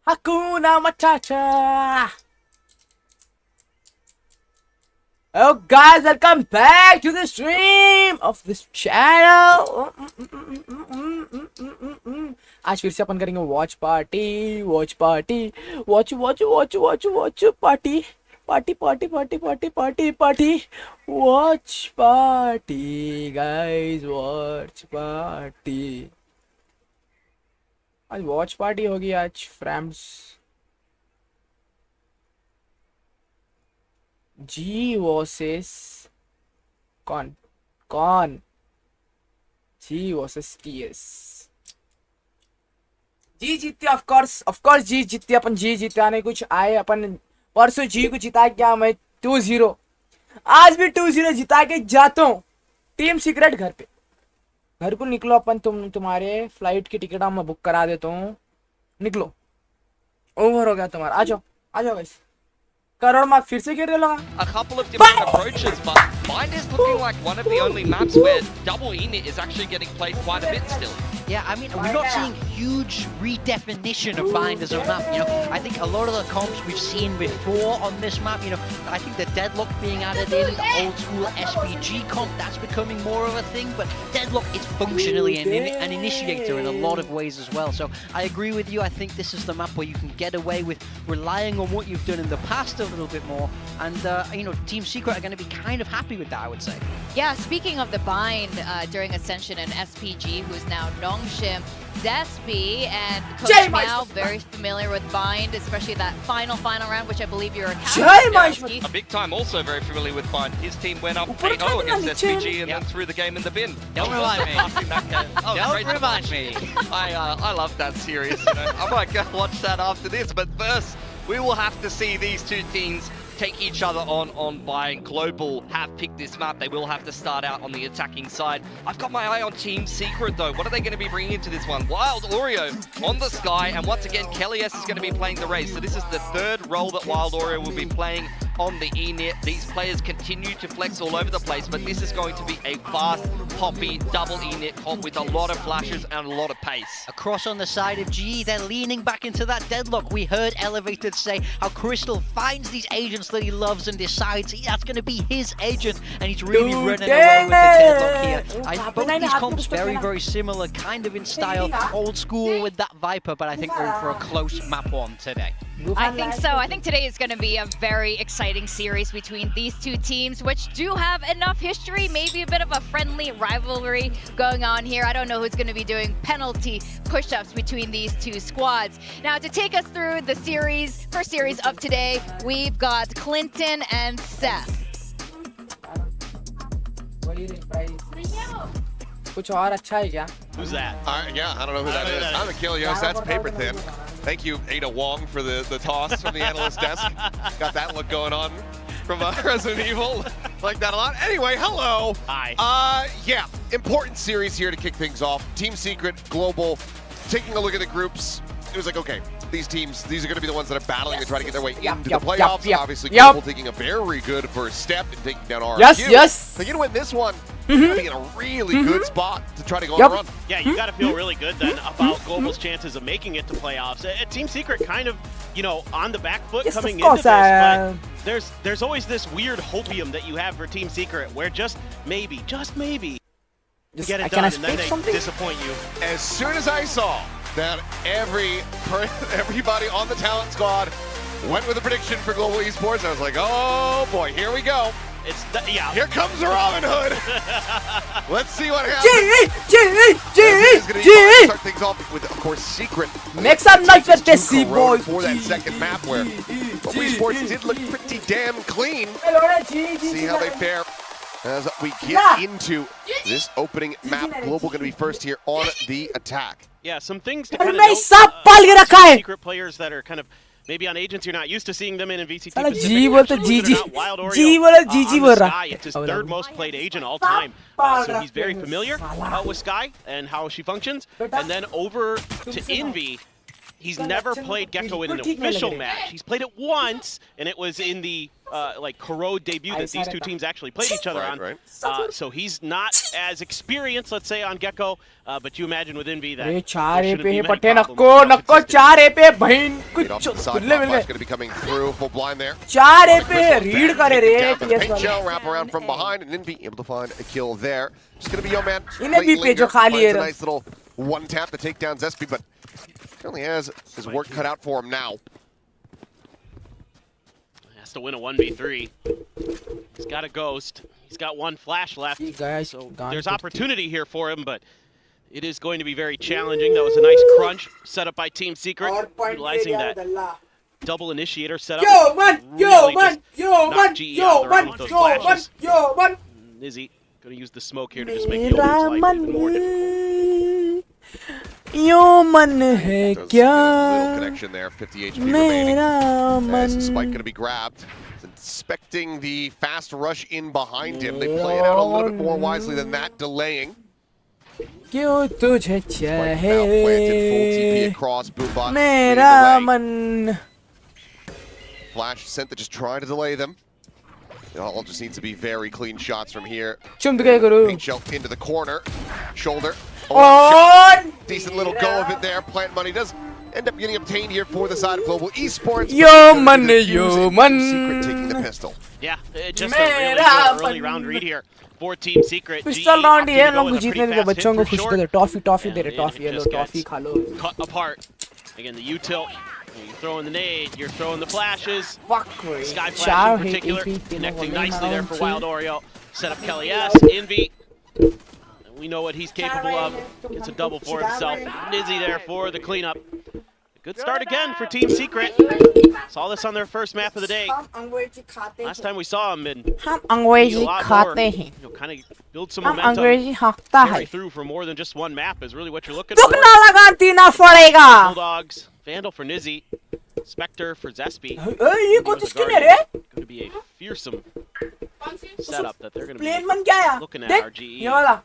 Hakuna Matata. Oh guys, welcome back to the stream of this channel. आज फिर से अपन करेंगे watch party watch party watch party guys watch party आज watch party होगी आज friends जी versus कौन जी versus TS जी जीते ऑफ कोर्स जी जीते अपन जी जिताने कुछ आए अपन परसों जी को जिता क्या मैं 2-0 आज भी 2-0 जिता के जाता हूँ टीम सीक्रेट घर को निकलो अपन तुम्हारे फ्लाइट की टिकट मैं बुक करा देता हूँ निकलो ओवर हो गया तुम्हारा आ जाओ गाइस करोड़ मार्क फिर से गिर रहे लोग A couple of different approaches, but Bind is looking like one of the only maps where double init is actually getting played quite a bit still. Yeah, I mean, we're not seeing huge redefinition of Bind as a map, you know. I think a lot of the comps we've seen before on this map, you know, I think the Deadlock being added in, the old school SPG comp, that's becoming more of a thing, but Deadlock is functionally an initiator in a lot of ways as well. So I agree with you. I think this is the map where you can get away with relying on what you've done in the past a little bit more, and you know, Team Secret are going to be kind of happy with that, I would say. Yeah, speaking of the bind during Ascension and SPG, who's now Nongshim, Despi and Coach Meow, very familiar with bind, especially that final round, which I believe you're A big time also very familiar with bind. His team went up 8-0 against SPG and then threw the game in the bin. Don't remind me. Don't remind me. I love that series. You know? I might go watch that after this, but first we will have to see these two teams take each other on by Global have picked this map. They will have to start out on the attacking side. I've got my eye on Team Secret though. What are they going to be bringing into this one? Wild Oreo on the Sky, and once again Kelly S is going to be playing the race. So this is the third role that Wild Oreo will be playing on the E-net. These players continue to flex all over the place, but this is going to be a fast, poppy, double E-net comp with a lot of flashes and a lot of pace. Across on the side of G, they're leaning back into that Deadlock. We heard Elevated say how Crystal finds these agents that he loves and decides that's going to be his agent, and he's really running away with the Deadlock here. Both these comps very similar, kind of in style, old school with that Viper, but I think we're in for a close map one today. I think so. I think today is going to be a very exciting series between these two teams, which do have enough history, maybe a bit of a friendly rivalry going on here. I don't know who's going to be doing penalty push-ups between these two squads. Now, to take us through the first series of today, we've got Clinton and Seth. कुछ और अच्छा है क्या? Who's that? Yeah, I don't know who that is. I'm Achilles. That's paper thin. Thank you, Ada Wong, for the toss from the analyst desk. Got that look going on from Resident Evil. Like that a lot. Anyway, hello. Hi. Yeah, important series here to kick things off. Team Secret, Global, taking a look at the groups. It was like, okay, these teams, these are going to be the ones that are battling to try to get their way into the playoffs. Obviously, Global taking a very good first step in taking down RRQ. Yes. They're going to win this one. They're in a really good spot to try to go on a run. Yeah, you got to feel really good then about Global's chances of making it to playoffs. Team Secret kind of, you know, on the back foot coming into this, but there's always this weird hopium that you have for Team Secret where just maybe, to get it done, and then they disappoint you. As soon as I saw that everybody on the talent squad went with a prediction for Global Esports, I was like, oh boy, here we go. Here comes Robin Hood. Let's see what happens. G. Start things off with, of course, Secret. Make some noise with this, boys. For that second map where Global Esports did look pretty damn clean. See how they fare as we get into this opening map. Global going to be first here on the attack. Yeah, some things to kind of note, Secret players that are kind of maybe on agents, you're not used to seeing them in VCT Pacific. Wild Oreo Sky, it's his third most played agent all time. So he's very familiar with Sky and how she functions. And then over to Envy, He's never played Gecko in an official match. He's played it once, and it was in the like Corrode debut that these two teams actually played each other on. Right. So he's not as experienced, let's say, on Gecko. But you imagine with Envy that अरे there 4 shouldn't पे be है many पट्टे problems नक्को with नक्को consistency. 4 पे बहन Right off to the कुछ side, खुले मिल Flash गए going to be coming through, full blind there. 4 पे रीड करे रे Down for the TS paint वाले shell, wrap around from behind, and Envy able to find a kill there. Just going to be Yo Man. इन्हें भी late पे जो linger, खाली finds है a nice little one tap to take down Zespi, but currently has his work cut out for him now. Has to win a 1v3. He's got a ghost. He's got one flash left. guys So गान there's पे- opportunity here for him, but it is going to be very challenging. That was a nice crunch set up by Team Secret, और point utilizing ले that गया दल्ला double initiator setup. Yo man yo Really man just yo knocked man GE yo out of the round man with those yo man flashes. yo man Nizzy going to use the smoke here to just make Yo मेरा Man's life मन even more difficult. यो मन है Does क्या get a little connection there, 50 HP remaining. मेरा As the spike going मन to be grabbed. Inspecting the fast rush in behind him. They play it out a little bit more wisely than that, delaying. क्यों तुझे Spike now planted, full TP चाहे across, Boombot मेरा leading the way. मन Flash sent to just try to delay them. It all just needs to be very clean shots from here. चुम तो क्या करूँ Pink shell into the corner, shoulder. Oh, shot. और Decent little go of it there. Plant money does end up getting obtained here for the side of Global Esports. Yo Gonna be man, the yo Fuse and man. Secret taking the pistol. Yeah, just a really मेरा good early मन। round read here for Team Secret. Pistol GE round ही है opting to go लोग with a जीतने pretty देते fast बच्चों को hit for खुश short. देते टॉफी दे And रहे it टॉफी ये लो just टॉफी gets खा लो cut apart. Again, the U-tilt. You're throwing the nade, you're throwing the flashes. fuck Sky Flash चार in है particular, AP connecting nicely there for Wild Oreo. Set up Kelly S, Envy. We know what he's capable of. Gets a double for himself. Nizzy there for the cleanup. Good start again for Team Secret. Saw this on their first map of the day. हम अंग्रेजी खाते Last time we saw him and हम need a अंग्रेजी lot more, खाते हैं kind of build some हम momentum. अंग्रेजी हकता है Carry through for more than just one map is really what you're looking for. दुखना लगा तीना पड़ेगा Bulldogs, Vandal for Nizzy, Spectre for Zespi. ये कौन सी स्किन है रे Going to be a fearsome setup that they're going to plain be मन क्या है looking at देख RGE. ये वाला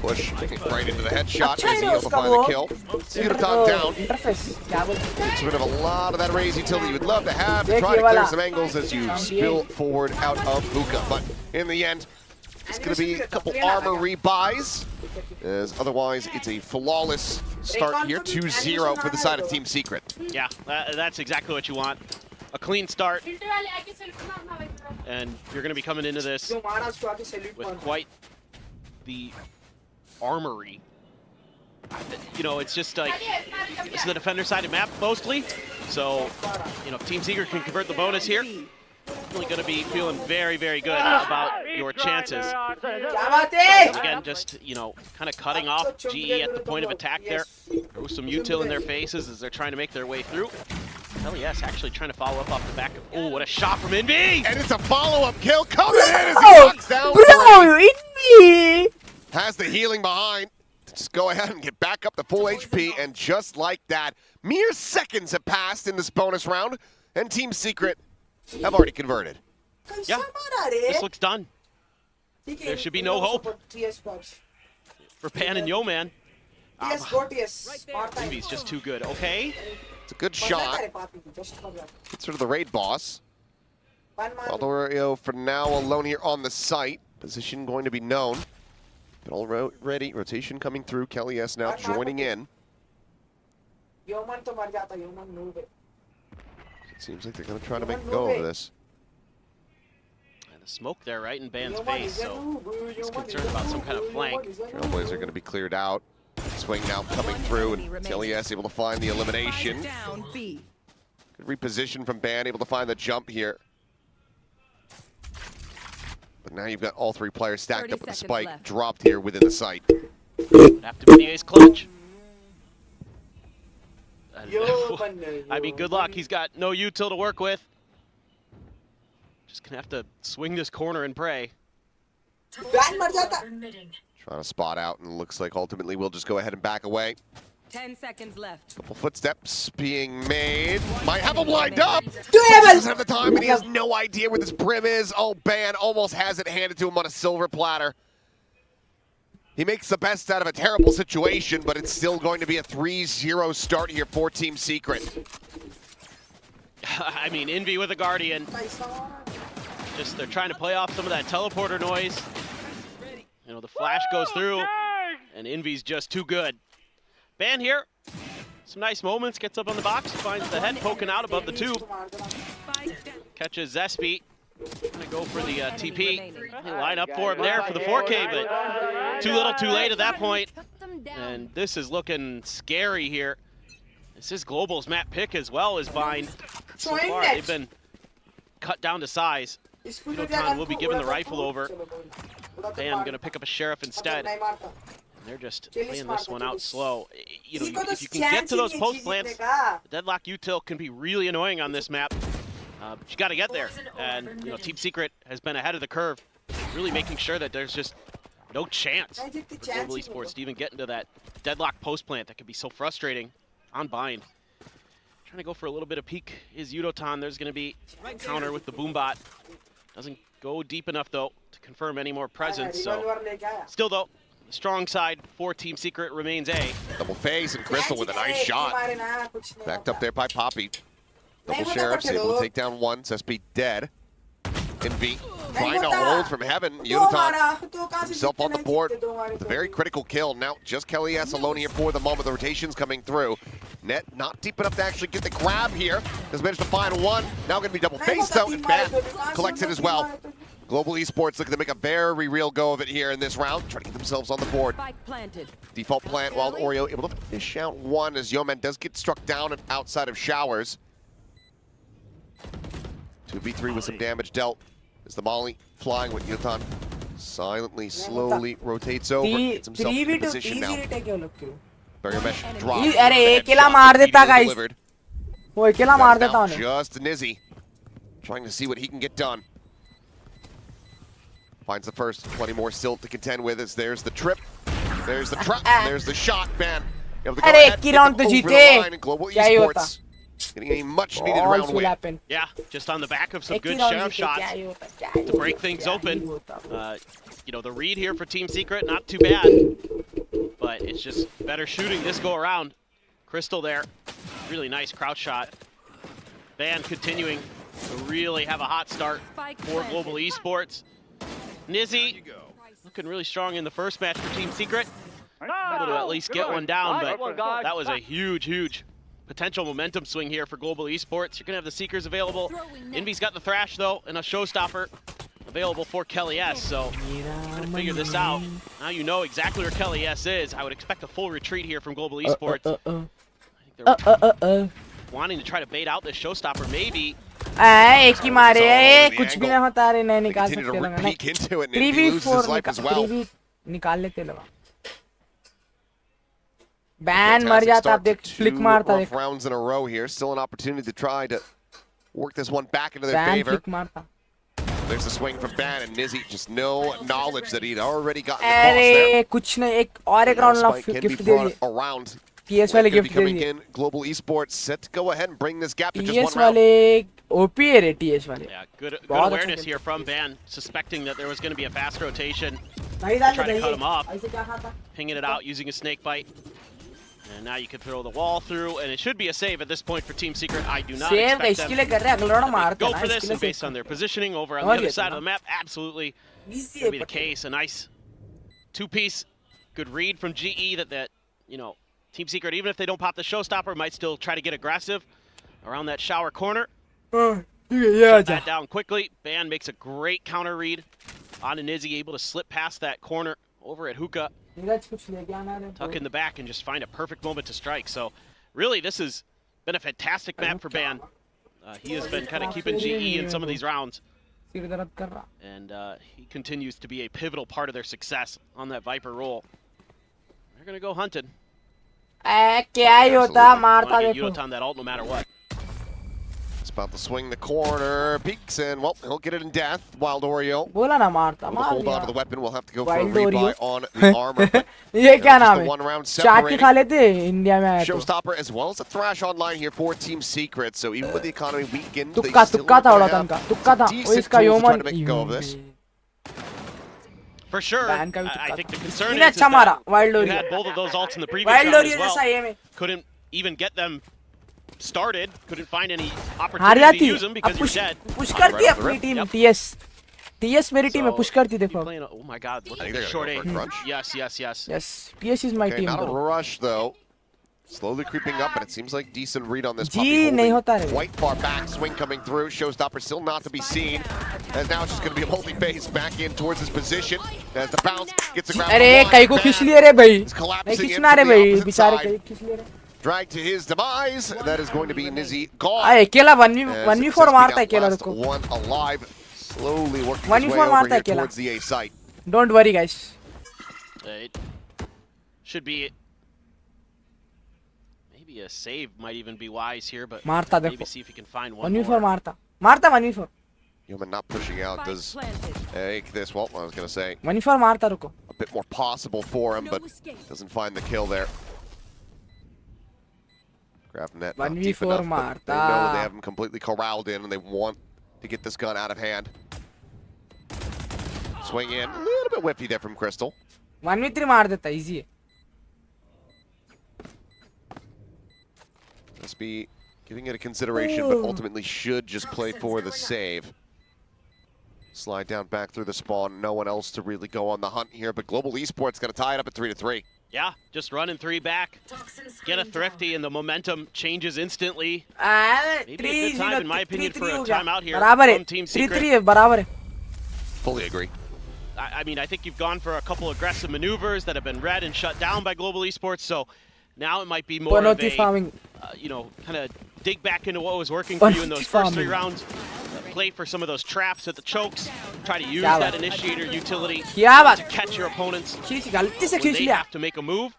Push right into the headshot. अच्छा Is है he able to उसका find वो the kill? Zero down. Interface क्या बोलते हैं Gets rid of a lot of that raise utility you would love to have to Dekhiye try to clear wala. some angles as you spill forward out of Hookah. But in the end, it's going to be a couple armor rebuys. As otherwise, it's a flawless start here. 2-0 for the side of Team Secret. Yeah, that's exactly what you want. A clean start, and you're going to be coming into this जो मारा उसको आके salute with मार quite the armory. You know, it's just like, this is the defender-sided map mostly, so, you know, if Team Secret can convert the bonus here, really going to be feeling very, very good about your chances. क्या बात है Again, just, you know, kind of cutting off GE at the point of attack there. Throw some util in their faces as they're trying to make their way through. Hell yes, actually trying to follow up off the back of, oh, what a shot from Envy! And it's a follow-up kill coming in as he knocks down Bray. bro env Has the healing behind. Just go ahead and get back up to full HP, and just like that, mere seconds have passed in this bonus round, and Team Secret have already converted. Yeah, this looks done there should be no hope. For Pan and Yo Man. Envy's just too good. Okay, It's a good shot. Gets rid of the raid boss. Waldorio for now alone here on the site. Position going to be known. But already, rotation coming through. Kelly S now joining in. It seems like they're going to try to make a go of this. and the smoke there right in Ban's face, so he's concerned about some kind of flank. Trailblazers are going to be cleared out. Swing now coming through, and Kelly S able to find the elimination. Down B. Good reposition from Ban, able to find the jump here. But now you've got all three players stacked 30 up with the seconds spike left. dropped here within the site. Would have to be the ace clutch. I mean, good luck. He's got no util to work with. Just gonna have to swing this corner and pray. Trying to spot out, and looks like ultimately we'll just go ahead and back away. 10 seconds left. Couple footsteps being made. Might have him lined up. it! Doesn't have the time, and he has no idea where this brim is. Oh, Ban almost has it handed to him on a silver platter. He makes the best out of a terrible situation, but it's still going to be a 3-0 start here for Team Secret. I mean, Envy with a Guardian. Just they're trying to play off some of that teleporter noise. You know, the flash goes through, and Envy's just too good. Ban here. Some nice moments, gets up on the box, finds the head poking out above the tube. Catches Zespi. Gonna go for the TP. They line up for him there for the 4K, but too little, too late at that point. And this is looking scary here. This is Global's map pick as well as Bind. So far, they've been cut down to size. Yotan will be given the rifle over. Ban gonna pick up a Sheriff instead. And they're just playing this one out slow. You know, if you can get to those post plants, the Deadlock util can be really annoying on this map. But you got to get there, and you know, Team Secret has been ahead of the curve, really making sure that there's just no chance for Global Esports to even get into that Deadlock post plant that can be so frustrating on Bind. Trying to go for a little bit of peek is Yudotan. There's going to be a counter with the Boombot. Doesn't go deep enough though to confirm any more presence. So still though, the strong side for Team Secret remains A. Double phase and Crystal with a nice shot. Backed up there by Poppy. Double Sheriff's able to take down one. Zespi dead. Envy trying to hold from heaven. Yudotan himself on the board with a very critical kill. Now just Kelly S alone here for the moment. The rotation's coming through. Net not deep enough to actually get the grab here. Has managed to find one. Now going to be double faced though, and Ban collects it as well. Global Esports looking to make a very real go of it here in this round. Trying to get themselves on the board. Default plant while Oreo able to finish out one as Yeoman does get struck down outside of showers. 2v3 with some damage dealt as the Molly flying with Yudotan silently, slowly rotates over. Gets himself in position now. Barrier mesh drop. अरे अकेला मार देता guys. वो अकेला मार देता उन्हें. Just Nizzy trying to see what he can get done. Finds the first, 20 more still to contend with as there's the trip, there's the trap, there's the shot. Ban. अरे एक ही round तो जीते. Global Esports getting a much needed round win. Yeah, just on the back of some good sheriff shots to break things open. You know, the read here for Team Secret, not too bad, but it's just better shooting this go around. Crystal there, really nice crouch shot. Ban continuing to really have a hot start for Global Esports. Nizzy looking really strong in the first match for Team Secret. Able to at least get one down, but that was a huge potential momentum swing here for Global Esports. You're going to have the Seekers available. Envy's got the Thrash, though, and a Showstopper available for Kelly S. So, trying to figure this out. Now you know exactly where Kelly S is. I would expect a full retreat here from Global Esports. I think they're wanting to try to bait out this Showstopper, maybe. एक ही मारे कुछ भी नहीं होता रे नहीं निकाल सकते लगा नहीं 3v4 निकाल लेते लगा Ban मर जाता आप देख फ्लिक मारता देख rounds in a row here. Still an opportunity to try to work this one back into their favor. There's a swing from Ban and Nizzy, just no knowledge that he'd already gotten the cross there. कुछ नहीं एक और एक round lock gift दे दिए around. PS वाले gift दे दिए Global Esports set to go ahead and bring this gap to just one round. PS वाले OP है रे TS वाले. Yeah, good awareness here from Ban, suspecting that there was going to be a fast rotation. Trying to cut him off, pinging it out using a snake bite. And now you can throw the wall through, and it should be a save at this point for Team Secret. I do not expect them to go for this, and based on their positioning over on the other side of the map, absolutely could be the case. A nice two-piece, good read from GE that you know, Team Secret, even if they don't pop the Showstopper, might still try to get aggressive around that shower corner. Shut that down quickly. Ban makes a great counter read on Nizzy, able to slip past that corner over at Hookah. Tuck in the back and just find a perfect moment to strike. So really, this has been a fantastic map for Ban. He has been kind of keeping GE in some of these rounds. And he continues to be a pivotal part of their success on that Viper role. They're going to go hunting. Yudotan that ult no matter what. It's about to swing the corner, peeks, and well, he'll get it in death. Wild Oreo. बोला ना मारता मार hold on to the weapon. We'll have to go for a Wild rebuy on the armor. ये क्या नाम है? One round चाट के खा लेते इंडिया में आया तो. Showstopper as well as a Thrash online here for Team Secret. So even with the economy weakened, तुक्का था उड़ा तनका तुक्का था वो इसका योमन For sure. Ban का भी I तुक्का think the था। concern इन्हें is अच्छा मारा that wild you Lori had both of those ults in the previous wild round Lori as जैसा well. ये में Couldn't even get them started. Couldn't find any हार opportunity to जाती use them अब because you're push dead. Push करती है अपनी team TS मेरी टीम है पुश करती you देखो playing, oh my god, look I at think the they're short gonna A. go for a crunch. Yes, yes, yes. Yes TS is my Okay, team not a bro rush though. Slowly creeping up, and it seems like decent read on this puppy. जी नहीं होता रे White far back, swing coming through. Showstopper still not to be seen. And now it's just going to be a multi-phase back in towards his position. As the bounce gets the ground. अरे कई को खींच लिए रे भाई He's नहीं collapsing खींचना into रे the भाई opposite बेचारे side. कई खींच लिए रे Dragged to his demise. That is going to be Nizzy gone. आ अकेला As 1v4 Zesty मारता है अकेला outlast रुको one alive. Slowly working 1v4 his way over मारता है here अकेला। towards the A site. Don't worry guys It should be maybe a save might even be wise here, but मारता maybe देखो see if he can find one 1v4 more. मारता मारता 1v4 Human not pushing out does Planted. make this, well, I was going to say, 1v4 मारता रुको a bit more possible for him, but doesn't find the kill there. Grab net not deep 1v4 enough, but they Marta. know that they have him completely corralled in, and they want to get this gun out of hand. Swing in, a little bit whiffy there from Crystal. 1v3 मार देता easy है Must be giving it a consideration, but ultimately should just play for the save. Slide down back through the spawn. No one else to really go on the hunt here, but Global Esports going to tie it up at 3-3. Yeah, just running three back. Get a thrifty and the momentum changes instantly. Maybe a good time, in my opinion, for a timeout here बराबर है from Team 3-3 Secret. है बराबर है Fully agree. I mean, I think you've gone for a couple aggressive maneuvers that have been read and shut down by Global Esports, so now it might be more of Penalty a, farming you know, kind of dig back into what was working for you in those first three farming. rounds. Play for some of those traps at the chokes. Try to use क्या that बात initiator utility क्या बात to catch your opponents खींच गलती से when खींच they लिया have to make a move,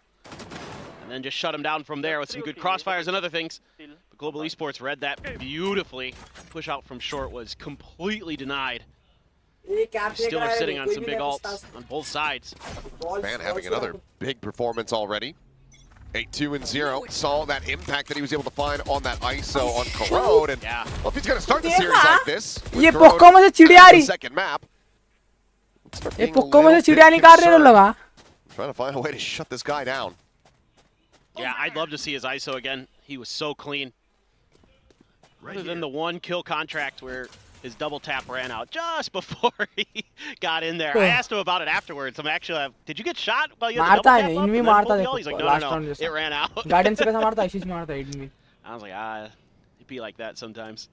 and then just shut them down from there with some good crossfires and other things. But Global Esports read that beautifully. Push out from short was completely denied. Still are sitting on some big ults on both sides. Man having another big performance already. 8-2-0. Saw that impact that he was able to find on that ISO on Corrode. And Yeah. well, if he's going to start the series like this, with ये Corrode Poco में से चिड़िया आ on the रही second map, let's start ये being a Poco में से little चिड़िया bit निकाल रहे concerned. लगा Trying to find a way to shut this guy down. Yeah, I'd love to see his ISO again. He was so clean. Other than the one kill contract where his double tap ran out just before he got in there. I asked him about it afterwards. I'm actually, did you get shot while you had the मारता double है tap नहीं up इनमें and then मारता pulled the देखो ult? He's like, last no, round no, जैसा it ran out. Garden से कैसा मारता है इसी से मारता है इनमें I was like, it'd be like that sometimes.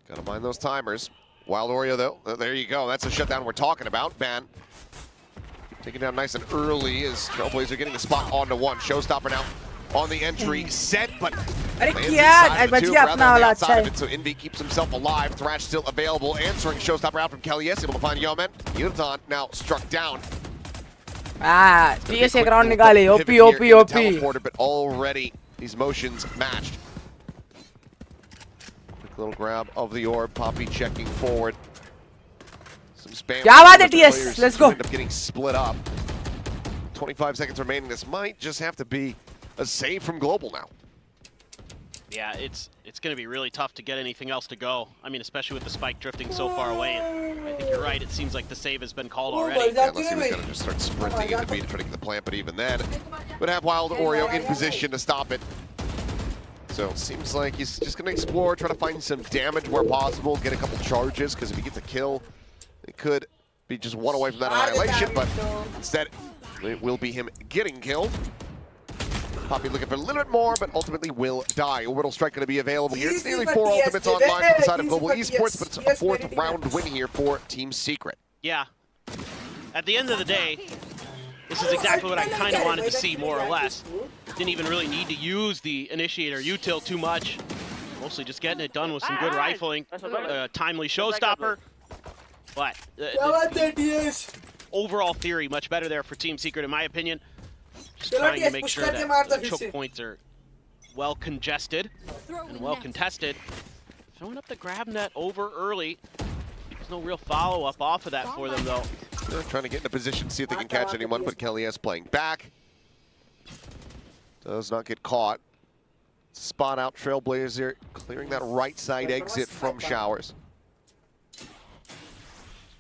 Gotta mind those timers. Wild Oreo, though, there you go. That's the shutdown we're talking about. Ban taken down nice and early as Trailblazer getting the spot onto one. Showstopper now on the entry, set, but अरे lands क्या inside of the बच tube गया rather अपना than the वाला outside अच्छा of है it, so Envy keeps himself alive. Thrash still available, answering Showstopper out from Kellyes, able to find Yeoman. Yuton now struck down. टीएस एक round निकाले OP OP OP Teleporter, but already these motions matched. Quick little grab of the orb. Poppy checking forward. Some spam. क्या बात है players TS? Let's go. End up getting split up. 25 seconds remaining. This might just have to be a save from Global now. Yeah, it's going to be really tough to get anything else to go. I mean, especially with the spike drifting so far away. And I think you're right. It seems like the save has been called already. Yeah, unless he was going to just start sprinting into B to try to get the plant, but even then, would have Wild Oreo in position to stop it. So it seems like he's just going to explore, try to find some damage where possible, get a couple charges, because if he gets a kill, it could be just one away from that annihilation, but instead, it will be him getting killed. Poppy looking for a little bit more, but ultimately will die. Orbital Strike going to be available here. It's nearly 4 ultimates online from the side of Global Esports, but it's a 4th round win here for Team Secret. Yeah. At the end of the day, this is exactly what I kind of wanted to see, more or less. Didn't even really need to use the initiator util too much. Mostly just getting it done with some good rifling, timely showstopper. But overall theory, much better there for Team Secret, in my opinion. Just trying to make sure that the choke points are well congested and well contested. Throwing up the grab net over early. There's no real follow-up off of that for them, though. They're trying to get in a position to see if they can catch anyone, but Kellyes playing back. Does not get caught. Spot out Trailblazer, clearing that right side exit from Showers.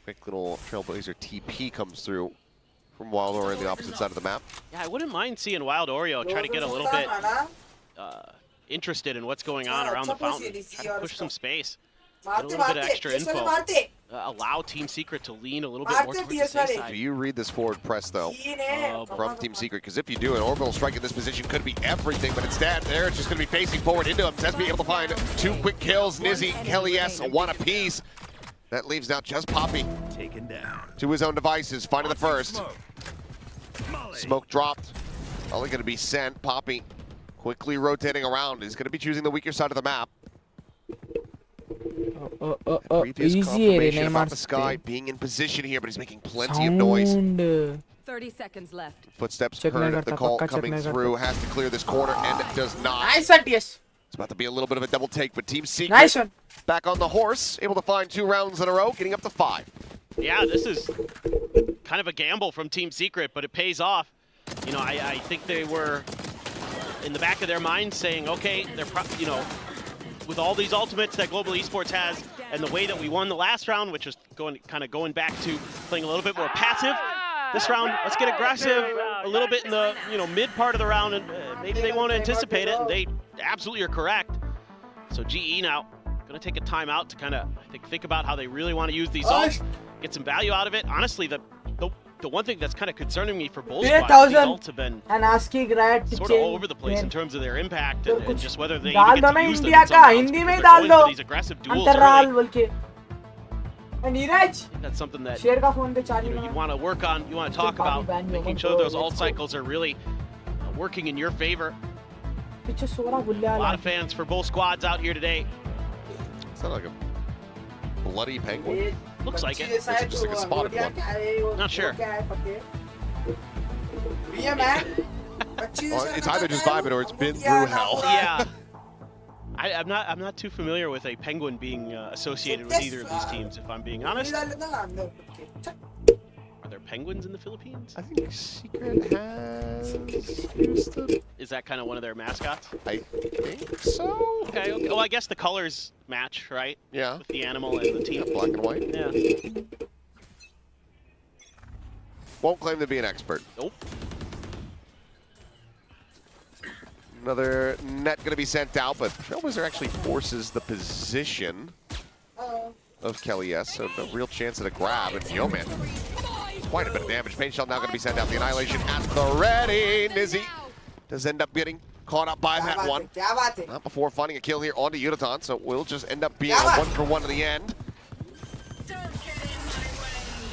Quick little Trailblazer TP comes through from Wild Oreo on the opposite side of the map. Yeah, I wouldn't mind seeing Wild Oreo try to get a little bit interested in what's going on around the fountain. Try to push some space. Get a little bit of extra info. Allow Team Secret to lean a little bit more towards the safe side. Do you read this forward press, though, from Team Secret? Because if you do, an orbital strike in this position could be everything, but instead, they're just going to be facing forward into him. Zesby able to find 2 quick kills. Nizzy, Kelly S, 1 apiece. That leaves now just Poppy taken down to his own devices, finding the first. Smoke dropped. Only going to be sent. Poppy quickly rotating around. He's going to be choosing the weaker side of the map. Previous confirmation about the Sky being in position here, but he's making plenty of noise. 30 seconds left. Footsteps heard, the call coming through, has to clear this corner, and does not. Nice one, TS. It's about to be a little bit of a double take, but Team Secret Nice one. back on the horse, able to find 2 rounds in a row, getting up to 5. Yeah, this is kind of a gamble from Team Secret, but it pays off. You know, I think they were in the back of their mind saying, okay, they're with all these ultimates that Global Esports has, and the way that we won the last round, which is going back to playing a little bit more passive. This round, let's get aggressive a little bit in the mid part of the round, and maybe they won't anticipate it, and they absolutely are correct. So GE now going to take a timeout to kind of think about how they really want to use these ults, get some value out of it. Honestly, the one thing that's kind of concerning me for both squads, these ults have been sort of all over the place in terms of their impact and just whether they even get to use them in some rounds, because they're going for these aggressive duels early. That's something that you'd want to work on, you want to talk about, making sure those ult cycles are really working in your favor. A lot of fans for both squads out here today. Sounds like a bloody penguin. Looks like it. It's just like a spotted one. Not sure. Well, it's either just vibing or it's been through hell. Yeah. I'm not too familiar with a penguin being associated with either of these teams, if I'm being honest. Are there penguins in the Philippines? I think Secret has used them. Is that kind of one of their mascots? I think so. Okay. Well, I guess the colors match, right? Yeah. With the animal and the team. Yeah, black and white. Yeah. Won't claim to be an expert. Nope. Another net going to be sent out, but Trailblazer actually forces the position of Kelly S. So no real chance at a grab. And yo, man, quite a bit of damage. Pain Shell now going to be sent out. The Annihilation at the ready. Nizzy does end up getting caught up by that one. Not before finding a kill here onto Utaton, so we'll just end up being a 1-for-1 to the end.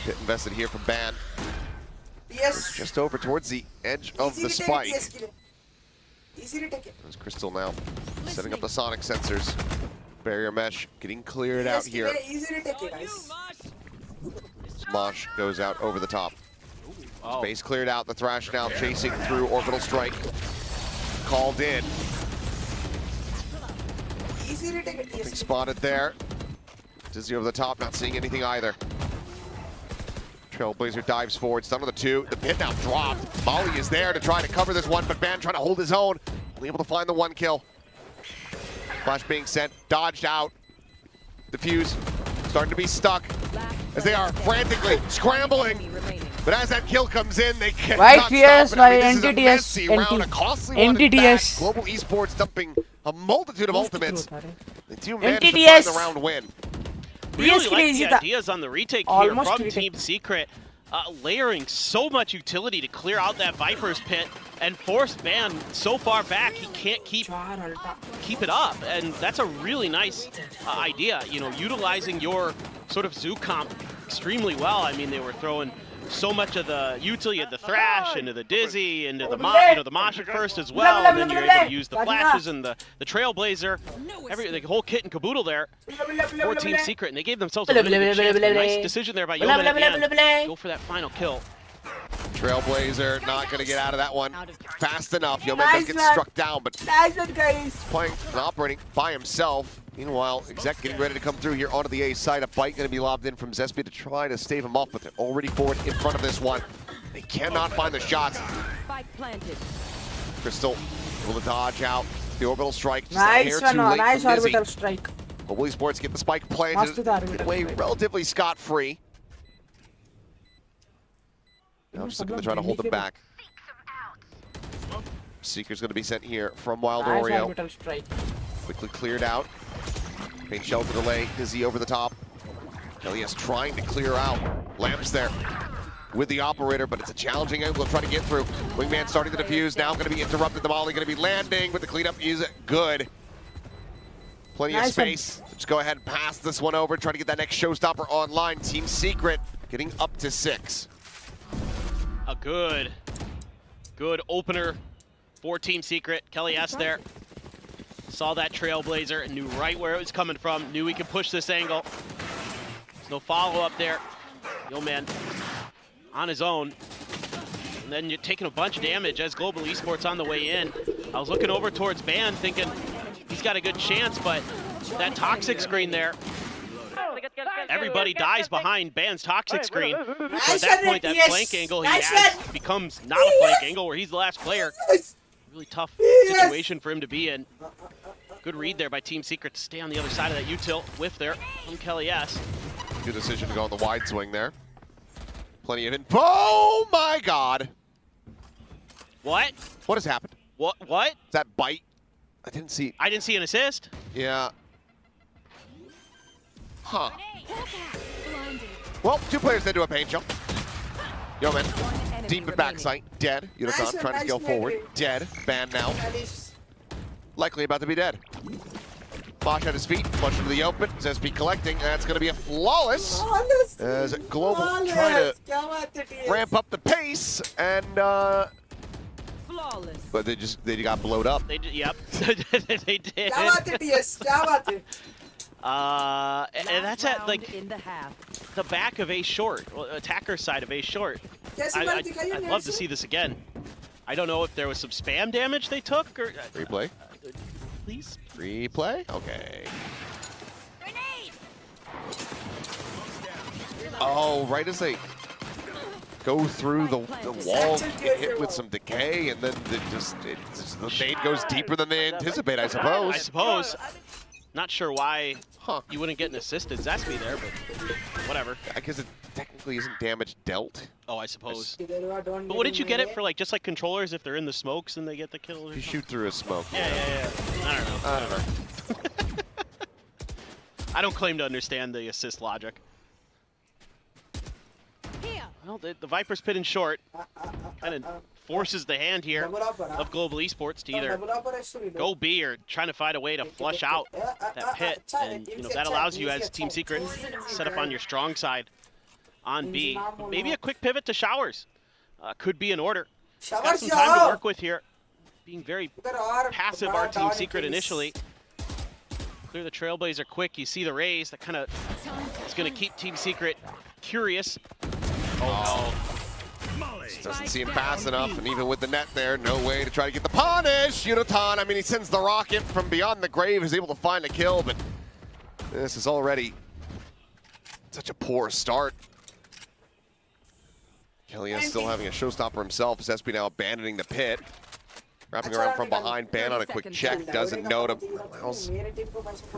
Get invested here from Ban. Yes. Just over towards the edge of the spike. There's Crystal now setting up the sonic sensors. Barrier mesh getting cleared out here. Smosh goes out over the top. Space cleared out. The Thrash now chasing through orbital strike. Called in. Nothing spotted there. Dizzy over the top, not seeing anything either. Trailblazer dives forward, stun on the 2. The pit now dropped. Molly is there to try to cover this one, but Ban trying to hold his own. Only able to find the 1 kill. Flash being sent, dodged out. Defuse starting to be stuck as they are frantically scrambling. But as that kill comes in, they cannot stop it. I mean, this is a messy round, a costly one in fact. Global Esports dumping a multitude of ultimates. They do manage to find the round win. Really like the ideas on the retake here from Team Secret, layering so much utility to clear out that Viper's pit and force Ban so far back he can't keep it up, and that's a really nice idea. You know, utilizing your sort of zoo comp extremely well. I mean, they were throwing so much of the utility of the Thrash into the Dizzy, into the the Mosh at first as well, and then you're able to use the flashes and the Trailblazer, the whole kit and caboodle there for Team Secret, and they gave themselves a really good chance. Nice decision there by Yeoman and go for that final kill. Trailblazer not going to get out of that one fast enough. Yeoman does get struck down, but playing and operating by himself. Meanwhile, Exec getting ready to come through here onto the A side. A bite going to be lobbed in from Zesby to try to stave him off, but they're already forward in front of this one. They cannot find the shots. Crystal able to dodge out the orbital strike. Just Nice one, nice orbital strike. Global Esports get the spike planted away relatively scot-free. Now just looking to try to hold them back. Seeker's going to be sent here from Wild Nice Oreo. orbital strike. Quickly cleared out. Paint shelter delay. Dizzy over the top. Elias trying to clear out. Lamps there with the operator, but it's a challenging angle to try to get through. Wingman starting to defuse. Now going to be interrupted. The volley going to be landing, but the cleanup is good. Plenty of space. Just go ahead and pass this one over. Try to get that next showstopper online. Team Secret getting up to 6. A good opener for Team Secret. Kelly S there. Saw that Trailblazer and knew right where it was coming from. Knew he could push this angle. There's no follow-up there. Yo, man, on his own. And then you're taking a bunch of damage as Global Esports on the way in. I was looking over towards Ban thinking he's got a good chance, but that toxic screen there, everybody dies behind Ban's toxic screen. So at that point, that flank angle he has becomes not a flank angle where he's the last player. Really tough situation for him to be in. Good read there by Team Secret to stay on the other side of that util. Whiff there from Kelly S. Good decision to go on the wide swing there. Plenty of info. Oh my God. What? What has happened? What? Is that bite? I didn't see. I didn't see an assist. Yeah. Huh. Well, 2 players did do a paint jump. Yo, man. Deep in backside. Dead. Unicon trying to scale forward. Dead. Ban now. Likely about to be dead. Bosch at his feet. Flush into the open. ZSP collecting. That's going to be a flawless. As Global trying to ramp up the pace. And, Flawless. but they got blowed up. They did, yep. They did. And that's at like In the half. the back of A short, well, attacker side of A short. I'd love to see this again. I don't know if there was some spam damage they took or. Replay. Please. Replay? Okay. Oh, right as they go through the wall, get hit with some decay, and then the nade goes deeper than they anticipate, I suppose. I suppose. Not sure why you wouldn't get an assisted Zespi there, but whatever. I guess it technically isn't damage dealt. Oh, I suppose. But wouldn't you get it for like just like controllers if they're in the smokes and they get the kill? Or You something? shoot through a smoke. Yeah. I don't know. I don't know. I don't claim to understand the assist logic. Well, the Viper's pit in short kind of forces the hand here of Global Esports to either go B or trying to find a way to flush out that pit. And that allows you as Team Secret set up on your strong side on B. Maybe a quick pivot to showers could be in order. Got some time to work with here. Being very passive, our Team Secret initially. Clear the Trailblazer quick. You see the raise. That kind of is going to keep Team Secret curious. Oh, Doesn't seem fast enough, and even with the net there, no way to try to get the punish. Unicon, I mean, he sends the rocket from beyond the grave, is able to find a kill, but this is already such a poor start. Kelly is still having a showstopper himself. ZSP now abandoning the pit. Wrapping around from behind, Ban on a quick check, doesn't note him. Allows him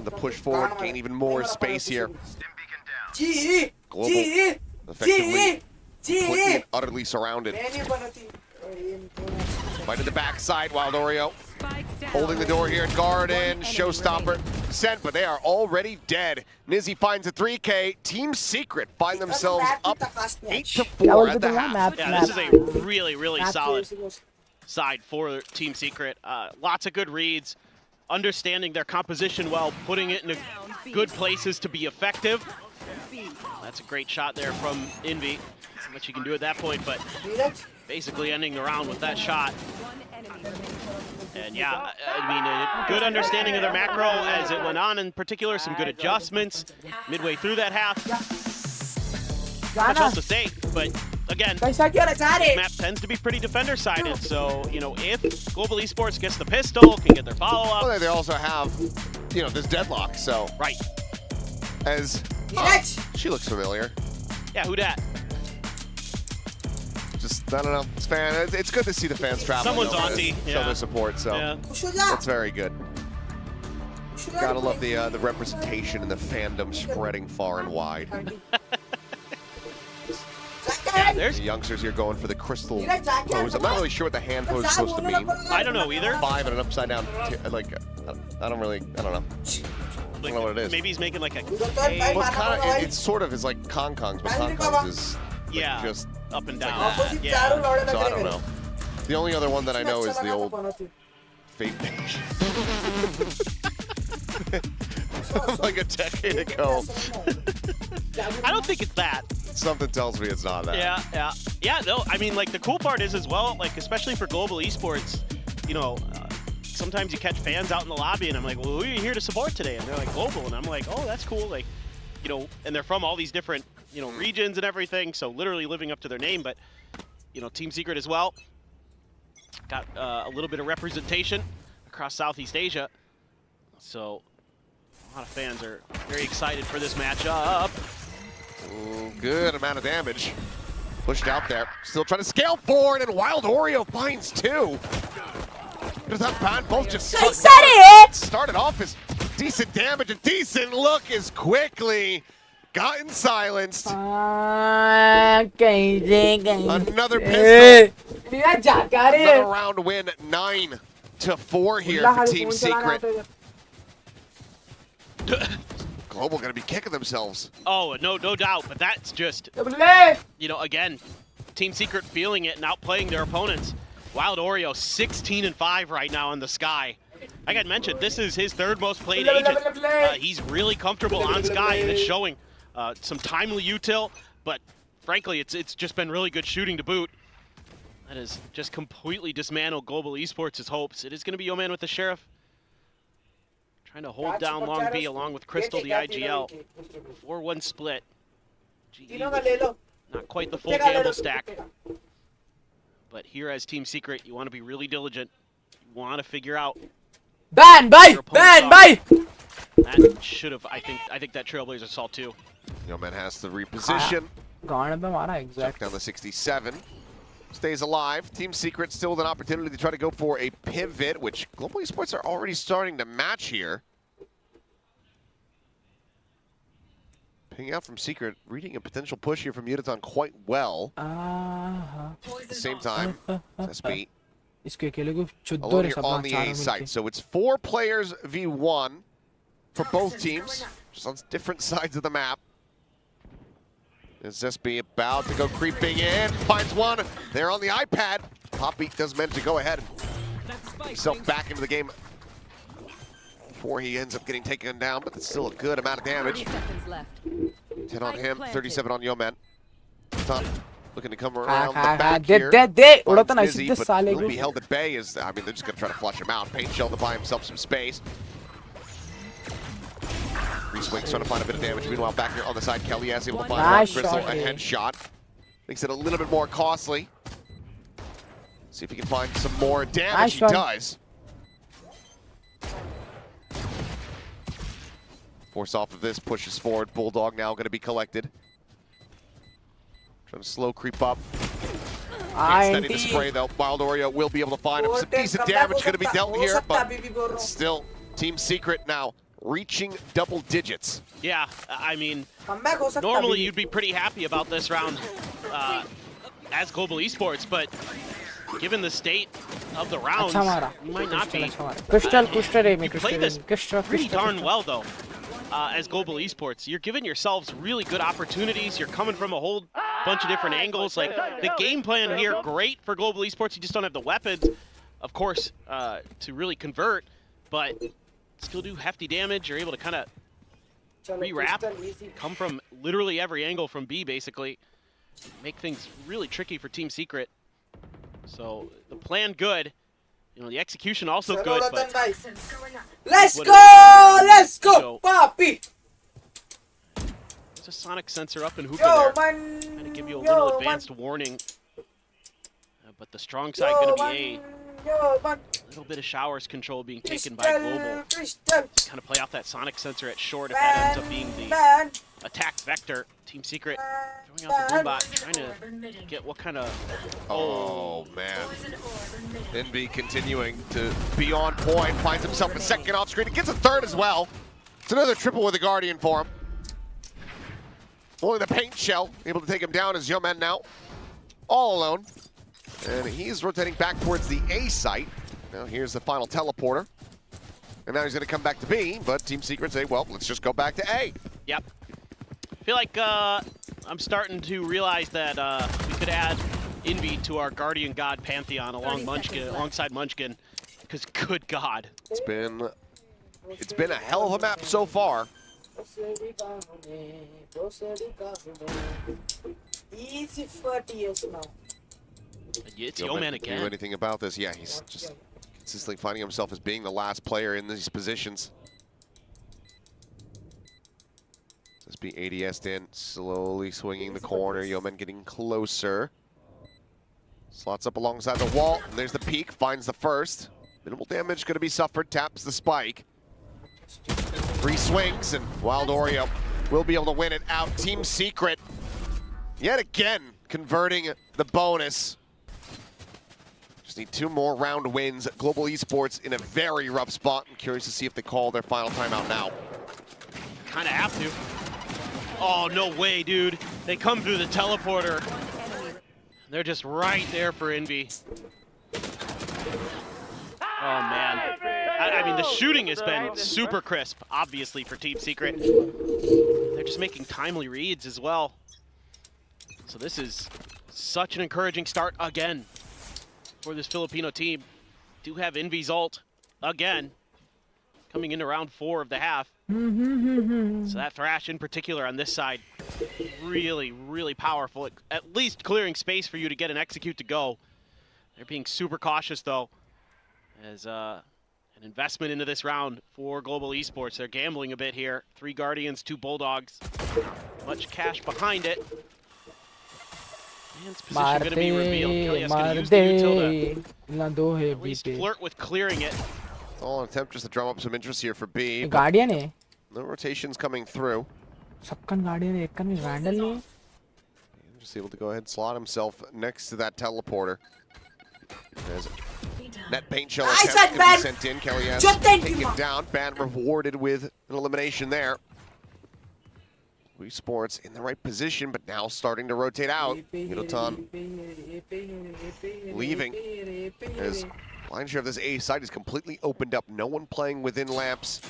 to push forward, gain even more space here. Global effectively completely and utterly surrounded. Right to the backside, Wild Oreo. Holding the door here, Garden, showstopper sent, but they are already dead. Nizzy finds a 3K. Team Secret find themselves up 8-4 at the half. yeah, this is a really solid side for Team Secret. Lots of good reads, understanding their composition well, putting it in good places to be effective. That's a great shot there from Envy. Not much you can do at that point, but basically ending the round with that shot. And yeah, I mean, a good understanding of their macro as it went on, in particular, some good adjustments midway through that half. Not much else to say, but again, this map tends to be pretty defender-sided, so, if Global Esports gets the pistol, can get their follow-up. Well, they also have, this deadlock, so. Right. As, she looks familiar. Yeah, who dat? Just, I don't know, it's fan. It's good to see the fans travel. Someone's auntie. Show their support, so that's very good. Gotta love the representation and the fandom spreading far and wide. Yeah, Yeah, there's. The youngsters here going for the crystal pose. I'm not really sure what the hand pose is supposed to mean. I don't know either. 5 and an upside down. Like, I don't know. I don't know what it is. Maybe he's making like a. Well, it's kind of. It's sort of is like Kong-Kongs, but Kong-Kongs is like Yeah. just Up and down. yeah. So I don't know. The only other one that I know is the old fake like a decade ago. I don't think it's that. Something tells me it's not that. Yeah. No, I mean, like the cool part is as well, like especially for global esports, you know, sometimes you catch fans out in the lobby, and I'm like, well, who are you here to support today? And they're like, global, and I'm like, oh, that's cool, like, you know, and they're from all these different, you know, regions and everything, so literally living up to their name. But you know, Team Secret as well got a little bit of representation across Southeast Asia, so a lot of fans are very excited for this matchup. Ooh, good amount of damage. Pushed out there. Still trying to scale forward, and Wild Oreo finds 2. Does that band both just started off as decent damage, and decent look is quickly gotten silenced. Another pistol. Another round win, 9-4 here for Team Secret. Global gonna be kicking themselves. Oh, no doubt, but that's just, you know, again, Team Secret feeling it and outplaying their opponents. Wild Oreo 16-5 right now in the Sky. Like I mentioned, this is his 3rd most played agent. He's really comfortable on Sky, and it's showing some timely util, but frankly, it's just been really good shooting to boot. That has just completely dismantled Global Esports' hopes. It is going to be Yo Man with the Sheriff, trying to hold down Long B along with Crystal, the IGL. 4-1 split. GE with not quite the full gamble stack. But here as Team Secret, you want to be really diligent. You want to figure out. Ban by! That should have, I think that Trailblazer saw too. Yo Man has to reposition. Check down the 67. Stays alive. Team Secret still with an opportunity to try to go for a pivot, which Global Esports are already starting to match here. Ping out from Secret, reading a potential push here from Uniton quite well. At the same time, SB alone here on the A site. So it's 4 players v1 for both teams, just on different sides of the map. Is SB about to go creeping in? Finds one. There on the iPad. Poppy does manage to go ahead and himself back into the game before he ends up getting taken down, but that's still a good amount of damage. 10 on him, 37 on Yo Man. Top looking to come around the back here. Finds Nizzy, but he'll be held at bay. I mean, they're just going to try to flush him out. Paint Shell to buy himself some space. Reeswing's trying to find a bit of damage. Meanwhile, back here on the side, Kelly is able to find Crystal a headshot. Makes it a little bit more costly. See if he can find some more damage. He does. Force off of this, pushes forward. Bulldog now going to be collected. Trying to slow creep up. Can't steady the spray though. Wild Oreo will be able to find him. Some decent damage going to be dealt here, but it's still Team Secret now reaching double digits. Yeah, I mean, normally you'd be pretty happy about this round as Global Esports, but given the state of the rounds, you might not be. You played this pretty darn well though. As Global Esports, you're giving yourselves really good opportunities. You're coming from a whole bunch of different angles. Like the game plan here, great for Global Esports. You just don't have the weapons, of course, to really convert, but still do hefty damage. You're able to kind of re-wrap, come from literally every angle from B, basically. Make things really tricky for Team Secret. So the plan good. You know, the execution also good, but let's go, Papi! There's a sonic sensor up in Hookah there, trying to give you a little advanced warning. But the strong side going to be a little bit of showers control being taken by Global. Kind of play off that sonic sensor at short if that ends up being the attack vector. Team Secret throwing out the Boombot, trying to get what kind of... Oh, man. NB continuing to be on point, finds himself a second off screen. He gets a third as well. It's another triple with a Guardian for him. Only the paint shell able to take him down as Yo Man now all alone. And he's rotating back towards the A site. Now here's the final teleporter. And now he's going to come back to B, but Team Secret say, well, let's just go back to A. Yep. I feel like I'm starting to realize that we could add Envy to our Guardian God pantheon alongside Munchkin, because good God. It's been a hell of a map so far. Easy 40 years now. It's Yeoman Do again. anything about this? Yeah, he's just consistently finding himself as being the last player in these positions. This be ADS in, slowly swinging the corner. Yeoman getting closer. Slots up alongside the wall. And there's the peak, finds the first. Minimal damage going to be suffered, taps the spike. 3 swings, and Wild Oreo will be able to win it out. Team Secret, yet again, converting the bonus. Just need 2 more round wins. Global Esports in a very rough spot. I'm curious to see if they call their final timeout now. Kind of have to. Oh, no way, dude. They come through the teleporter. They're just right there for Envy. Oh, man. I mean, the shooting has been super crisp, obviously, for Team Secret. They're just making timely reads as well. So this is such an encouraging start again for this Filipino team. Do have Envy's ult again, coming into round 4 of the half. So that Thrash in particular on this side, really, really powerful. At least clearing space for you to get an execute to go. They're being super cautious though, as an investment into this round for Global Esports. They're gambling a bit here. 3 Guardians, 2 Bulldogs. Much cash behind it. Man's position going to be revealed. Kilia's going to use the util to at least flirt with clearing it. It's all an attempt just to drum up some interest here for B. Guardian है. No rotations coming through. सबकन Guardian है, एककन में Vandal नहीं है. Just able to go ahead and slot himself next to that teleporter. As net paint shell attempt to be sent in. Kelly has taken him down. Ban rewarded with an elimination there. Wii Sports in the right position, but now starting to rotate out. Middleton leaving. As line share of this A side is completely opened up. No one playing within lamps.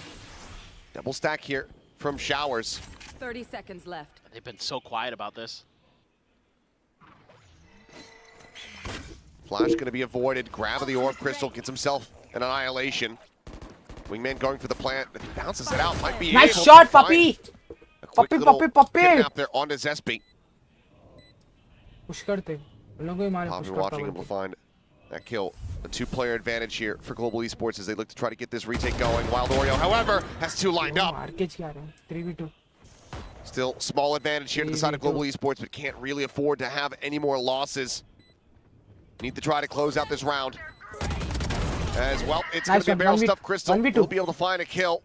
Double stack here from Showers. 30 seconds left. They've been so quiet about this. Flash going to be avoided. Grab of the Orb Crystal gets himself an annihilation. Wingman going for the plant. If he bounces it out, might be Nice able shot, to find puppy. a quick little kidnap there onto Zespi. Push करते. उन लोगों को ही मारे, Poppy push watching करता him will find that kill. A 2-player advantage here for Global Esports as they look to try to get this retake going. Wild Oreo, however, has 2 lined up. मार के जा रहे हैं. 3v2. Still small advantage here to the side of Global Esports, but can't really afford to have any more losses. Need to try to close out this round. As well, it's going to be a barrel stuff crystal. We'll be able to find a kill.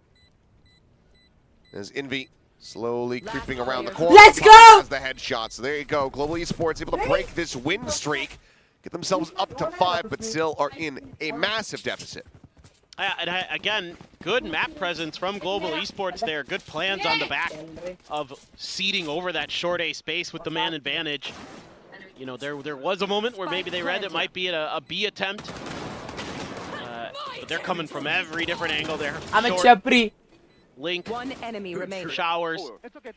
As Envy slowly creeping around the corner. Let's go! Has the headshot. So there you go. Global Esports able to break this win streak, get themselves up to 5, but still are in a massive deficit. Again, good map presence from Global Esports there. Good plans on the back of seeding over that short A space with the man advantage. You know, there was a moment where maybe they read it might be a B attempt. But they're coming from every different angle there. I'm a chapri. Link, 1 enemy remaining. Showers, It's okay,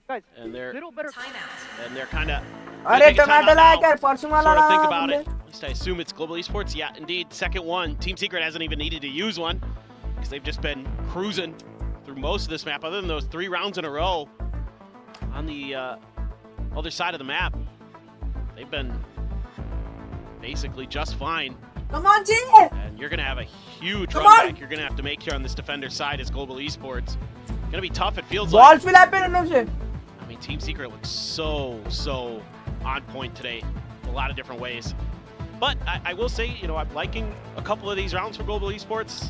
guys. and they're Little better. kind of अरे टमाटर लाया कर परसों वाला sort of think लाया about हमने. it. At least I assume it's Global Esports. Yeah, indeed. Second one. Team Secret hasn't even needed to use one because they've just been cruising through most of this map. Other than those 3 rounds in a row on the other side of the map, they've been basically just fine. Come on, Jay. And you're going to have a huge Come run on. back you're going to have to make here on this defender side as Global Esports. Going to be tough, it feels Ball like. fill up in उनसे. I mean, Team Secret looks so on point today in a lot of different ways. But I will say, you know, I'm liking a couple of these rounds for Global Esports.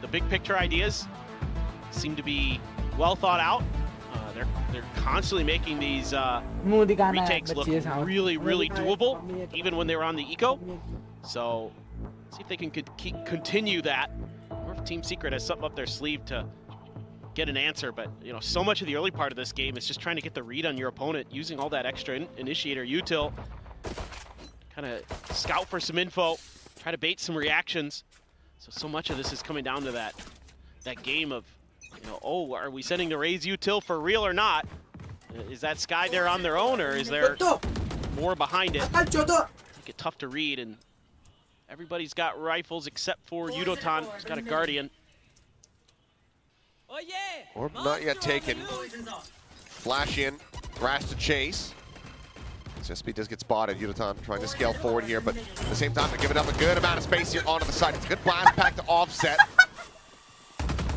The big picture ideas seem to be well thought out. They're constantly making these मुंह दिखाना है retakes look बच्चे सामने. really doable, even when they were on the eco. So, see if they can continue that, or if Team Secret has something up their sleeve to get an answer. But you know, so much of the early part of this game is just trying to get the read on your opponent, using all that extra initiator util. kind of scout for some info, try to bait some reactions. So much of this is coming down to that game of, you know, oh, are we sending the Raise Util for real or not? Is that Sky there on their own, or is there more behind it? Make it tough to read, and everybody's got rifles except for Yudotan, who's got a Guardian. Orb not yet taken. Flash in, Thrash to chase. SSB does get spotted. Yudotan trying to scale forward here, but at the same time, they're giving up a good amount of space here onto the side. It's a good blast pack to offset.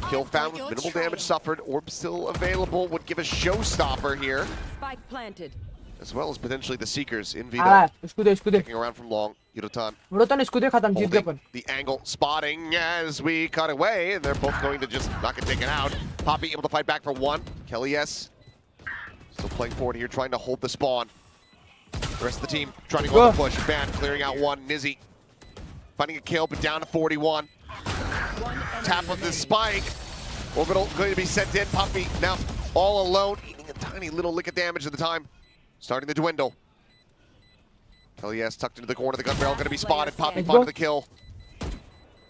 Kill found with minimal damage suffered. Orb still available. Would give a showstopper here. Spike planted. As well as potentially the Seekers in Vito. Sticking around from long. Yudotan holding the angle, spotting as we cut away, and they're both going to just not get taken out. Poppy able to fight back for one. Kelly S still playing forward here, trying to hold the spawn. The rest of the team trying to go on the push. Ban clearing out one. Nizzy finding a kill, but down to 41. Tap of the spike. Orbital going to be sent in. Poppy now all alone, eating a tiny little lick of damage at the time. Starting to dwindle. Kelly S tucked into the corner of the gun barrel, going to be spotted. Poppy onto the kill.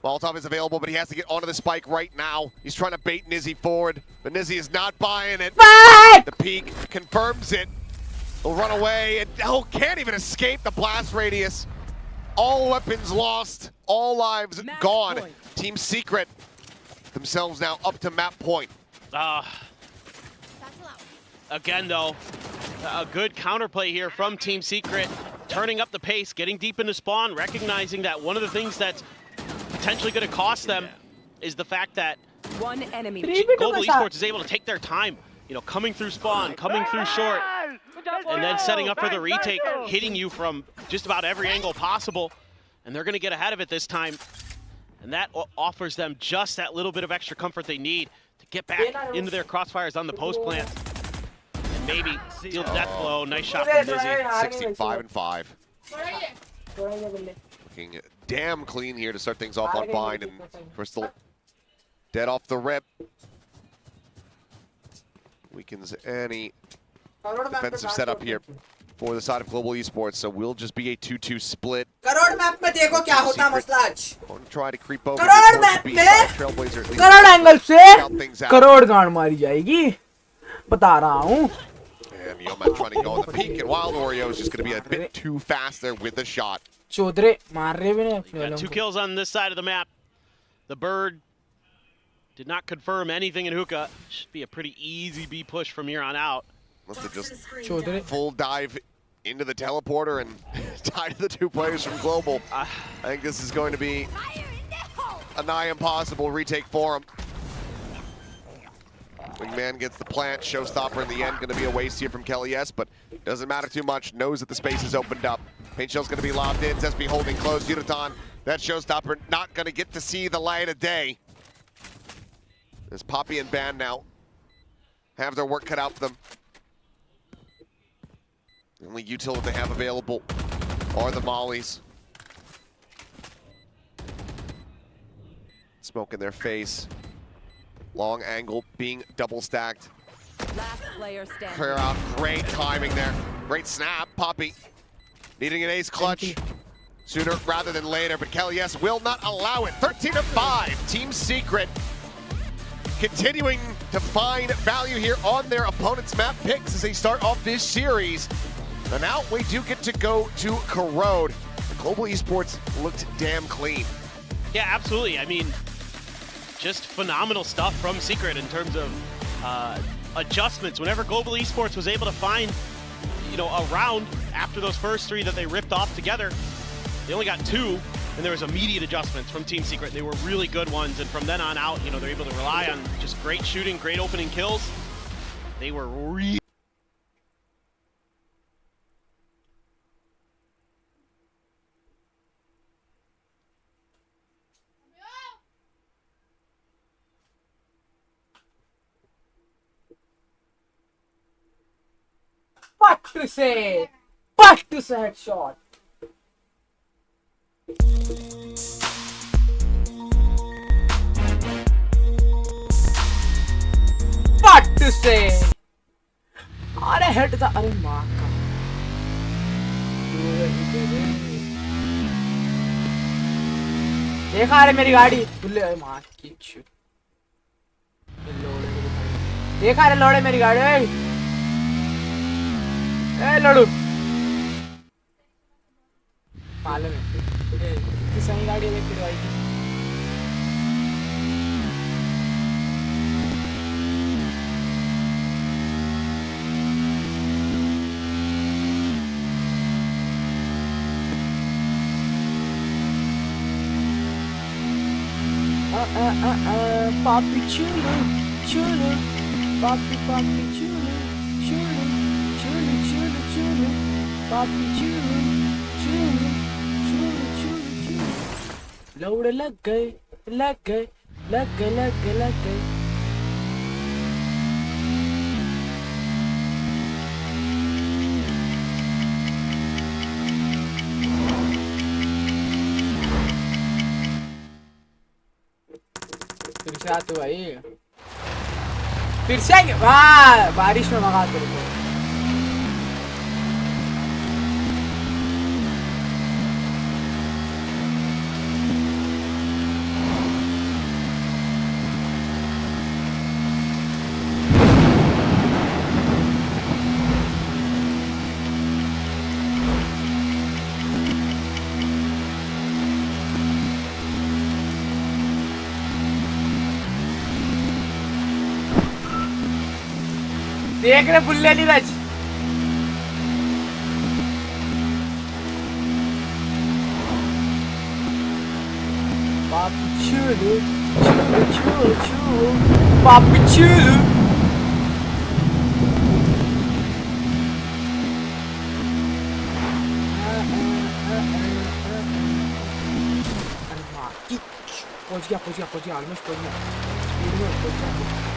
Molotov is available, but he has to get onto the spike right now. He's trying to bait Nizzy forward, but Nizzy is not buying it. The peak confirms it. He'll run away, and can't even escape the blast radius. All weapons lost, all lives gone. Team Secret themselves now up to map point. Again, though, a good counterplay here from Team Secret, turning up the pace, getting deep into spawn, recognizing that one of the things that's potentially going to cost them is the fact that One enemy. Global Esports is able to take their time, you know, coming through spawn, coming through short, and then setting up for the retake, hitting you from just about every angle possible, and they're going to get ahead of it this time, and that offers them just that little bit of extra comfort they need to get back into their crossfires on the post plant. Maybe deal death blow. Nice shot from Dizzy. 65-5. Looking damn clean here to start things off on Bind, and Crystal dead off the rip. Weakens any defensive setup here for the side of Global Esports, so we'll just be a 2-2 split. Crore map में देखो क्या होता है मसला आज. Going to try to creep over. Crore map में Trailblazer at least crore angle से scout things out. Crore गांड मारी जाएगी. बता रहा हूँ. And Yoman trying to go on the peak, and Wild Oreo is just going to be a bit too fast there with the shot. Chaudhary मार रहे भी नहीं अपने Got वालों 2 को. kills on this side of the map. The Bird did not confirm anything in Hookah. Should be a pretty easy B push from here on out. Must have just Chaudhary. full dive into the teleporter and tie the 2 players from Global. I think this is going to be a nigh impossible retake for him. Wingman gets the plant, showstopper in the end, going to be a waste here from Kelly S, but doesn't matter too much, knows that the space is opened up. Paint Shell's going to be lobbed in, Zesby holding close, Yudotan, that showstopper not going to get to see the light of day. As Poppy and Ban now have their work cut out for them. The only util that they have available are the mollies. Smoke in their face. Long angle being double stacked. Last player standing. Clear out, great timing there. Great snap, Poppy. Needing an ace clutch sooner rather than later, but Kelly S will not allow it. 13-5, Team Secret continuing to find value here on their opponent's map picks as they start off this series. And now we do get to go to Corrode. The Global Esports looked damn clean. Yeah, absolutely. I mean, just phenomenal stuff from Secret in terms of adjustments. Whenever Global Esports was able to find, you know, a round after those first 3 that they ripped off together, they only got 2, and there was immediate adjustments from Team Secret. They were really good ones, and from then on out, you know, they're able to rely on just great shooting, great opening kills. They were really What to say? What to say headshot? What to say? अरे head था, अरे माँ का. देखा रे मेरी गाड़ी बुल्ले मां की छू देखा रे लोड़े मेरी गाड़ी ए लड़ू मालूम है कितनी सही गाड़ी है तेरी भाई की papi chulo, chulo, papi chulo, chulo, chulo, chulo, chulo, papi chulo, chulo, chulo, chulo, chulo. लौड़े लग गए, लग गए, लग गए, लग गए, लग गए. फिर से आते भाई फिर से आएंगे वाह बारिश में भगा तेरे को देख रहे बुल्ले नीरज पापी चूलू चूलू चूलू चूलू पापी चूलू पहुंच गया ऑलमोस्ट पहुंच गया स्पीड में पहुंच गया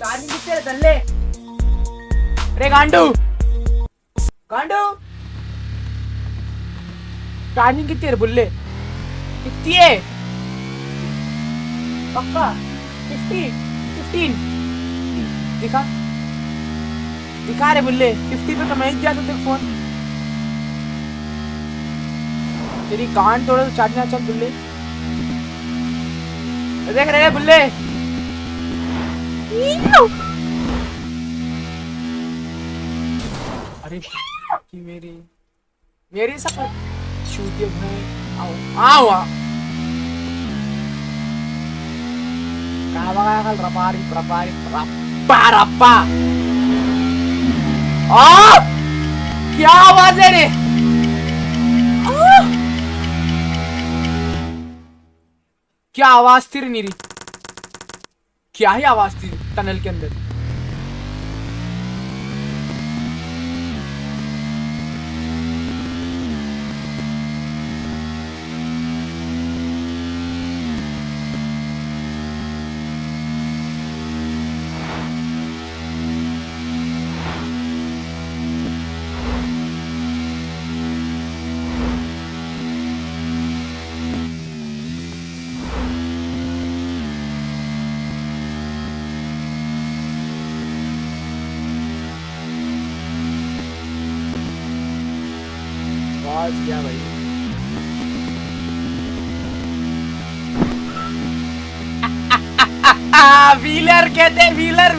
चार्जिंग कितने है दल्ले रे गांडू गांडू चार्जिंग कितनी है बुल्ले कितनी है पक्का 15 दिखा दिखा रे बुल्ले 50 पे तो मैं दिया तो तेरे फोन तेरी कान तोड़ चार्ज ना चल बुल्ले देख रहे बुल्ले अरे कि मेरी सब छूती है आओ आओ कहाँ बगा कल रपारी रप्पा क्या आवाज है रे क्या आवाज थी नीरी क्या ही आवाज थी टनल के अंदर क्या भाई व्हीलर कहते व्हीलर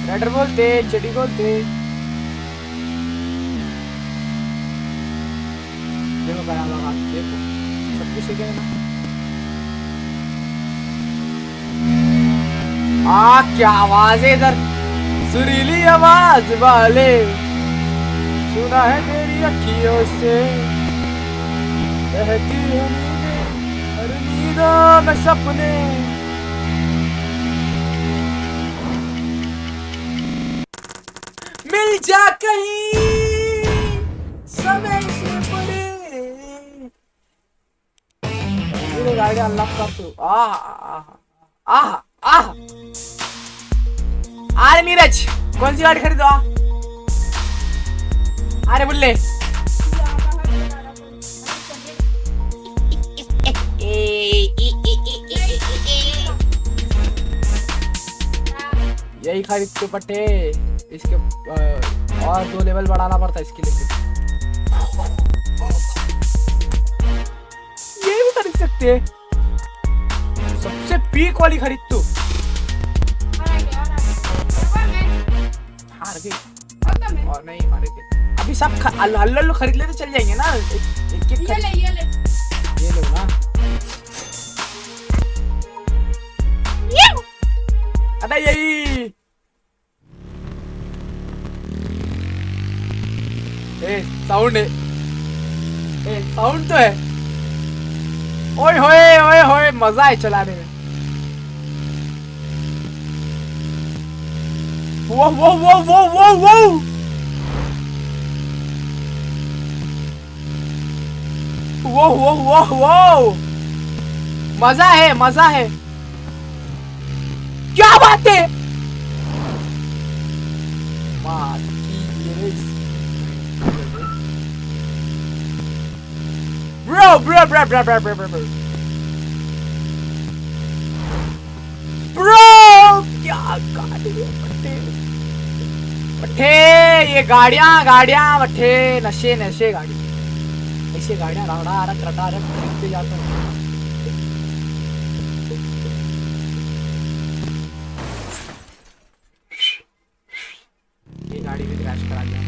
रेडर बोलते चडी बोलते देखो बड़ा लगा देखो सब कुछ है ना क्या आवाज है इधर सुरीली आवाज वाले सुना है तेरी अखियों से बहती है हर नींदों में सपने मिल जा कहीं समय से पड़े मेरे गाड़ी अनलॉक कर तू आह अरे नीरज कौन सी गाड़ी खरीदो? अरे बुल्ले यही खरीद के पट्टे इसके और 2 लेवल बढ़ाना पड़ता है इसके लिए। ये भी खरीद सकते हैं, सबसे पीक वाली खरीद तू। हार गई और नहीं हारे गए। अभी सब हल्लो खरीद ले तो चल जाएंगे ना। एक ये लो ना। अरे यही साउंड है, साउंड तो है। ओए होए मजा है चलाने में। वो मजा है। क्या बात है? Bro, क्या गाड़ी है बट्टे, ये गाड़ियां बट्टे, नशे गाड़ी, ऐसे गाड़ियां रटा खरीदते जाते हैं। ये गाड़ी भी क्रैश करा दिया।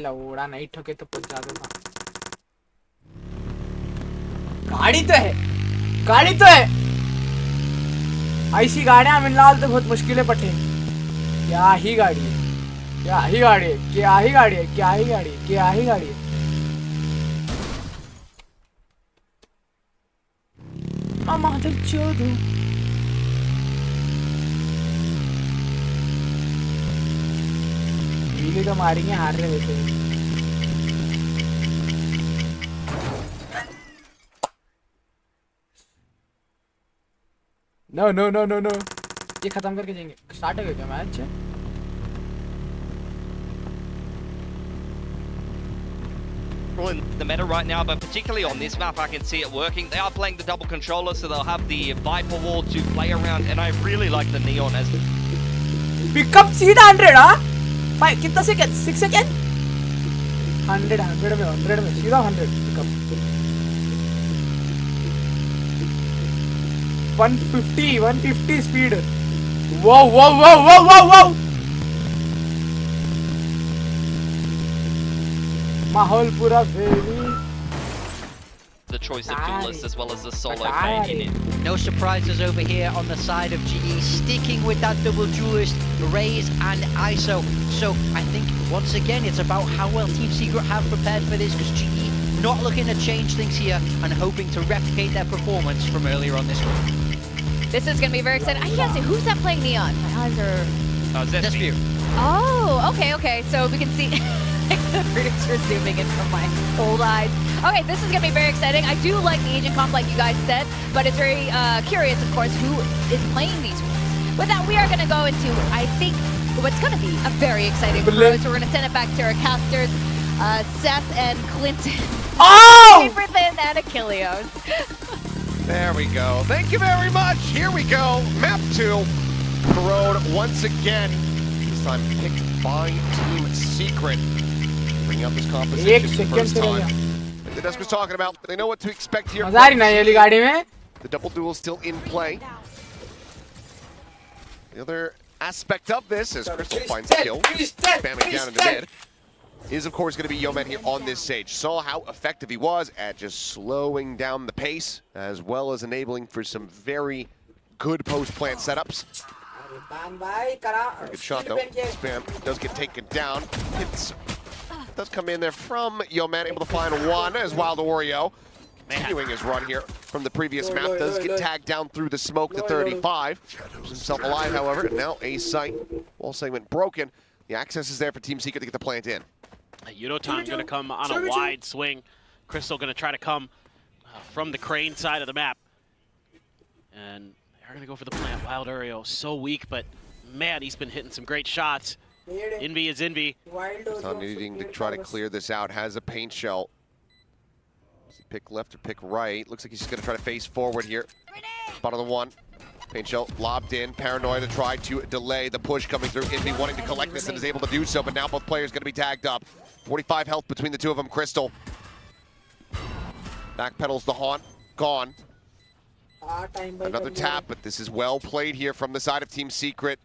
लौड़ा नहीं ठोके तो पहुंचा दूंगा। गाड़ी तो है। ऐसी गाड़ियां मिलना तो बहुत मुश्किल है पट्टे। क्या ही गाड़ी है। मादर चोद बिजली तो मारेंगे, हार रहे वैसे। नो ये खत्म करके जाएंगे। स्टार्ट हो गया क्या match? In the meta right now, but particularly on this map, I can see it working. They are playing the double controller, so they'll have the Viper wall to play around, and I really like the Neon as pick up seed 100 हाँ? 5 कितना second? 6 second? 100 में सीधा 100 pick up। 150 speed. wow माहौल पूरा very. the choice of duelists as well as the solo fan in it. No surprises over here on the side of GE, sticking with that double duelist, Raze and ISO. So I think once again it's about how well Team Secret have prepared for this, because GE not looking to change things here and hoping to replicate their performance from earlier on this one. This is going to be very exciting. I can't see who's that playing Neon. My eyes are... Zespew. Oh, okay. So we can see... the producer zooming in from my old eyes. Okay, this is going to be very exciting. I do like the agent comp, like you guys said, but it's very curious, of course, who is playing these ones. With that, we are going to go into, I think, what's going to be a very exciting pro. So we're going to send it back to our casters, Seth and Clinton. Oh! Favorite and Achilleos. There we go. Thank you very much. Here we go. Map 2. Corrode once again. This time picked by Team Secret. Bringing up this composition for the first time. Like the desk was talking about, they know what to expect here. The double duel still in play. The other aspect of this, as Crystal finds a kill, spamming down into mid, is of course going to be Yeoman here on this stage. Saw how effective he was at just slowing down the pace, as well as enabling for some very good post-plant setups. Good shot though. Spam does get taken down. Hits does come in there from Yeoman, able to find one as Wild Oreo. Continuing his run here from the previous map, does get tagged down through the smoke to 35. Keeps himself alive, however, and now a sight. Wall segment broken. The access is there for Team Secret to get the plant in. Yudotan going to come on a wide swing. Crystal going to try to come from the crane side of the map. And they're going to go for the plant. Wild Oreo, so weak, but man, he's been hitting some great shots. Envy is Envy. Tom needing to try to clear this out, has a paint shell. Does he pick left or pick right? Looks like he's just going to try to face forward here. Bottom of the one. Paint shell lobbed in. Paranoia to try to delay the push coming through. Envy wanting to collect this and is able to do so, but now both players going to be tagged up. 45 health between the two of them. Crystal backpedals the haunt. Gone. Another tap, but this is well played here from the side of Team Secret.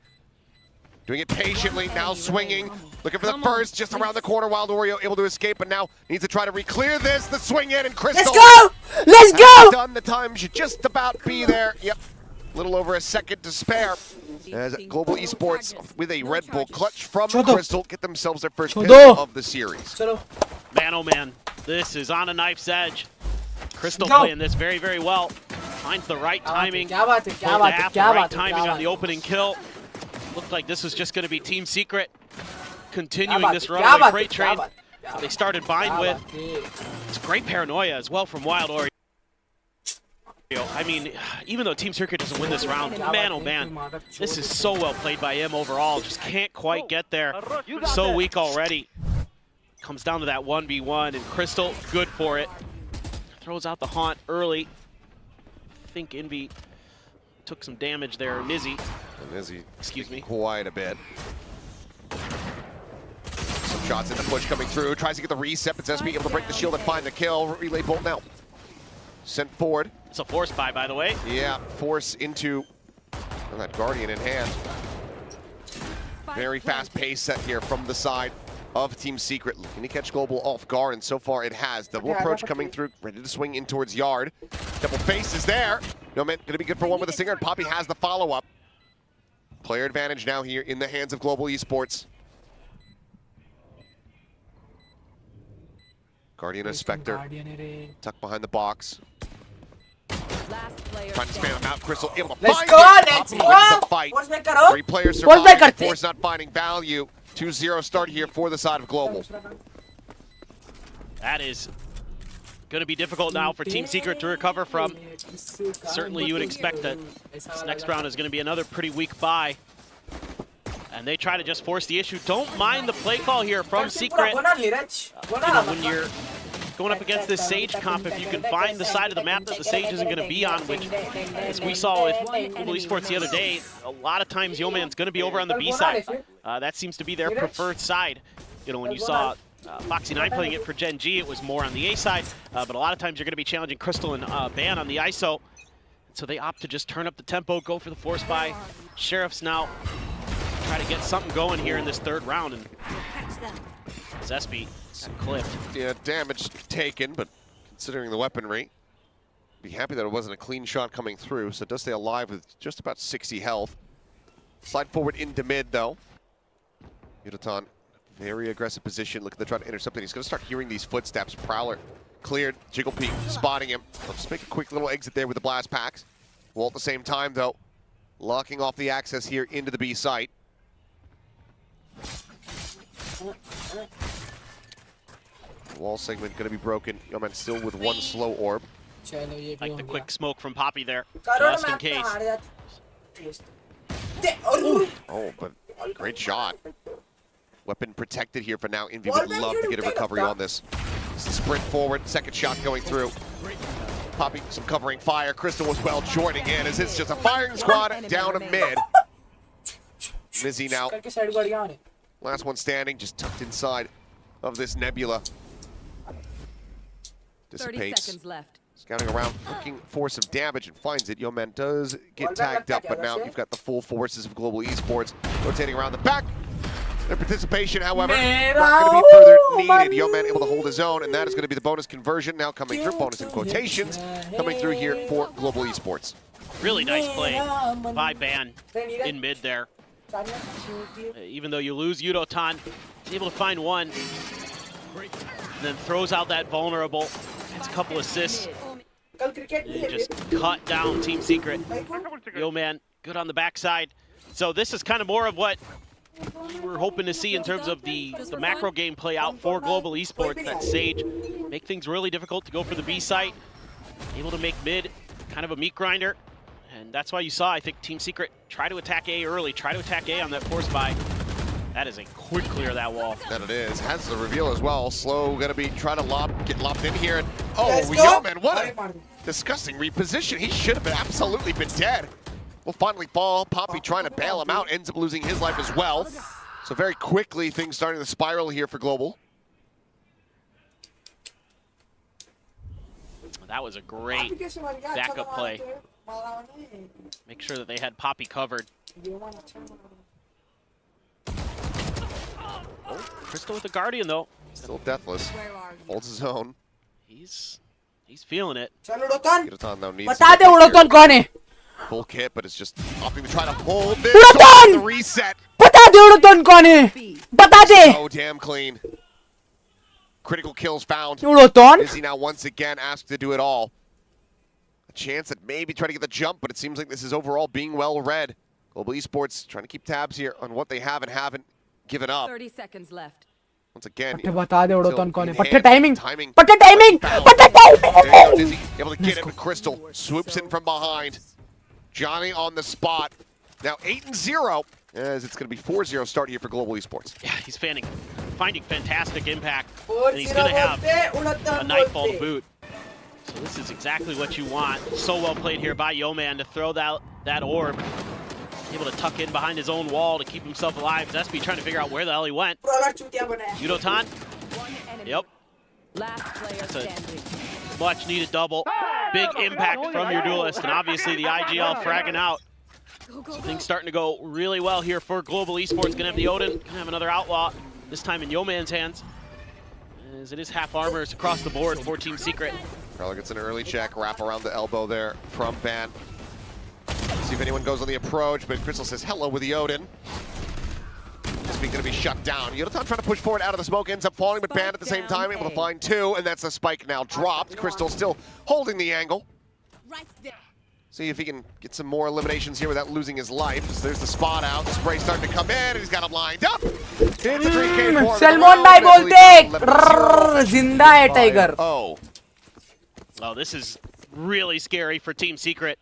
Doing it patiently, now swinging. Looking for the first, just around the corner. Wild Oreo able to escape, but now needs to try to re-clear this. The swing in, and Crystal. Let's go! Let's go! Done. The time should just about be there. Yep. A little over a second to spare. As Global Esports, with a Red Bull clutch from Crystal, get themselves their first kill of the series. Man, oh man, this is on a knife's edge. Crystal playing this very, very well. Finds the right timing. The right timing on the opening kill. Looked like this was just going to be Team Secret continuing this runaway freight train that they started buying with. It's great paranoia as well from Wild Oreo. I mean, even though Team Secret doesn't win this round, man oh man, this is so well played by him overall. Just can't quite get there. So weak already. Comes down to that 1v1, and Crystal, good for it. Throws out the haunt early. I think Envy took some damage there. Nizzy. Excuse me. Quite a bit. Some shots in the push coming through. Tries to get the reset, but SB able to break the shield and find the kill. Relay bolt now. Sent forward. It's a force buy, by the way. Yeah, force into that Guardian in hand. Very fast pace set here from the side of Team Secret. Looking to catch Global off guard, and so far it has. Double approach coming through, ready to swing in towards Yard. Double faces there. No man, gonna be good for one with a stinger, and Poppy has the follow-up. Player advantage now here in the hands of Global Esports. Guardian and Spectre tucked behind the box. Trying to spam him out. Crystal able to find it. Poppy wins the fight. 3 players survive. Force not finding value. 2-0 start here for the side of Global. That is going to be difficult now for Team Secret to recover from. Certainly you would expect that this next round is going to be another pretty weak buy. And they try to just force the issue. Don't mind the play call here from Secret. You know, when you're going up against this Sage comp, if you can find the side of the map that the Sage isn't going to be on, which, as we saw with Global Esports the other day, a lot of times Yeoman's going to be over on the B side. That seems to be their preferred side. You know, when you saw Foxy9 playing it for Gen G, it was more on the A side, but a lot of times you're going to be challenging Crystal and Ban on the ISO. So they opt to just turn up the tempo, go for the force buy. Sheriffs now try to get something going here in this third round, and Zespy got clipped. Yeah, damage taken, but considering the weaponry, be happy that it wasn't a clean shot coming through, so it does stay alive with just about 60 health. Slide forward into mid, though. Yudotan, very aggressive position, looking to try to intercept it. He's going to start hearing these footsteps. Prowler cleared, Jiggle Peek spotting him. I'll just make a quick little exit there with the blast packs. Well, at the same time, though, locking off the access here into the B site. Wall segment going to be broken. Yeoman still with 1 slow orb. Like the quick smoke from Poppy there, just in case. Oh, but great shot. Weapon protected here for now. Envy would love to get a recovery on this. Sprint forward, second shot going through. Poppy, some covering fire. Crystal was well joining in as it's just a firing squad down to mid. Mizzy now. Last one standing, just tucked inside of this nebula. 30 Dissipates. seconds left. Scouting around, looking for some damage and finds it. Yeoman does get tagged up, but now you've got the full forces of Global Esports rotating around the back. Their participation, however, not going to be further needed. Yeoman able to hold his own, and that is going to be the bonus conversion now coming through. Bonus in quotations coming through here for Global Esports. Really nice play by Ban in mid there. Even though you lose Yudotan, he's able to find one. And then throws out that vulnerable. Gets a couple assists. कल cricket नहीं है Just cut down Team Secret. Yo, man, good on the backside. So this is kind of more of what we're hoping to see in terms of the macro game play out for Global Esports. That Sage make things really difficult to go for the B site. Able to make mid kind of a meat grinder. And that's why you saw, I think, Team Secret try to attack A early, try to attack A on that force buy. That is a quick clear of that wall. That it is. Has the reveal as well. Slow gonna be trying to get lopped in here. And, oh, Let's yo, go. man, what a disgusting reposition. He should have absolutely been dead. Will finally fall. Poppy trying to bail him out, ends up losing his life as well. So very quickly, things starting to spiral here for Global. That was a great backup play. Make sure that they had Poppy covered. Oh, Crystal with the Guardian though. Still deathless. Holds his own. He's feeling it. चलो उड़ोतन Udotan though needs बता to दे उड़ोतन कौन है full kit, but it's just opting to try to hold this. Udotan! The reset. बता दे उड़ोतन कौन है बता दे Oh, damn clean. Critical kills found. उड़ोतन Izzy now once again asked to do it all. A chance at maybe try to get the jump, but it seems like this is overall being well read. Global Esports trying to keep tabs here on what they have and haven't given up. 30 seconds left. Once again, पट्टे बता दे उड़ोतन कौन है still पट्टे in timing timing. पट्टे timing पट्टे There you go, timing Dizzy, able to get it, but Crystal swoops in from behind. Johnny on the spot. Now 8-0, as it's going to be 4-0 start here for Global Esports. Yeah, he's finding fantastic impact, and he's going to have a nightfall to boot. So this is exactly what you want. So well played here by Yo-Man to throw that orb. Able to tuck in behind his own wall to keep himself alive. Zespi trying to figure out where the hell he went. Udotan. Yep. Last player That's a standing. much needed double. Big impact from your duelist, and obviously the IGL fragging out. So things starting to go really well here for Global Esports. Gonna have the Odin, gonna have another outlaw, this time in Yo-Man's hands. As it is half armors across the board for Team Secret. Carlo gets an early check, wrap around the elbow there from Ban. See if anyone goes on the approach, but Crystal says hello with the Odin. This being going to be shut down. Udotan trying to push forward out of the smoke, ends up falling, but Ban at the same time able to find two, and that's a spike now dropped. Crystal still holding the angle. See if he can get some more eliminations here without losing his life. So there's the spot out, the spray starting to come in, and he's got him lined up. It's a 3K for Salman भाई बोलते जिंदा है tiger Oh. Oh, this is really scary for Team Secret.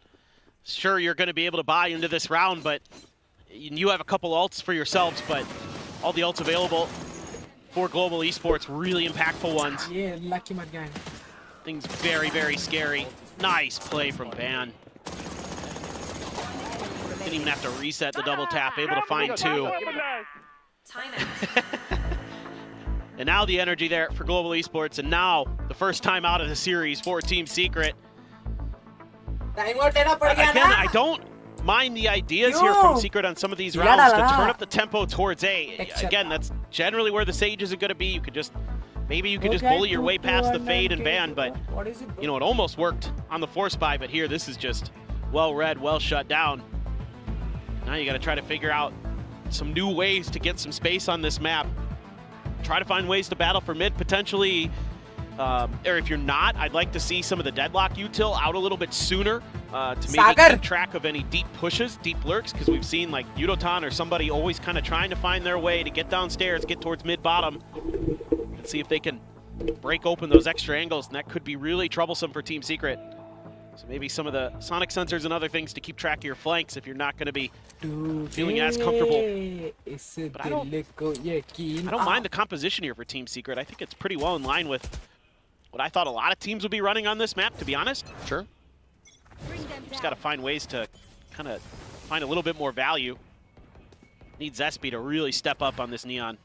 Sure, you're going to be able to buy into this round, but you have a couple ults for yourselves, but all the ults available for Global Esports, really impactful ones. ये lucky मर गया है Things very, very scary. Nice play from Ban. Didn't even have to reset the double tap, able to find two. And now the energy there for Global Esports, and now the first time out of the series for Team Secret. Time और लेना पड़ गया Again, ना I don't mind the ideas here from Secret on some of these rounds to turn up the tempo towards A. Again, that's generally where the Sages are going to be. You could just, maybe you could just bully your way past the Fade and Ban, but you know, it almost worked on the Force Buy, but here this is just well read, well shut down. Now you got to try to figure out some new ways to get some space on this map. Try to find ways to battle for mid, potentially. Or if you're not, I'd like to see some of the deadlock util out a little bit sooner to maybe keep track of any deep pushes, deep lurks, because we've seen like Udotan or somebody always kind of trying to find their way to get downstairs, get towards mid-bottom, and see if they can break open those extra angles, and that could be really troublesome for Team Secret. So maybe some of the sonic sensors and other things to keep track of your flanks if you're not going to be feeling as comfortable. But I don't mind the composition here for Team Secret. I think it's pretty well in line with what I thought a lot of teams would be running on this map, to be honest. Sure. Just got to find ways to kind of find a little bit more value. Needs Zespi to really step up on this Neon.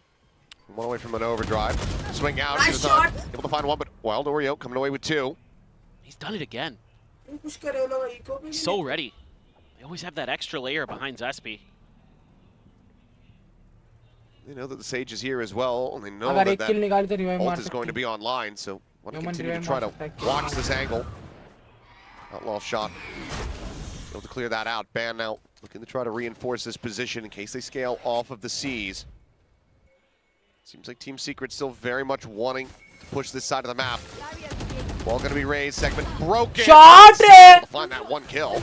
One away from an overdrive. Swing out. Nice shot. Able to find one, but Wild Oreo coming away with two. He's done it again. He's so ready. They always have that extra layer behind Zespi. They know that the Sage is here as well, and they know that that ult is going to be online, so want to continue to try to watch this angle. Outlaw shot. Able to clear that out. Ban now looking to try to reinforce this position in case they scale off of the C's. Seems like Team Secret still very much wanting to push this side of the map. Ball going to be raised. Segment broken. Shot! To find that one kill.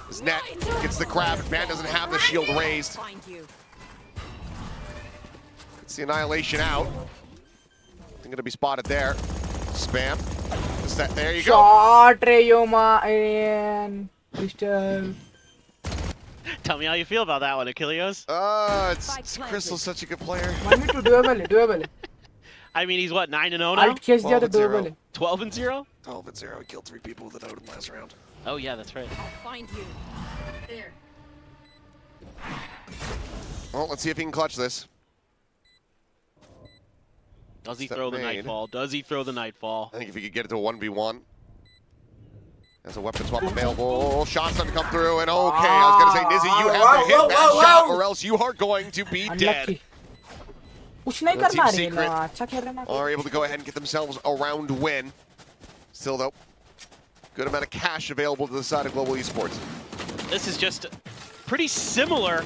His net gets the grab. Man doesn't have the shield raised. It's the annihilation out. Going to be spotted there. Spam. There you go. Shot, Rayoma and Crystal. Tell me how you feel about that one, Achilles. Crystal's such a good player. 1v2 doable. I mean, he's what, 9-0 now? Alt catch diya to 12-0. doable. 12-0? 12-0. He killed 3 people with a Odin last round. Oh yeah, that's right. Find you. There. Well, let's see if he can clutch this. Does he Step throw the made. Nightfall? Does he throw the Nightfall? I think if he could get it to a 1v1. There's a weapon swap available. Shots don't come through, and okay, I was gonna say, Nizzy, you have to hit that shot, or else you are going to be dead. Unlucky. Push nahi The karna Team re Secret na. Acha khel rahe na. are able to go ahead and get themselves a round win. Still though, good amount of cash available to the side of Global Esports. This is just pretty similar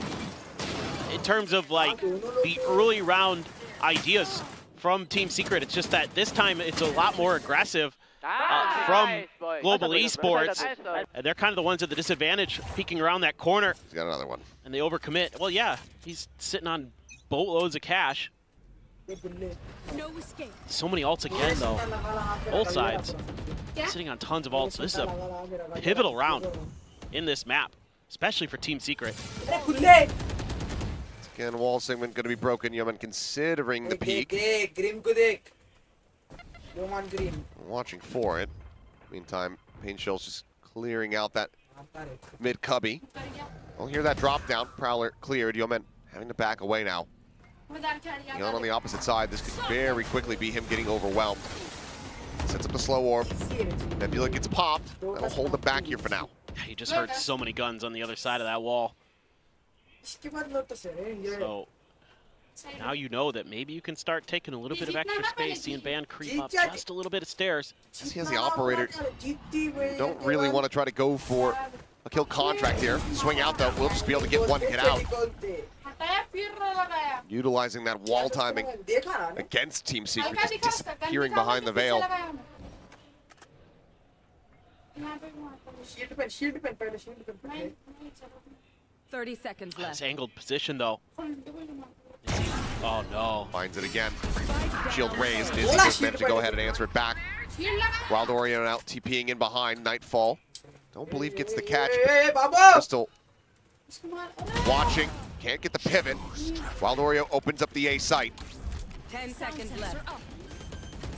in terms of like the early round ideas from Team Secret. It's just that this time it's a lot more aggressive from Global Esports. And they're kind of the ones at the disadvantage, peeking around that corner. He's got another one. And they overcommit. Well, yeah, he's sitting on boatloads of cash. No escape. So many ults again, though. Both sides sitting on tons of ults. This is a pivotal round in this map, especially for Team Secret. Again, wall segment going to be broken. Yeoman considering the peak. Grim ko dekh. Roman Grim. Watching for it. Meantime, Pain Shell's just clearing out that mid cubby. We'll hear that drop down. Prowler cleared. Yeoman having to back away now. Yeoman on the opposite side. This could very quickly be him getting overwhelmed. Sets up the slow orb. Nebula gets popped. That'll hold it back here for now. You just heard so many guns on the other side of that wall. So now you know that maybe you can start taking a little bit of extra space, seeing Ban creep up just a little bit of stairs. He has the operator. Don't really want to try to go for a kill contract here. Swing out though. We'll just be able to get one hit out. Utilizing that wall timing against Team Secret, just disappearing behind the veil. Shield pen, pehle shield pen. 30 seconds This left. angled position though. Oh no. Finds it again. Shield raised. Nizzy just managed to go ahead and answer it back. Wild Oreo out TPing in behind. Nightfall. Don't believe gets the catch. Crystal watching. Can't get the pivot. Wild Oreo opens up the A site. 10 seconds left.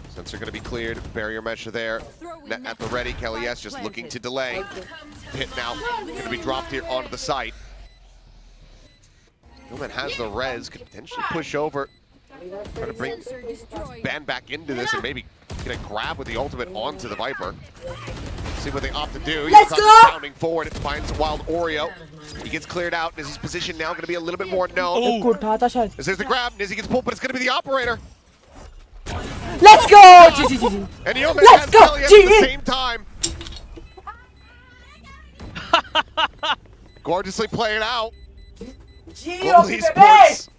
Sensor going to be cleared. Barrier mesh there. Net at the ready. Kelly S just looking to delay. Hit now. Going to be dropped here onto the site. Newman has the res. Could potentially push over. Try to bring Ban back into this and maybe get a grab with the ultimate onto the Viper. See what they opt to do. Let's go! Pounding forward. It finds Wild Oreo. He gets cleared out. Nizzy's position now going to be a little bit more known. This is the grab. Nizzy gets pulled, but it's going to be the operator. Let's go! GG. And Yeoman Let's has go, Kelly at GG. the same time. Gorgeously played out. Global Esports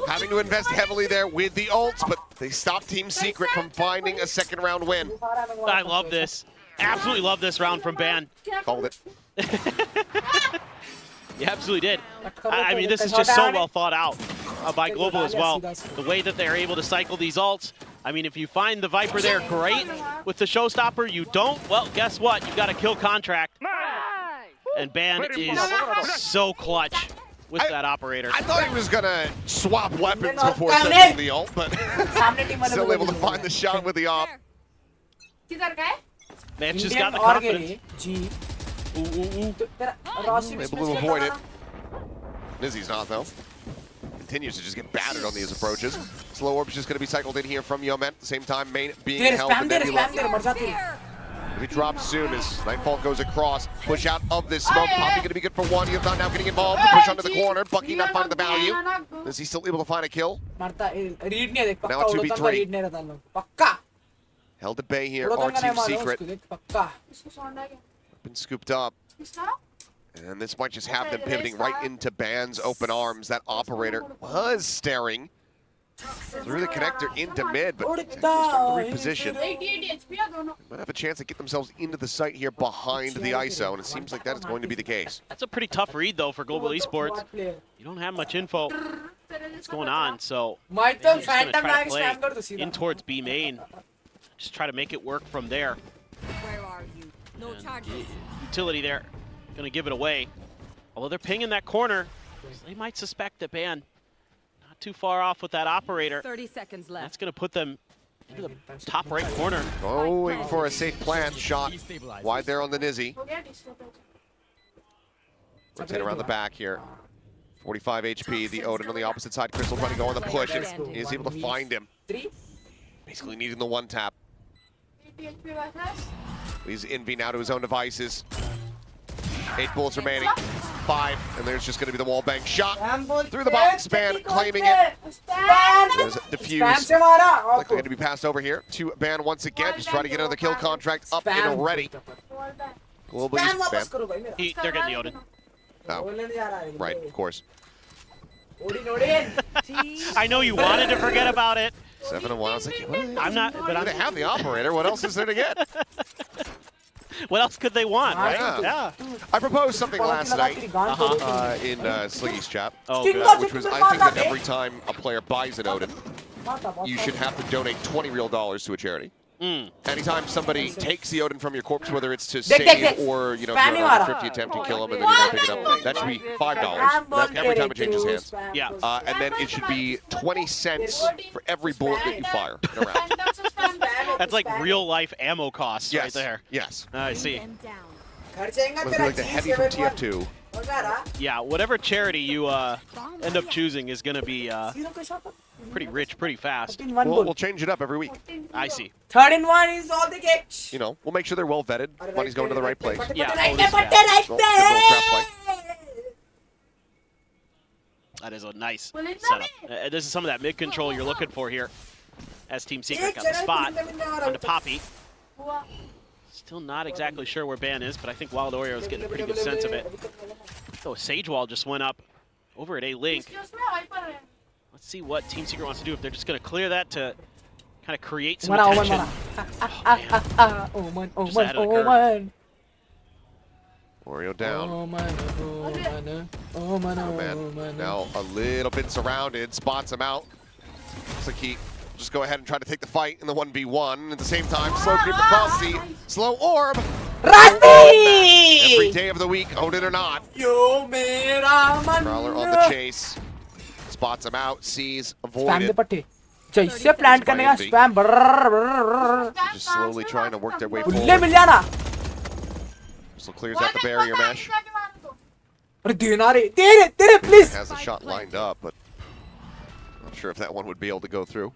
having to invest heavily there with the ults, but they stopped Team Secret from finding a second round win. I love this. Absolutely love this round from Ban. Called it. You absolutely did. I mean, this is just so well thought out by Global as well. The way that they're able to cycle these ults. I mean, if you find the Viper there, great. With the Showstopper, you don't, well, guess what? You've got a kill contract. And Ban is so clutch with that operator. I thought he was going to swap weapons before sending the ult, but still able to find the shot with the op. Man's just got the confidence. Able to avoid it. Nizzy's not, though. Continues to just get battered on these approaches. Slow orb's just going to be cycled in here from Yeoman. At the same time, main being held in Nebula. Will be dropped soon as Nightfall goes across. Push out of this smoke. Poppy going to be good for one. Yevon now getting involved. Push onto the corner. Bucky not finding the value. Is he still able to find a kill? Now a 2v3. Held at bay here. Our Team Secret. Been scooped up. And this might just have them pivoting right into Ban's open arms. That operator was staring Through the connector into mid, but it's starting to reposition. Might have a chance to get themselves into the site here behind the ISO, and it seems like that is going to be the case. That's a pretty tough read, though, for Global Esports. You don't have much info what's going on, so My they're just Phantom gonna try to Mag play scam in towards B main. Just try to make it work from there. Where are you? No And charges. utility there, gonna give it away. Although they're pinging that corner, so they might suspect that Ban not too far off with that operator. 30 seconds That's left. gonna put them into the top right corner. Going for a safe plant shot. Wide there on the Nizzy. Rotate around the back here. 45 HP, the Odin on the opposite side. Crystal trying to go on the push, and is able to find him. Basically needing the one tap. Leaves Envy now to his own devices. 8 bullets remaining. 5, and there's just going to be the wall bang shot through the box. Ban claiming it. There's a defuse. Like they're going to be passed over here to Ban once again. Just trying to get another kill contract up and ready. Global East Ban. They're getting the Odin. Oh, right, of course. I know you wanted to forget about it. 7-1. I was like, what? I'm not, but I'm gonna have the operator. What else is there to get? what else could they want, right? Yeah. I proposed something last night in Sliggy's chat, Oh, good. which was I think that every time a player buys an Odin, you should have to donate $20 real to a charity. Anytime somebody takes the Odin from your corpse, whether it's to save or you're on a thrifty attempt to kill him and then you don't pick it up, that should be $5. That's every time it changes hands. Yeah. And then it should be 20 cents for every bullet that you fire in a round. That's like real life ammo costs right there. Yes. I see. Them down. Must be like the heavy from TF2. Yeah, whatever charity you end up choosing is going to be pretty rich, pretty fast. We'll change it up every week. I see. 3rd and 1 is all the catch. You know, we'll make sure they're well vetted. Money's going to the right place. Yeah, Right always there, that. right Good little trap play. there. That is a nice setup. This is some of that mid control you're looking for here. As Team Secret got the spot onto Poppy. Still not exactly sure where Ban is, but I think Wild Oreo is getting a pretty good sense of it. So Sage Wall just went up over at A-Link. Let's see what Team Secret wants to do. If they're just going to clear that to kind of create some attention. Just ahead of the curve. Oreo down. Oh, man. Now a little bit surrounded. Spots him out. Looks like he just go ahead and try to take the fight in the 1v1. At the same time, slow creep across the slow orb. Every day of the week, Odin or not. Prowler on the chase. Spots him out, sees, avoided. जैसे plant करने का spam Just slowly trying to work their way forward. So clears out the barrier mesh. अरे देना रे दे रे please. Has the shot lined up, but not sure if that one would be able to go through.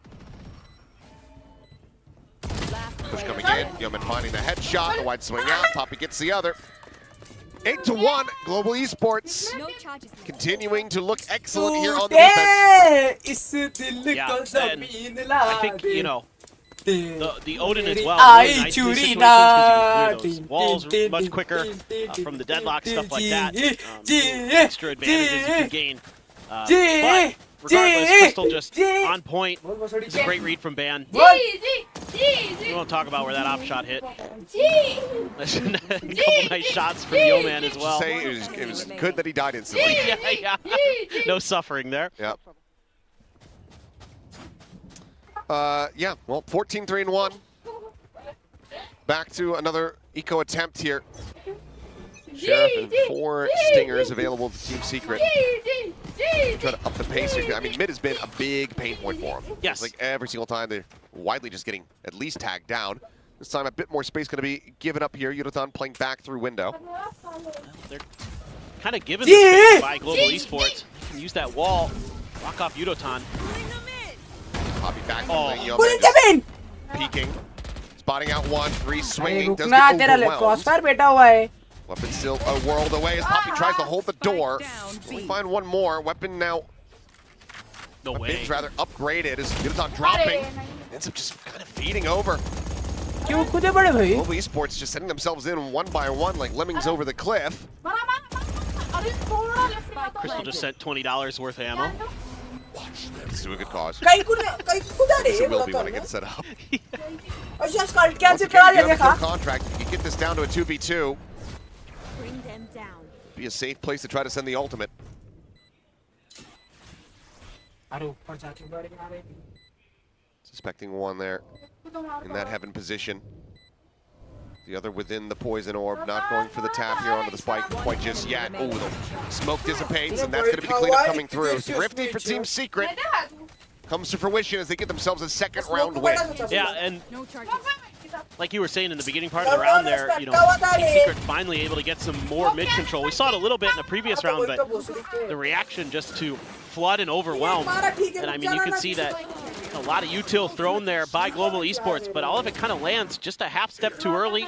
Push coming in, Yeoman finding the headshot, the wide swing out, Poppy gets the other. 8-1, Global Esports No charges. continuing to look excellent here on the defense. Yeah, and I think, you know, the Odin as well. Ay, Really nice in these situations 'cause you can clear those walls much quicker from the deadlock, stuff like that. Extra advantages you can gain. But regardless, Crystal just on point. It's a great read from Ban. We won't talk about where that op shot hit. A couple nice shots from Yeoman as well. Say it was good that he died instantly. Yeah. No suffering there. Yep. Yeah, well, 14-3-1. Back to another eco attempt here. Sheriff and 4 stingers available to Team Secret. Try to up the pace here. I mean, mid has been a big pain point for them. Yes. It's like every single time they're widely just getting at least tagged down. This time a bit more space going to be given up here. Yudotan playing back through window. They're kind of given the space by Global Esports. They can use that wall, lock off Yudotan. Poppy back Oh. from the Put it in. peeking. Spotting out one, 3 swinging. Does रुकना get तेरा overwhelmed. Crossfire बैठा हुआ है. Weapon still a world away as Poppy tries to hold the door. We find one more. Weapon now No way. Weapon's rather upgraded as Yudotan dropping. Ends up just kind of feeding over. क्यों कूदे बड़े भाई? Global Esports just setting themselves in one by one like lemmings over the cliff. Crystal just sent $20 worth of ammo. Let's do a good cause. काही कुठं रे This will बोला be तो when it gets set up. और just called क्या Once से again, करा you ले have a देखा good contract. You get this down to a 2v2. Bring them down. Be a safe place to try to send the ultimate. अरे ऊपर जाके बढ़ गया रे Suspecting one there in that heaven position. The other within the poison orb, not going for the tap here onto the spike quite just yet. Oh, the smoke dissipates, and that's going to be the cleanup coming through. Thrifty for Team Secret comes to fruition as they get themselves a second round win. Yeah, and No charges. like you were saying in the beginning part of the round there, you know, Team Secret finally able to get some more mid control. We saw it a little bit in the previous round, but the reaction just to flood and overwhelm. And I mean, you can see that a lot of util thrown there by Global Esports, but all of it kind of lands just a half step too early.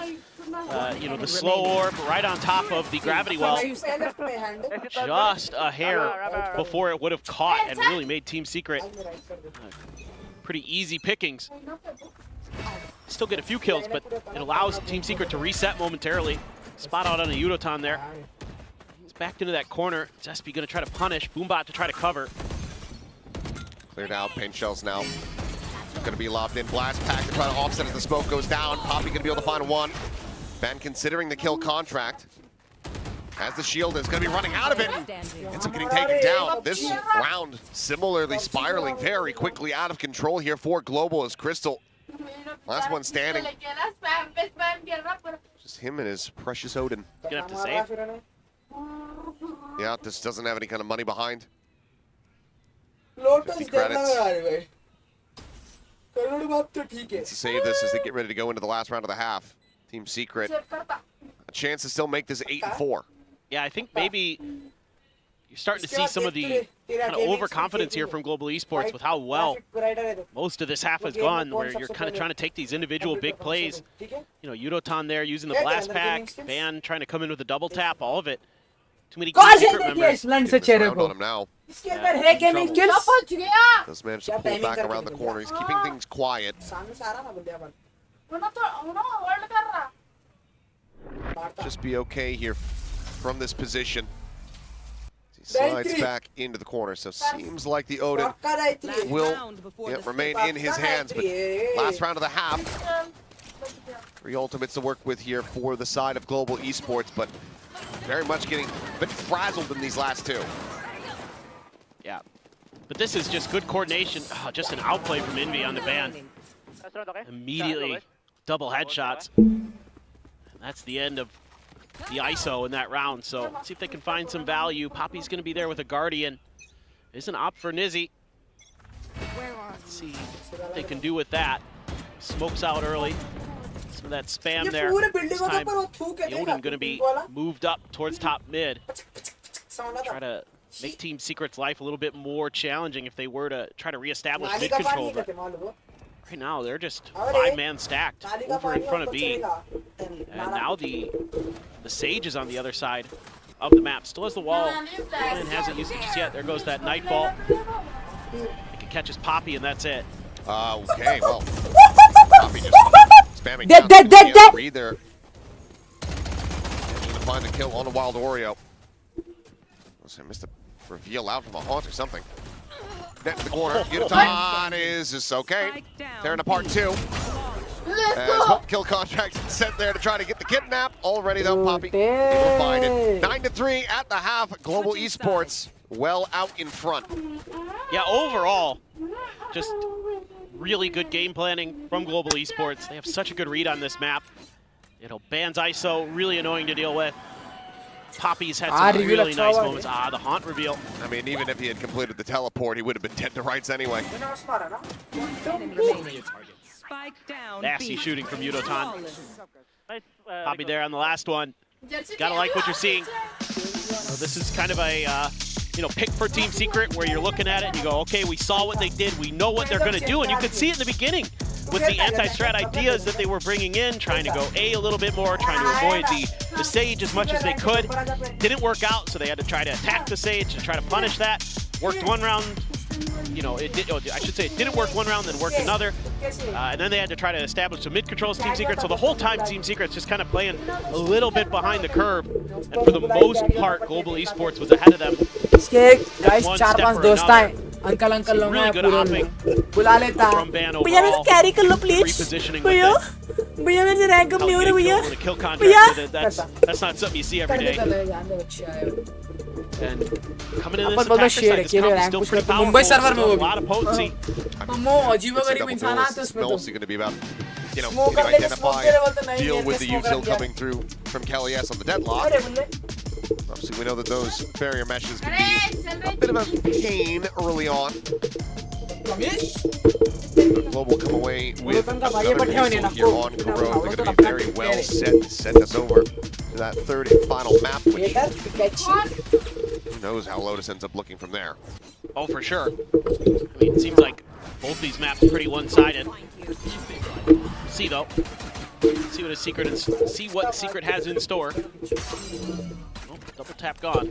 You know, the slow orb right on top of the gravity well, just a hair before it would have caught and really made Team Secret pretty easy pickings. Still get a few kills, but it allows Team Secret to reset momentarily. Spot out on a Udotan there. He's backed into that corner. Zespi gonna try to punish. Boombot to try to cover. Cleared out, paint shells now. Gonna be lobbed in, blast pack to try to offset as the smoke goes down. Poppy gonna be able to find one. Ben considering the kill contract. As the shield is gonna be running out of it. Ends up getting taken down. This round similarly spiraling very quickly out of control here for Global as Crystal. Last one standing. Just him and his precious Odin. Gonna have to save. Yeah, this doesn't have any kind of money behind. Lotus 50 देखना credits. है भाई करोड़ बाप तो ठीक है To save this as they get ready to go into the last round of the half. Team Secret, a chance to still make this 8-4. Yeah, I think maybe you're starting to see some of the kind of overconfidence here from Global Esports with how well most of this half has gone, where you're kind of trying to take these individual big plays. You know, Udotan there using the blast pack, Van trying to come in with a double tap, all of it. Too many Team Secret members. Slant से Getting this चेहरे round को on him now. इसके अंदर है gaming skills Does manage to pull back around the corner. He's keeping things quiet. सामने से आ रहा ना बंदे अपन Just be okay here from this position. He slides back into the corner, so seems like the Odin will remain in his hands. But last round of the half, 3 ultimates to work with here for the side of Global Esports, but very much getting a bit frazzled in these last 2. Yeah. But this is just good coordination. Oh, just an outplay from Envy on the ban. Immediately double headshots. And that's the end of the ISO in that round. So let's see if they can find some value. Poppy's going to be there with a Guardian. There's an op for Nizzy. Let's see what they can do with that. Smokes out early. Some of that spam there. This time, the Odin going to be moved up towards top mid. Try to make Team Secret's life a little bit more challenging if they were to try to reestablish mid control. But right now, they're just 5-man stacked over in front of B. And now the Sage is on the other side of the map. Still has the wall and hasn't used it just yet. There goes that Nightfall. He can catch his Poppy, and that's it. Okay, well, Poppy just spamming down. Read there. Managing to find the kill on the Wild Oreo. I missed a reveal out from a haunt or something. Net to the corner. Udotan is just okay. Tearing apart 2. As one kill contract sent there to try to get the kidnap. Already though, Poppy able to find it. 9-3 at the half. Global Esports well out in front. Yeah, overall, just really good game planning from Global Esports. They have such a good read on this map. You know, Ban's ISO, really annoying to deal with. Poppy's had some really nice moments. The haunt reveal. I mean, even if he had completed the teleport, he would have been dead to rights anyway. Nasty shooting from Udotan. Poppy there on the last one. Gotta like what you're seeing. So this is kind of a pick for Team Secret where you're looking at it and you go, okay, we saw what they did, we know what they're gonna do, and you could see it in the beginning with the anti-strat ideas that they were bringing in, trying to go A little bit more, trying to avoid the Sage as much as they could. Didn't work out, so they had to try to attack the Sage to try to punish that. Worked one round, I should say it didn't work one round, then worked another. And then they had to try to establish some mid-controls Team Secret, so the whole time Team Secret's just kind of playing a little bit behind the curve. And for the most part, Global Esports was ahead of them. इसके guys 4-5 दोस्त आए uncle लोग Really हैं good पूरे hopping लोग। बुला लेता from Ban भैया मेरे को overall. कैरी कर लो प्लीज Repositioning भैया with it. भैया मेरे से रैंक अप How नहीं हो you रहा get भैया killed with a kill भैया contract with it, that's not something you see every day. And coming in upon this बोलते attacker शेर है side, this केले comp is rank still push pretty करते powerful. मुंबई सर्वर में Still वो a lot of potency. भी मो अजीब It's a गरीब double इंसान duel. आते हैं It's उसमें तो mostly going to be about, you know, Smoke can you up, let us smoke identify, there, well, then I deal need with to the smoke util up, yeah. coming through from Kelly S on the deadlock. अरे बल्ले Obviously, we know that those barrier meshes can be a bit of a pain early on. Global come away with another missile here on Kuro. They're going to be very well set to send us over to that third and final map, which who knows how Lotus ends up looking from there. Oh, for sure. I mean, it seems like both these maps are pretty one-sided. See though. See what his secret is. See what secret has in store. Oh, double tap gone.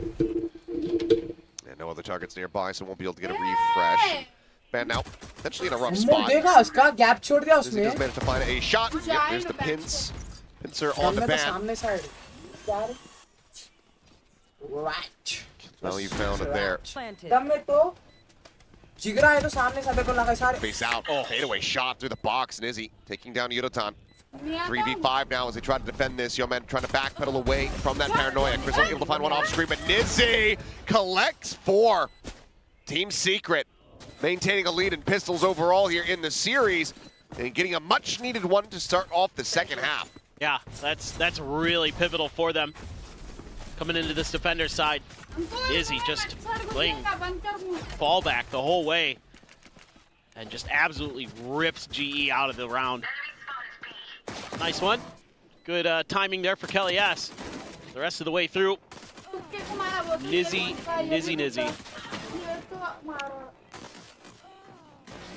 And no other targets nearby, so won't be able to get a refresh. Ban now, potentially in a rough spot. देखा उसका gap छोड़ दिया He उसने just managed to find a shot. Yep, there's the pincer on the सामने तो ban. सामने side यार right Well, you found it there. दम में तो जिगरा है तो सामने सादे को लगा सारे Face out. Oh, fadeaway shot through the box. Nizzy taking down Yudotan. 3v5 now as they try to defend this. Yeoman trying to backpedal away from that paranoia. Chris able to find one off screen, but Nizzy collects 4. Team Secret maintaining a lead in pistols overall here in the series and getting a much needed one to start off the second half. Yeah, that's really pivotal for them. Coming into this defender's side, Izzy just playing fallback the whole way and just absolutely rips GE out of the round. Nice one. Good timing there for Kelly S. The rest of the way through. Nizzy.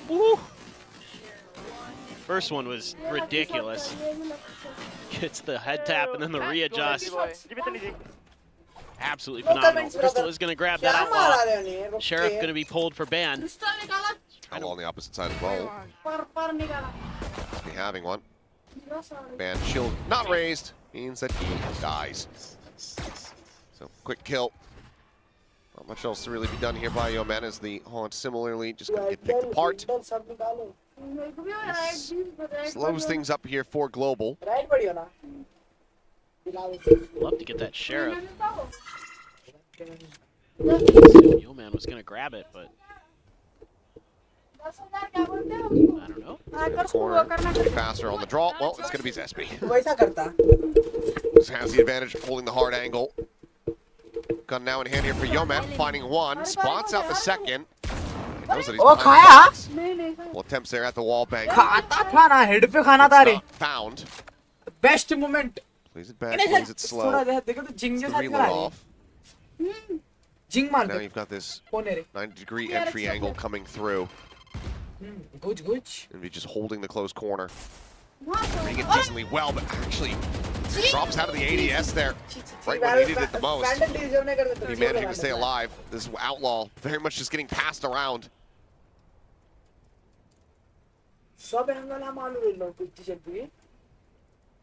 Woo! First one was ridiculous. Gets the head tap and then the readjust. Absolutely phenomenal. Crystal is going to grab that outlaw. Sheriff going to be pulled for ban. Outlaw on the opposite side as well. Be having one. Ban shield not raised means that he dies. So quick kill. Not much else to really be done here by Yeoman as the Haunt similarly just going to get picked apart. Slows things up here for Global. Love to get that Sheriff. Yeoman was going to grab it, but I don't know. Corner, pretty faster on the draw. Well, it's going to be Zespi. वैसा करता Just has the advantage holding the hard angle. Gun now in hand here for Yeoman, finding one, spots out the second. He knows that he's O behind खाया the box. Well, attempts there at the wall bank. खाता था ना head पे खाना था रे Not found. Best moment Plays it back, plays it slow. थोड़ा देखो तो जिंग The के साथ reload करा off. जिंग मार Now they you've got this कौन है रे 90-degree entry angle coming through. गुज And be just holding the close corner. Reading it decently well, but actually drops out of the ADS there. Right when he needed it the most. He managing to stay alive. This outlaw very much just getting passed around. सब angle हम मालूम है लोग picture चल रही है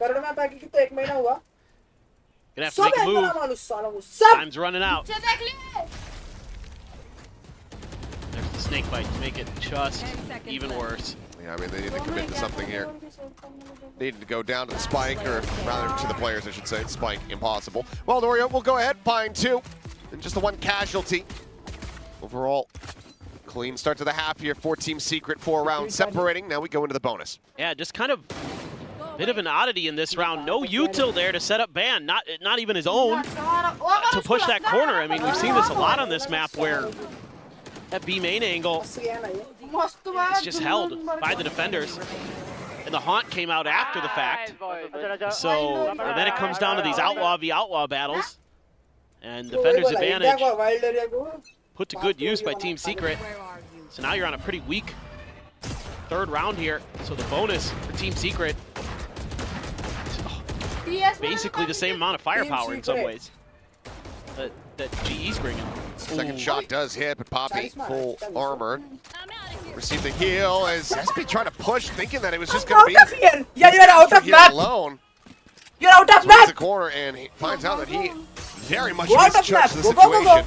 करोड़ में बाकी कितना एक महीना हुआ Gonna have to सब make a एंगल हम move. मालूम सालों को सब Time's running out. There's the snake bite to make it just even worse. Yeah, I mean, they need to commit to something here. Need to go down to the spike, or rather to the players, I should say. Spike, impossible. Well, Norio will go ahead, find 2. And just the 1 casualty. Overall, clean start to the half here for Team Secret. 4 rounds separating. Now we go into the bonus. Yeah, just kind of a bit of an oddity in this round. No util there to set up ban, not even his own, to push that corner. I mean, we've seen this a lot on this map where that B main angle is just held by the defenders. And the Haunt came out after the fact. So, and then it comes down to these outlaw v outlaw battles. And defender's advantage put to good use by Team Secret. So now you're on a pretty weak 3rd round here. So the bonus for Team Secret, basically the same amount of firepower in some ways that GE's bringing. Second shot does hit, but Poppy full armor. Received the heal as SP trying to push, thinking that it was just going to be here yeah you're out of here map alone. you're out of Swings map the corner and he finds out that he very much Go out of map. misjudged the Go, go, go, go. situation.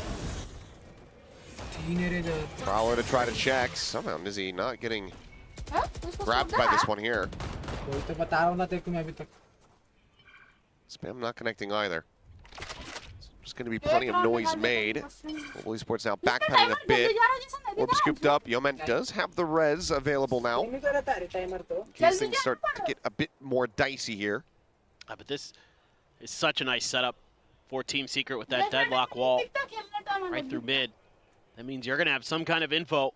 Prowler to try to check. Somehow Nizzy not getting grabbed by this one here. Spam not connecting either. There's going to be plenty of noise made. Global Esports now backpedaling a bit. Orb scooped up. Yeoman does have the res available now, in case things start to get a bit more dicey here. But this is such a nice setup for Team Secret with that deadlock wall right through mid. That means you're going to have some kind of info.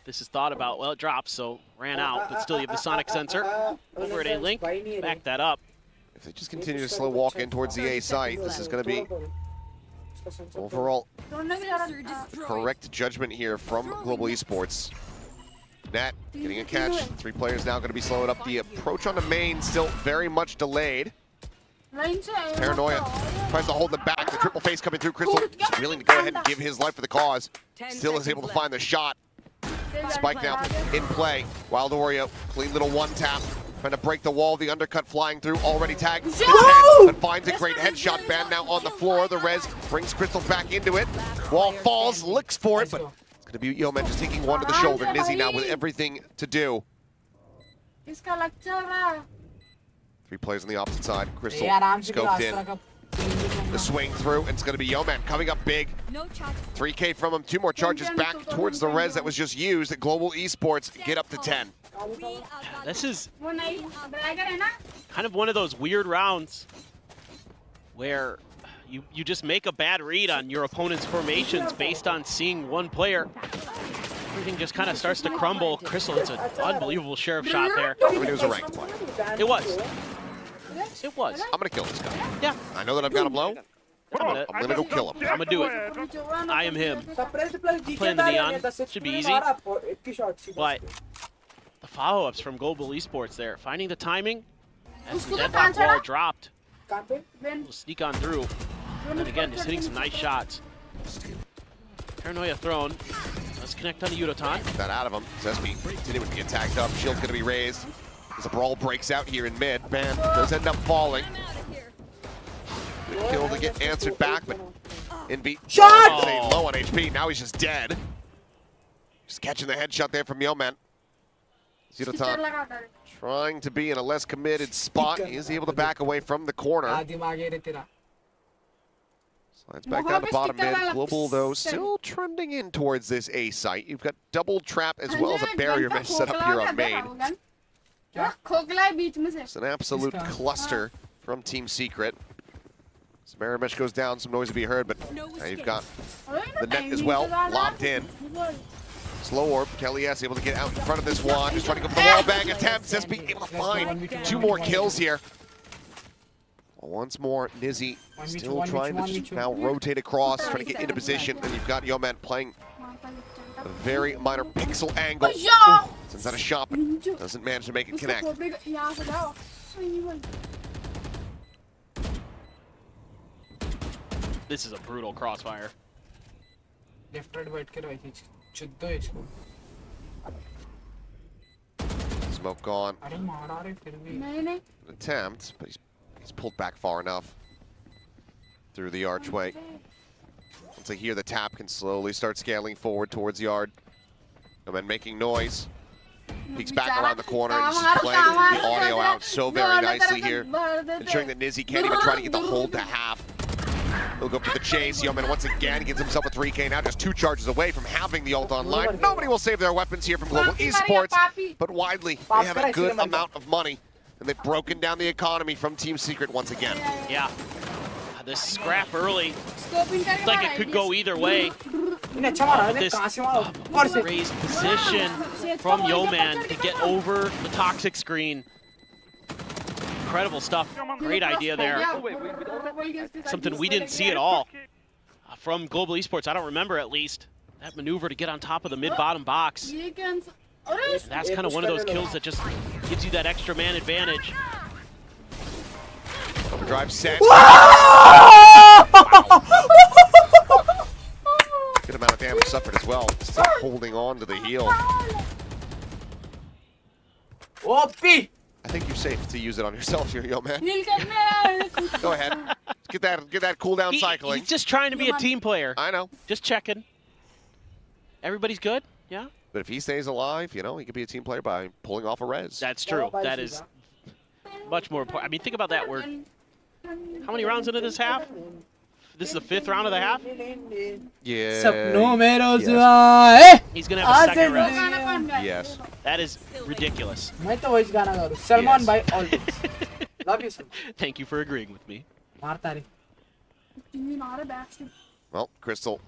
This is thought about. Well, it drops, so ran out, but still you have the sonic sensor. Over at A-Link, back that up. If they just continue to slow walk in towards the A site, this is going to be overall correct judgment here from Global Esports. Nat getting a catch. 3 players now going to be slowed up. The approach on the main still very much delayed. Paranoia tries to hold them back. The triple face coming through. Crystal is willing to go ahead and give his life for the cause. Still is able to find the shot. Spike now in play. Wild Oreo, clean little one tap. Trying to break the wall, the undercut flying through, already tagged. But finds a great headshot. Ban now on the floor. The res brings Crystal back into it. Wall falls, looks for it, but it's going to be Yeoman just taking one to the shoulder. Nizzy now with everything to do. 3 players on the opposite side. Crystal scoped in. The swing through, and it's going to be Yeoman coming up big. 3K from him, 2 more charges back towards the res that was just used. At Global Esports get up to 10. This is kind of one of those weird rounds where you just make a bad read on your opponent's formations based on seeing one player. Everything just kind of starts to crumble. Crystal, it's an unbelievable sheriff shot there. I mean, it was a ranked play. It was. It was. I'm going to kill this guy. Yeah. I know that I've got him low. I'm gonna go kill him. I'm gonna do it. I am him. Playing the neon should be easy. But the follow-ups from Global Esports there, finding the timing as the deadlock wall dropped. We'll sneak on through. And again, just hitting some nice shots. Paranoia thrown. Let's connect on the Udotan. Get that out of him. Zespi continuing to get tagged up. Shield's gonna be raised. As a brawl breaks out here in mid. Ban does end up falling. Good kill to get answered back, but Inbeat staying low on HP. Now he's just dead. Just catching the headshot there from Yeoman. Udotan trying to be in a less committed spot. He is able to back away from the corner. Slides back down to bottom mid. Global, though, still trending in towards this A site. You've got double trap as well as a barrier mesh set up here on main. It's an absolute cluster from Team Secret. So barrier mesh goes down, some noise will be heard, but now you've got the net as well, locked in. Slow orb, Kelly S able to get out in front of this one, just trying to go for the wall bang attempt. SB able to find 2 more kills here. Once more, Nizzy still trying to just now rotate across, trying to get into position, and you've got Yeoman playing a very minor pixel angle. Sends out a shot, but doesn't manage to make it connect. This is a brutal crossfire. Smoke gone. Attempt, but he's pulled back far enough through the archway. Once they hear the tap, can slowly start scaling forward towards yard. And then making noise. Peeks back around the corner. He's just playing the audio out so very nicely here. Ensuring that Nizzy can't even try to get the hold to half. He'll go for the chase. Yeoman once again gets himself a 3K, now just 2 charges away from having the ult online. Nobody will save their weapons here from Global Esports, but widely, they have a good amount of money, and they've broken down the economy from Team Secret once again. Yeah. This scrap early, looks like it could go either way. This raised position from Yeoman to get over the toxic screen. Incredible stuff. Great idea there. Something we didn't see at all from Global Esports. I don't remember, at least, that maneuver to get on top of the mid-bottom box. And that's kind of one of those kills that just gives you that extra man advantage. Overdrive set. Good amount of damage suffered as well. Still holding on to the heel. I think you're safe to use it on yourself here, Yeoman. Go ahead. Get that cooldown cycling. He's just trying to be a team player. I know. Just checking. Everybody's good. Yeah. But if he stays alive, you know, he could be a team player by pulling off a res. That's true. That is much more important. I mean, think about that. We're how many rounds into this half? This is the 5th round of the half. Yeah. सपनों में रोज Yes. आए He's gonna have a second res. Yes. That is ridiculous. मैं तो वही गाना गा रहा हूँ सलमान Yes. भाई always love you Salman Thank you for agreeing with me. मारता रे Well, Crystal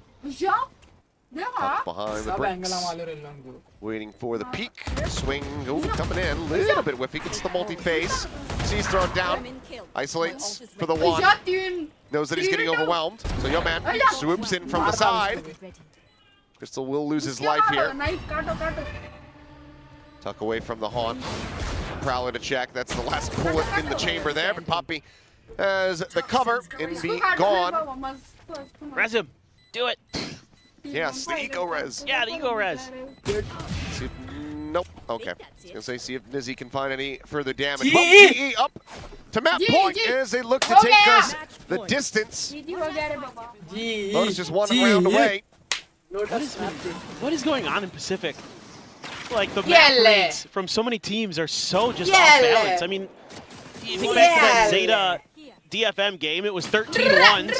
tucked behind the सब bricks. एंगल वाले रे लोग Waiting for the peak. Swing. Ooh, coming in. A little bit whiffy. Gets the multi-face. Sees thrown down. Isolates for the one. Knows that he's getting overwhelmed. So your man swoops in from the side. Crystal will lose his life here. Tuck away from the haunt. Prowler to check. That's the last bullet in the chamber there. But Poppy has the cover and be gone. Res him. Do it. Yes, the eco res. Yeah, the ego res. See if, nope. Okay. I was gonna say, see if Nizzy can find any further damage. G. Well, GE up to map point as they look to take us the distance. Lotus just one round away. What is going on in Pacific? Like the map rates from so many teams are so just off balance. I mean, you think back to that Zeta DFM game, it was 13-1s,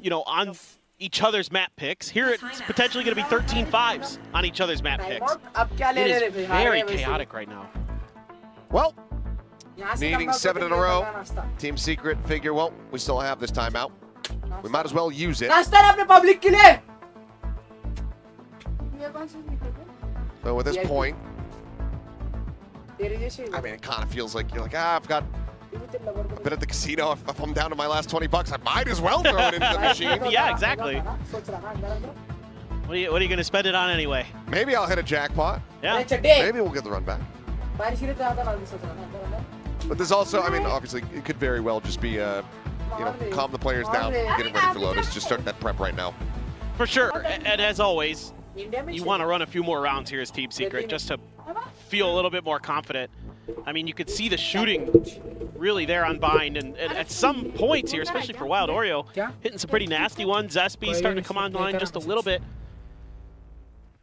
you know, on each other's map picks. Here it's potentially going to be 13-5s on each other's map picks. It is very chaotic right now. Well, needing 7 in a row. Team Secret figure, well, we still have this timeout. We might as well use it. नाश्ता है अपने public के लिए So at this point, तेरे जैसे I mean, it kind of feels like you're like, I've got a bit at the casino. If I'm down to my last 20 bucks, I might as well throw it into the machine. Yeah, exactly. What are you going to spend it on anyway? Maybe I'll hit a jackpot. Yeah. Maybe we'll get the run back. But there's also, I mean, obviously, it could very well just be, you know, calm the players down, getting ready for Lotus. Just start that prep right now. For sure. And as always, you want to run a few more rounds here as Team Secret just to feel a little bit more confident. I mean, you could see the shooting really there on Bind, and at some points here, especially for Wild Oreo, hitting some pretty nasty ones. Zespi starting to come online just a little bit.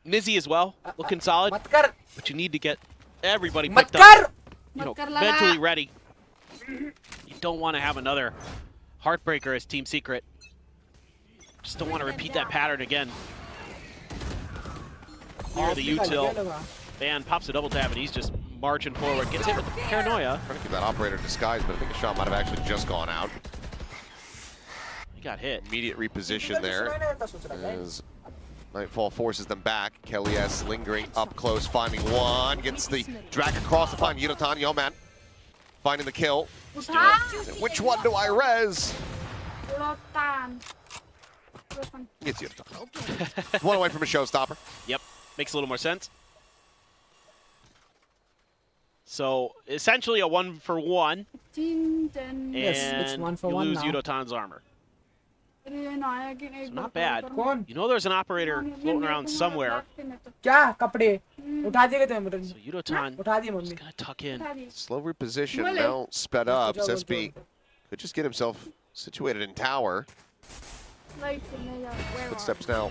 Nizzy as well, looking solid. But you need to get everybody picked up, you know, mentally ready. You don't want to have another heartbreaker as Team Secret. Just don't want to repeat that pattern again. Here the util. Van pops a double tap, and he's just marching forward. Gets hit with the paranoia. Trying to keep that operator disguised, but I think the shot might have actually just gone out. He got hit. Immediate reposition there as Nightfall forces them back. Kelly S lingering up close, finding one. Gets the drag across to find Yunotan, Yoman. Finding the kill. Which one do I res? It's Yunotan. One away from a showstopper. Yep, makes a little more sense. So essentially a 1-for-1, and Yes, it's 1 for you 1 lose now. Yudotan's armor. So not bad. You know there's an operator floating around somewhere. क्या कपड़े उठा दिए थे मेरे So Yudotan उठा दिए is mummy gonna tuck in. Slow reposition, now sped up. Zespi could just get himself situated in tower. Footsteps now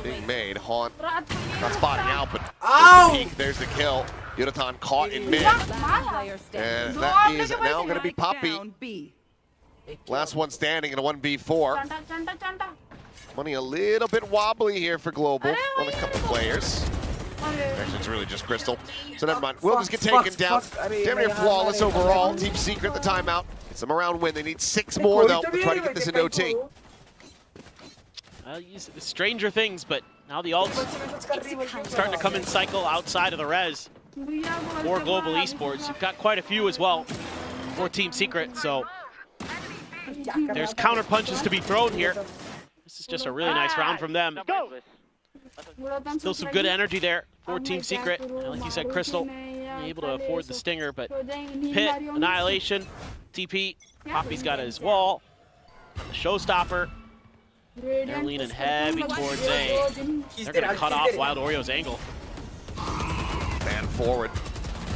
being made. Haunt not spotting out, but there's the peek, there's the kill. Yudotan caught in mid. And that is now going to be Poppy. Last one standing in a 1v4. Money a little bit wobbly here for Global on a couple players. Actually, it's really just Crystal. So never mind. We'll just get taken down. Damn near flawless overall. Team Secret the timeout. It's them a round win. They need 6 more, though, to try to get this in OT. Stranger things, but now the ult's starting to come in cycle outside of the res for Global Esports. You've got quite a few as well for Team Secret, so there's counter punches to be thrown here. This is just a really nice round from them. Still some good energy there for Team Secret. And like you said, Crystal able to afford the stinger, but Pit, Annihilation, TP, Poppy's got his wall, the showstopper. They're leaning heavy towards A. They're going to cut off Wild Oreo's angle. Man forward.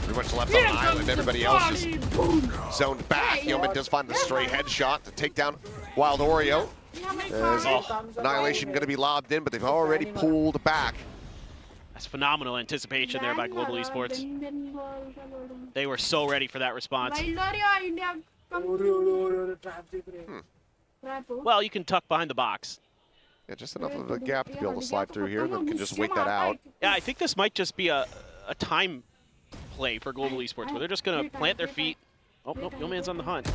Pretty much left on the island. Everybody else just zoned back. Yeoman does find the stray headshot to take down Wild Oreo. As Annihilation going to be lobbed in, but they've already pulled back. That's phenomenal anticipation there by Global Esports. They were so ready for that response. Well, you can tuck behind the box. Yeah, just enough of a gap to be able to slide through here, then can just wait that out. Yeah, I think this might just be a time play for Global Esports, where they're just going to plant their feet. Oh, nope, Yo-Man's on the hunt.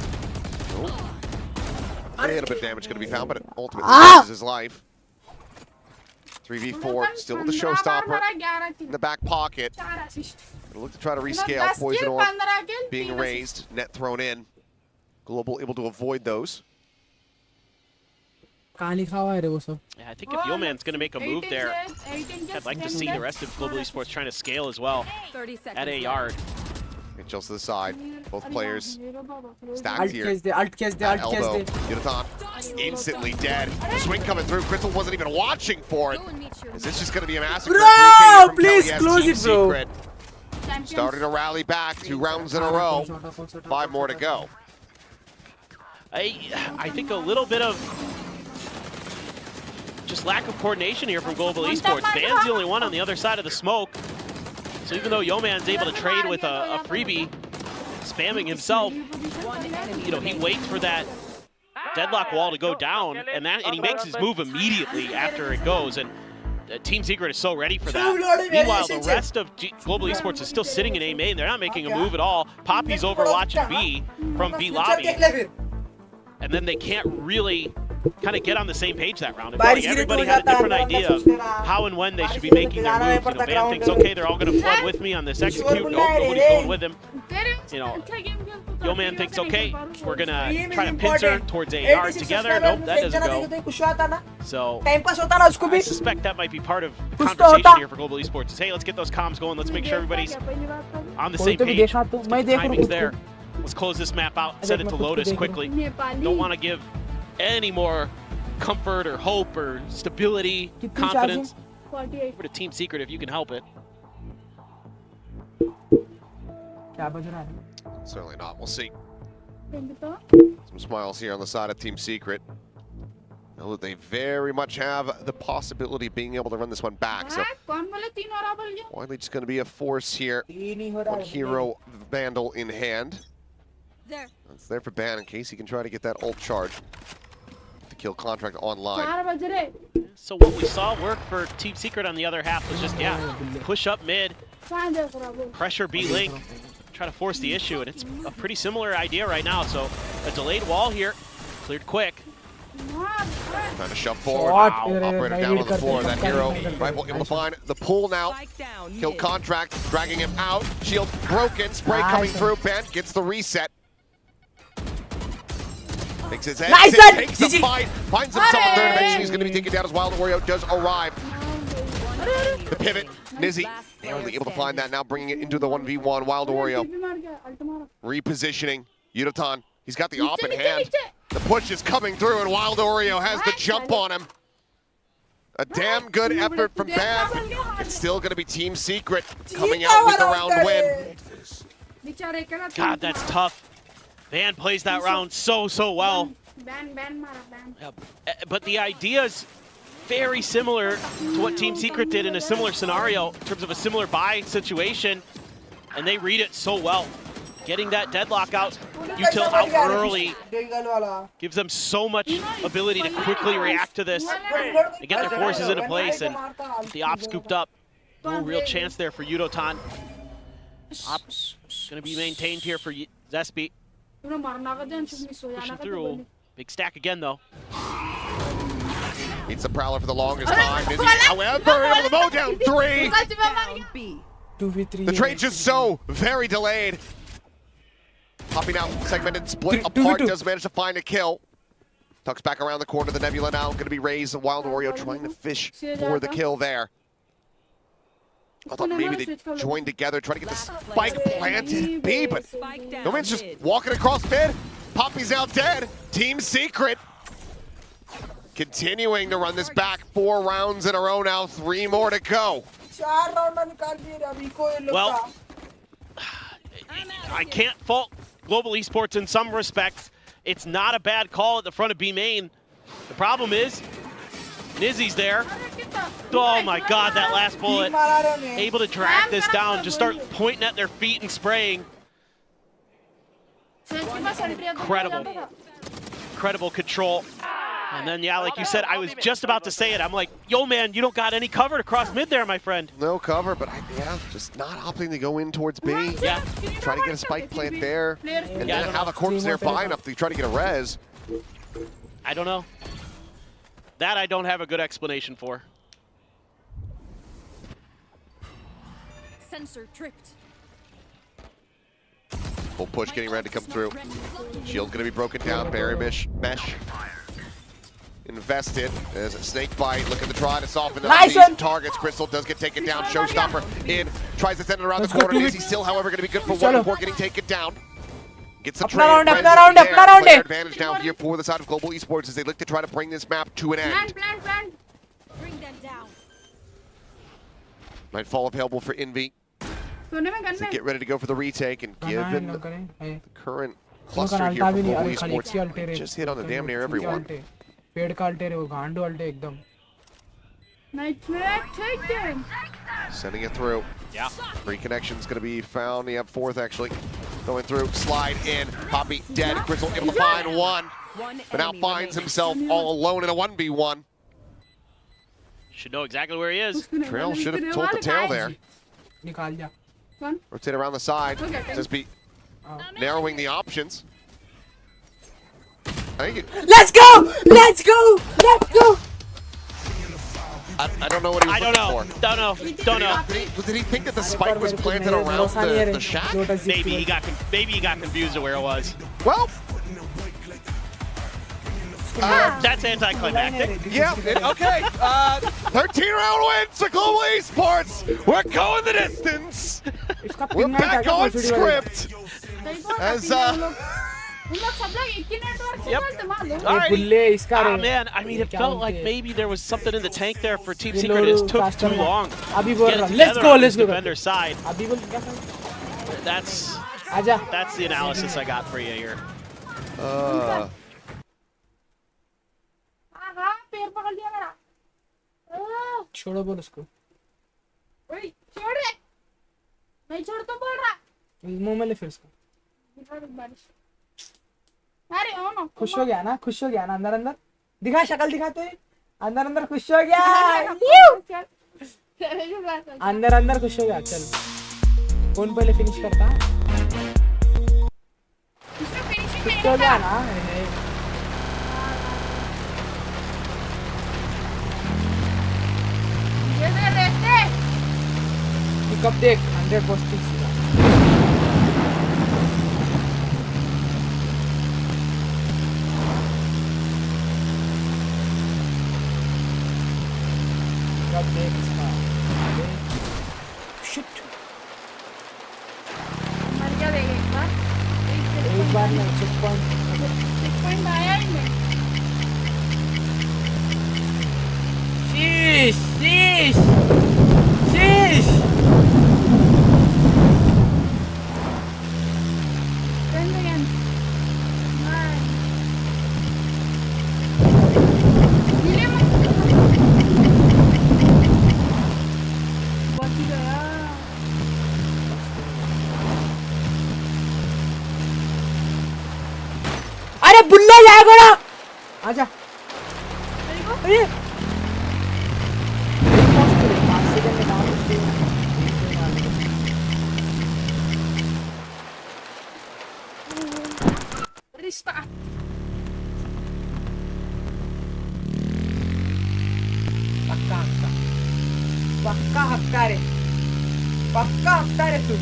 A little bit of damage going to be found, but it ultimately loses his life. 3v4, still with the showstopper in the back pocket. Gonna look to try to rescale. Poison orb being raised, net thrown in. Global able to avoid those. Yeah, I think if Yo-Man's going to make a move there, I'd like to see the rest of Global Esports trying to scale as well at a yard. It jumps to the side. Both players stacked here. Alt Elbow. Yunatan instantly dead. Swing coming through. Crystal wasn't even watching for it. Is this just going to be a massacre? Bro, please close it, bro. Secret. Starting to rally back 2 rounds in a row. 5 more to go. I think a little bit of just lack of coordination here from Global Esports. Van's the only one on the other side of the smoke. So even though Yo-Man's able to trade with a freebie, spamming himself, you know, he waits for that deadlock wall to go down, and he makes his move immediately after it goes. And Team Secret is so ready for that. Meanwhile, the rest of Global Esports is still sitting in A main. They're not making a move at all. Poppy's over watching B from B lobby. And then they can't really kind of get on the same page that round. Everybody had a different idea of how and when they should be making their moves. You know, Van thinks, okay, they're all going to flood with me on this execute. Nope, nobody's going with him. You know, Yo-Man thinks, okay, we're going to try to pincer towards AR together. Nope, that doesn't go. So I suspect that might be part of the conversation here for Global Esports is, hey, let's get those comms going. Let's make sure everybody's on the same page. Timing's there. Let's close this map out, send it to Lotus quickly. Don't want to give any more comfort or hope or stability, confidence for the Team Secret if you can help it. Certainly not. We'll see. Some smiles here on the side of Team Secret. Know that they very much have the possibility of being able to run this one back. So Wiley just going to be a force here. One hero Vandal in hand. That's there for Ban in case he can try to get that ult charge to kill Contract online. So what we saw work for Team Secret on the other half was just, push up mid, pressure B-Link, try to force the issue, and it's a pretty similar idea right now. So a delayed wall here, cleared quick. Trying to shove forward. Wow. Operator down on the floor. That hero rifle able to find the pull now. Kill Contract, dragging him out. Shield broken. Spray coming through. Bent gets the reset. Makes his exit, takes the fight, finds himself a third. Eventually he's going to be taken down as Wild Wario does arrive. The pivot, Nizzy, narrowly able to find that now, bringing it into the 1v1. Wild Wario repositioning. Yunatan, he's got the op in hand. The push is coming through and Wild Oreo has the jump on him. A damn good effort from Ban. It's still going to be Team Secret coming out with the round win. God, that's tough. Van plays that round so well. But the idea is very similar to what Team Secret did in a similar scenario in terms of a similar buy situation, and they read it so well. Getting that deadlock out, util out early, gives them so much ability to quickly react to this and get their forces into place, and the op scooped up. No real chance there for Yudotan. Op gonna be maintained here for Zespi. Pushing through. Big stack again, though. Beats the Prowler for the longest time. Nizzy, however, able to mow down 3. The trade just so very delayed. Popping out, segmented, split apart, does manage to find a kill. Tucks back around the corner, the Nebula now going to be raised. Wild Wario trying to fish for the kill there. I thought maybe they joined together, trying to get the spike planted. B, but no man's just walking across mid. Poppy's now dead. Team Secret continuing to run this back. 4 rounds in a row now, 3 more to go. Well, I can't fault Global Esports in some respects. It's not a bad call at the front of B main. The problem is, Nizzy's there. Oh my god, that last bullet. Able to drag this down, just start pointing at their feet and spraying. Incredible. Incredible control. And then, yeah, like you said, I was just about to say it. I'm like, yo, man, you don't got any cover to cross mid there, my friend. No cover, but just not opting to go in towards B. Yeah. Try to get a spike plant there, and then have a corpse nearby enough to try to get a res. I don't know. That I don't have a good explanation for. Sensor tripped. Full push getting ready to come through. Shield's gonna be broken down. Barrier mesh. Invested as a snake bite. Looking to try to soften Nice these one. targets. Crystal does get taken down. Showstopper in. Tries to send it around the corner. Is he still, however, going to be good for one before getting taken down? Gets a trade. round, Player round. advantage now here for the side of Global Esports as they look to try to bring this map to an end. Bring them down. Might fall available for Envy to get ready to go for the retake, and given the current cluster here from Global Esports, just hit on the damn near everyone. पेड़ का अल्टे रे वो गांडू अल्टे एकदम Sending it through. Yeah. Free connection's going to be found. You have fourth actually. Going through, slide in. Poppy dead. Crystal able to find one. But now finds himself all alone in a 1v1. Should know exactly where he is. Trail should have told the tail there. निकाल जा Rotate around the side. Just be narrowing the options. I think let's go let's go I don't know what he was I don't know. looking for. Don't know. Did he think that the spike was planted around the shack? Maybe he got confused of where it was. Well, That's anticlimactic. yeah, okay. 13-round wins to Global Esports. We're going the distance. We're back on script. As Yep. All right. Man, I mean, it felt like maybe there was something in the tank there for Team Secret. It just took too long. अभी Get it let's together go on let's the go defender side. अभी बोल क्या That's आजा the analysis I got for you here. छोड़ो बोल उसको नहीं छोड़ तो बोल रहा मुंह में ले फिर उसको अरे ओ ना खुश हो गया ना अंदर अंदर दिखा शक्ल दिखाते अंदर अंदर खुश हो गया अंदर अंदर खुश हो गया चल कौन पहले फिनिश करता खुश हो गया ना पिकअप देख 100 पोस्टिंग मर क्या देगा एक बार नहीं चेक पॉइंट आया ही नहीं शीश Then again. बच गया अरे बुल्ला जाएगा ना आजा अरे 5 सेकंड में डाउन रिस्टार्ट पक्का हक्का रे तू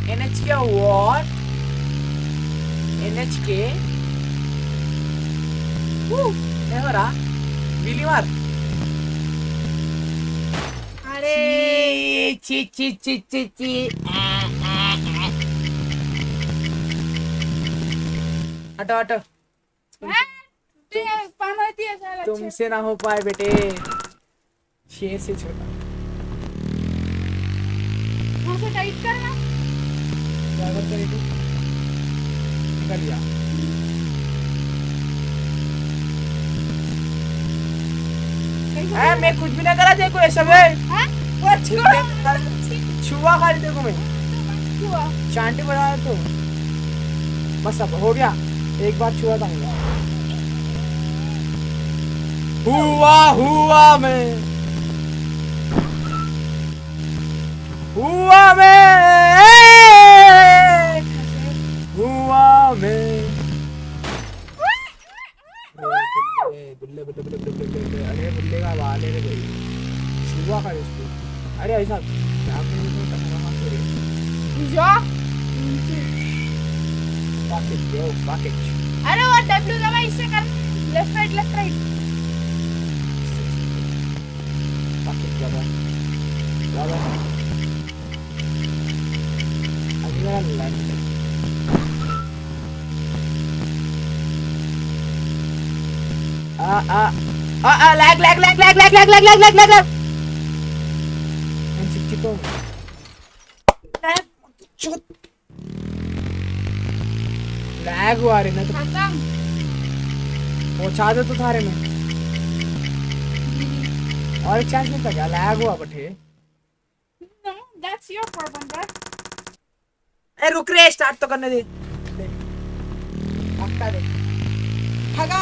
NHK what? NHK? नहीं हो रहा बिली मार अरे ची हटो हटो ते पामाती है साला तुमसे ना हो पाए बेटे शेर से छोटा वहाँ से टाइट करना क्या करते रे तू निकल गया मैं कुछ भी ना करा देखो ऐसा में वो छुआ खाली देखो मैं छुआ चांटी बढ़ाया तो बस अब हो गया एक बार छुआ था हुआ मैं हुआ मैं बुल्ले बुल्ले बुल्ले बुल्ले बुल्ले अरे बुल्ले का बाल है रे भाई छुआ खा इसको अरे ऐसा क्या जो पाकेट ब्रो पाकेट अरे वो डब्ल्यू दबा इससे कर लेफ्ट राइट पाकेट ज्यादा अभी मेरा लैग है लैग मैं चिपचिपा हूँ लैग हुआ रे ना तो खत्म पहुंचा दे तो थारे में और एक चांस मिलता क्या लैग हुआ बटे no that's your problem bro ए रुक रे स्टार्ट तो करने दे हक्का दे हगा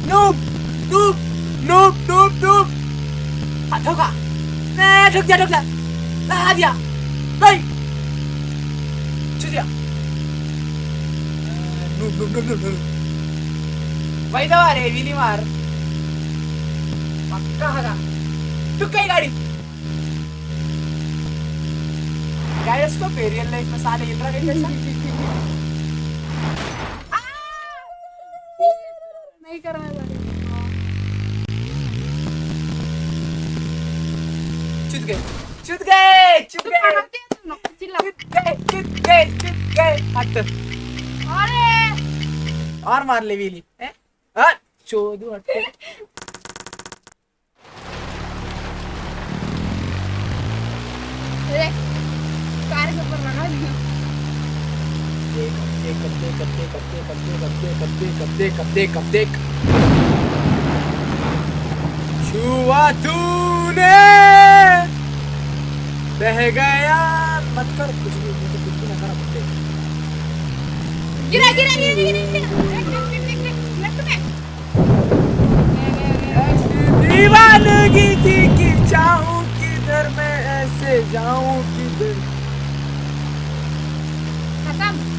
नूब हटोगा रुक जा लगा दिया भाई चुदिया नूब भाई दवा रे विली मार पक्का हगा तू कई गाड़ी गायरोस्कोप है रियल लाइफ में साले इतना नहीं कैसा नहीं करना चाहिए चुद गए चिल्ला हट अरे और मार ले वीली चोदू हट अरे कार के ऊपर लगा दिया कब छुआ तूने बह गया मत कर कुछ भी ना करा गिरा लेफ्ट में दीवानगी थी कि चाहूं किधर मैं ऐसे जाऊं किधर खत्म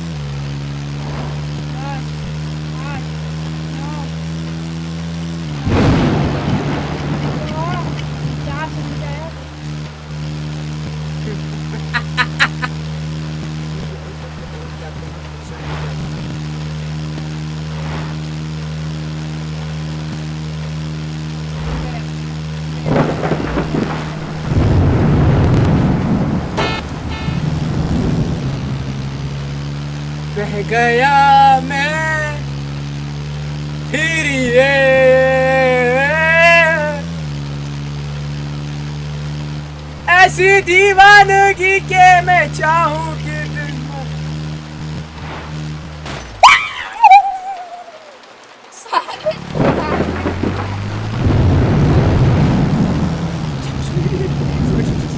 बह गया मैं फिर ये ऐसी दीवानगी के मैं चाहूं कि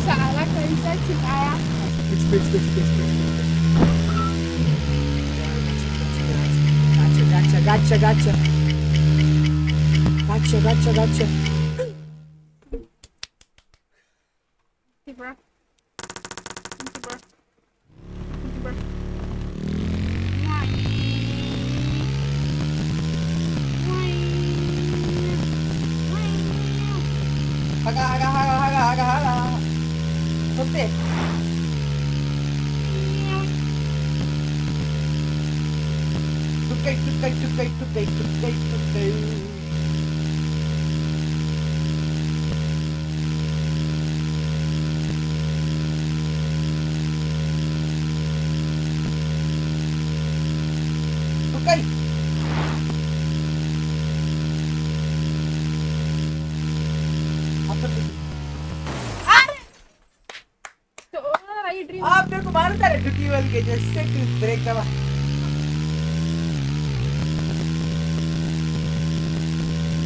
साला कैसा चिल्लाया Gotcha. bro. Haga. Tutte. Tutte. कहीं राइट आप मेरे को मारता है ड्यूटी वाल के जैसे कि ब्रेक दबा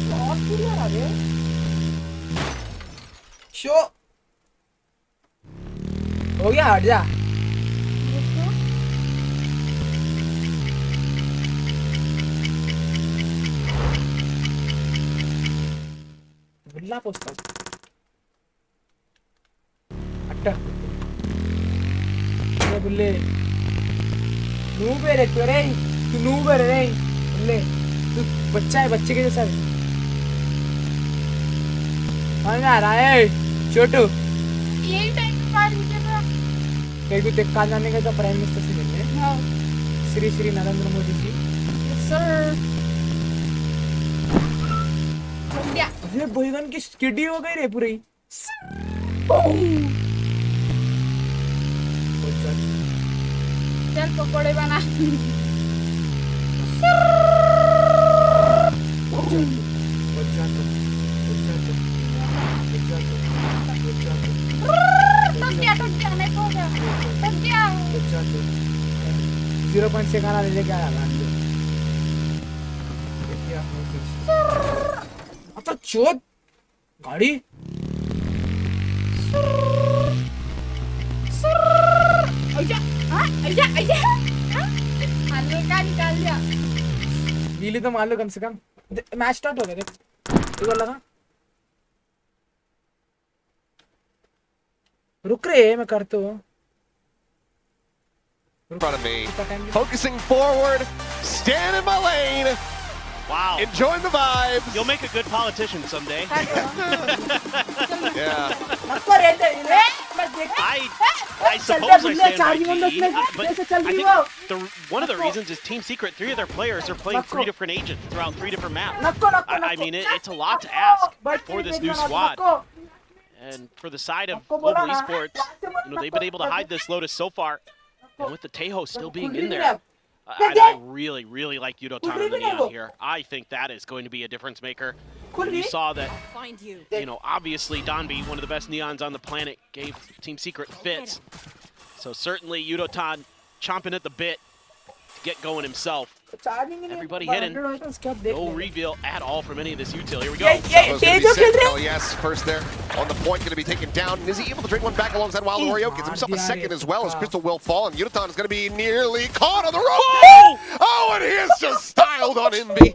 शॉट क्लियर आ रे शो हो गया हट जा बिल्ला पोस्ता अट्टा बुल्ले नूब है रे तू रे तू नूब है रे बुल्ले तू बच्चा है बच्चे के जैसा कौन आ रहा है छोटू यही टाइम पर मुझे कहीं को टेक्का जाने का तो प्राइम मिनिस्टर से मिलने हाँ श्री श्री नरेंद्र मोदी जी सर बढ़िया अरे बैगन की स्किडी हो गई रे पूरी चल पकोड़े बना टूट गया नहीं हो गया टूट गया 0.6 खाना ले लेके आया अच्छा चोद गाड़ी हल्का निकाल दिया वीली तो मान लो कम से कम मैच स्टार्ट हो गया देख एक बार लगा रुक रहे मैं करता हूँ In front of me, focusing forward, stand in my lane, Wow. enjoying the vibes. You'll make a good politician someday. Yeah. आपको रहते हैं बस देख I suppose I stand by GE, but I think one of the reasons is Team Secret, 3 of their players are playing 3 different agents throughout 3 different maps. I mean, it's a lot to ask for this new squad. And for the side of Global Esports, they've been able to hide this Lotus so far. And with the Tejo still being in there, I really, really like Yudotan and the Neon here. I think that is going to be a difference maker. And you saw that, obviously Donnnnn, one of the best Neons on the planet, gave Team Secret fits. So certainly Yudotan chomping at the bit to get going himself. Everybody hidden. No reveal at all from any of this util. Here we go. Oh yes, first there on the point, going to be taken down. Is he able to drink one back alongside Wild Oreo? Gets himself a second as well as Crystal will fall, and Yudotan is going to be nearly caught on the rope. Oh, and he is just styled on Invi.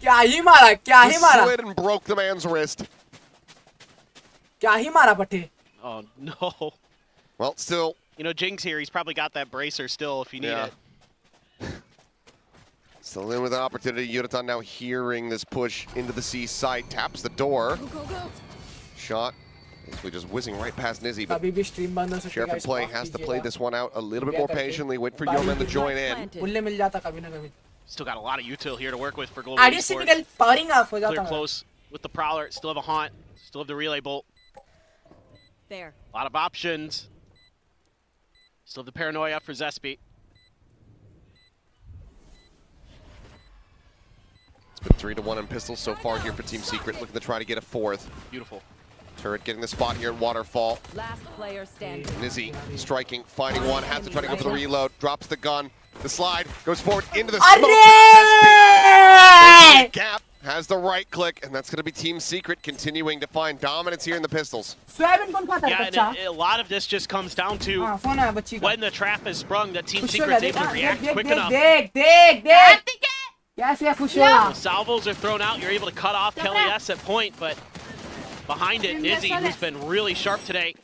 क्या ही मारा क्या ही मारा Slid and broke the man's wrist. क्या ही मारा पट्टे Oh no. Well, still. Jing's here. He's probably got that bracer still if you need it. Still in with an opportunity. Yudotan now hearing this push into the C site. Taps the door. Shot. Basically just whizzing right past Nizzy. But अभी भी stream बंद हो सकती Sheriff in play has to play this one out a little bit more patiently. Wait for Yeoman to join in. Bulleh मिल जाता कभी ना कभी Still got a lot of util here to work with for Global Esports. निकल powering of हो Clear जाता है close with the Prowler. Still have a haunt. Still have the relay bolt. There. A lot of options. Still have the paranoia for Zespi. It's been 3-1 in pistols so far here for Team Secret, looking to try to get a 4th. Beautiful. Turret getting the spot here at Waterfall. Last player standing. Nizzy striking, finding one, has to try to go for the reload, drops the gun, the slide, goes forward into the smoke. अरे Gap has the right click, and that's going to be Team Secret continuing to find dominance here in the pistols. Soybean कौन खाता है Yeah, बच्चा and a lot of this just comes down to हाँ phone है बच्ची का when the trap is sprung that Team खुश हो Secret's गया, able to react देख quick देख enough. देख देख देख कैसे खुश हो The salvos are thrown out. You're able to cut off Kelly S at point, but behind it, Nizzy, who's been really sharp today.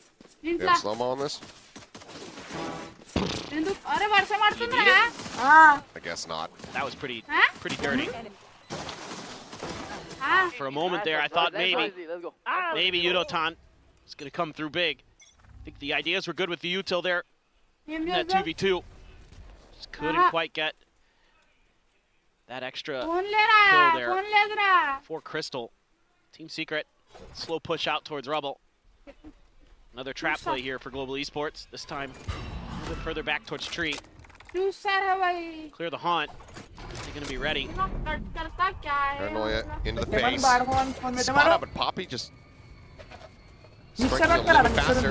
You have slow-mo on this? अरे वर्षा मारतुंद्रा हाँ I guess not. That was pretty Huh? dirty. For a moment there, I thought maybe Yudotan was going to come through big. I think the ideas were good with the util there in that 2v2. Just couldn't quite get that extra phone ले रहा kill है there phone ले रहा है for Crystal. Team Secret, slow push out towards Rubble. Another trap play here for Global Esports. This time a little bit further back towards Tree. चूसर है भाई Clear the haunt. going to be ready. करता क्या है Paranoia into the Teman face. baru kawan phone में Spot teman. up, and Poppy just Mixer striking a up करा little bit mixer faster.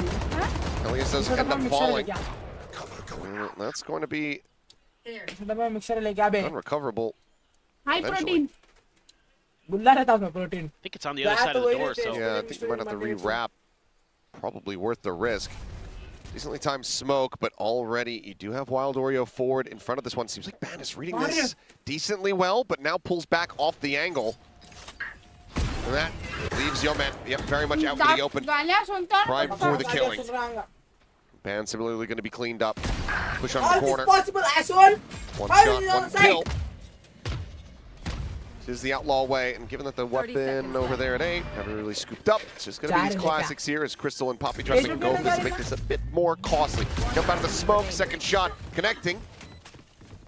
up. Elias does Mixer end up up mixer falling. लेके That's going to be आ. Mixer लेके आ बे. unrecoverable. High protein बुल्ला रहता उसमें protein. I think it's on the other side of the door, so Yeah, I think you might have to rewrap. Probably worth the risk. Decently timed smoke, but already you do have Wild Oreo forward in front of this one. Seems like Ban is reading this decently well, but now pulls back off the angle. And that leaves Yoman, yep, very much out in the open. गालियां सुनता Prime for the killing. Is Ban similarly going to be cleaned up. Push on the corner. possible, asshole? One How shot, is it one outside? kill. This is the outlaw way, and given that the 30 weapon seconds over left. there at A, never really scooped up. It's just going to be these Got it, classics here as Crystal and Poppy try to go for this to make this a bit more costly. Jump out of the smoke, second shot connecting.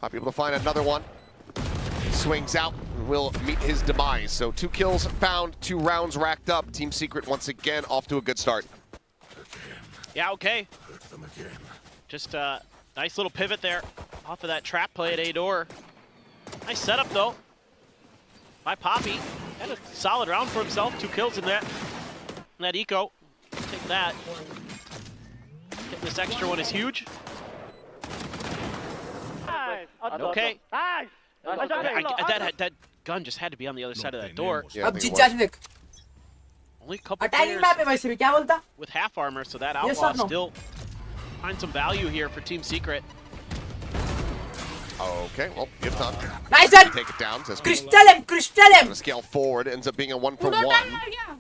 Poppy able to find another one. Swings out and will meet his demise. So 2 kills found, 2 rounds racked up. Team Secret once again off to a good start. yeah, okay. Just a nice little pivot there off of that trap play at A door. Nice setup though by Poppy. Had a solid round for himself. 2 kills in that eco. Take that. Getting this extra one is huge. Okay. That gun just had to be on the other side of that door. Yeah, I अब think Jeet it जा was. देख. Only a couple attacking players map है वैसे भी क्या बोलता? with half armor, so that Yes outlaw or no? still find some value here for Team Secret. Okay, well, give time. Nice one. Take it down. Says Crystal M, Crystal M. gonna scale forward. Ends up being a 1 for पूरा 1. Time आ गया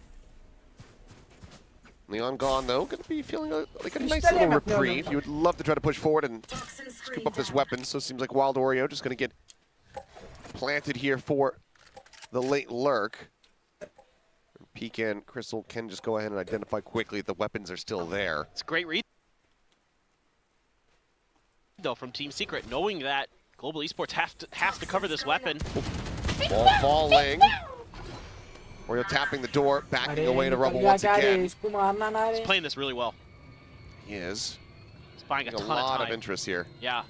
Leon gone though, gonna be feeling like a nice Crystal little M, no, no, reprieve. no. You would love to try to push forward and scoop up this weapon. So it seems like Wild Oreo just gonna get planted here for the late lurk. Pecan, Crystal can just go ahead and identify quickly the weapons are still there. It's a great read though from Team Secret, knowing that Global Esports has to cover this weapon. Ball falling. Oreo tapping the door, backing away to Rubble once again. इसको मारना ना रे. He's playing this really well. He is. He's buying a A ton lot of of time. interest here. Yeah.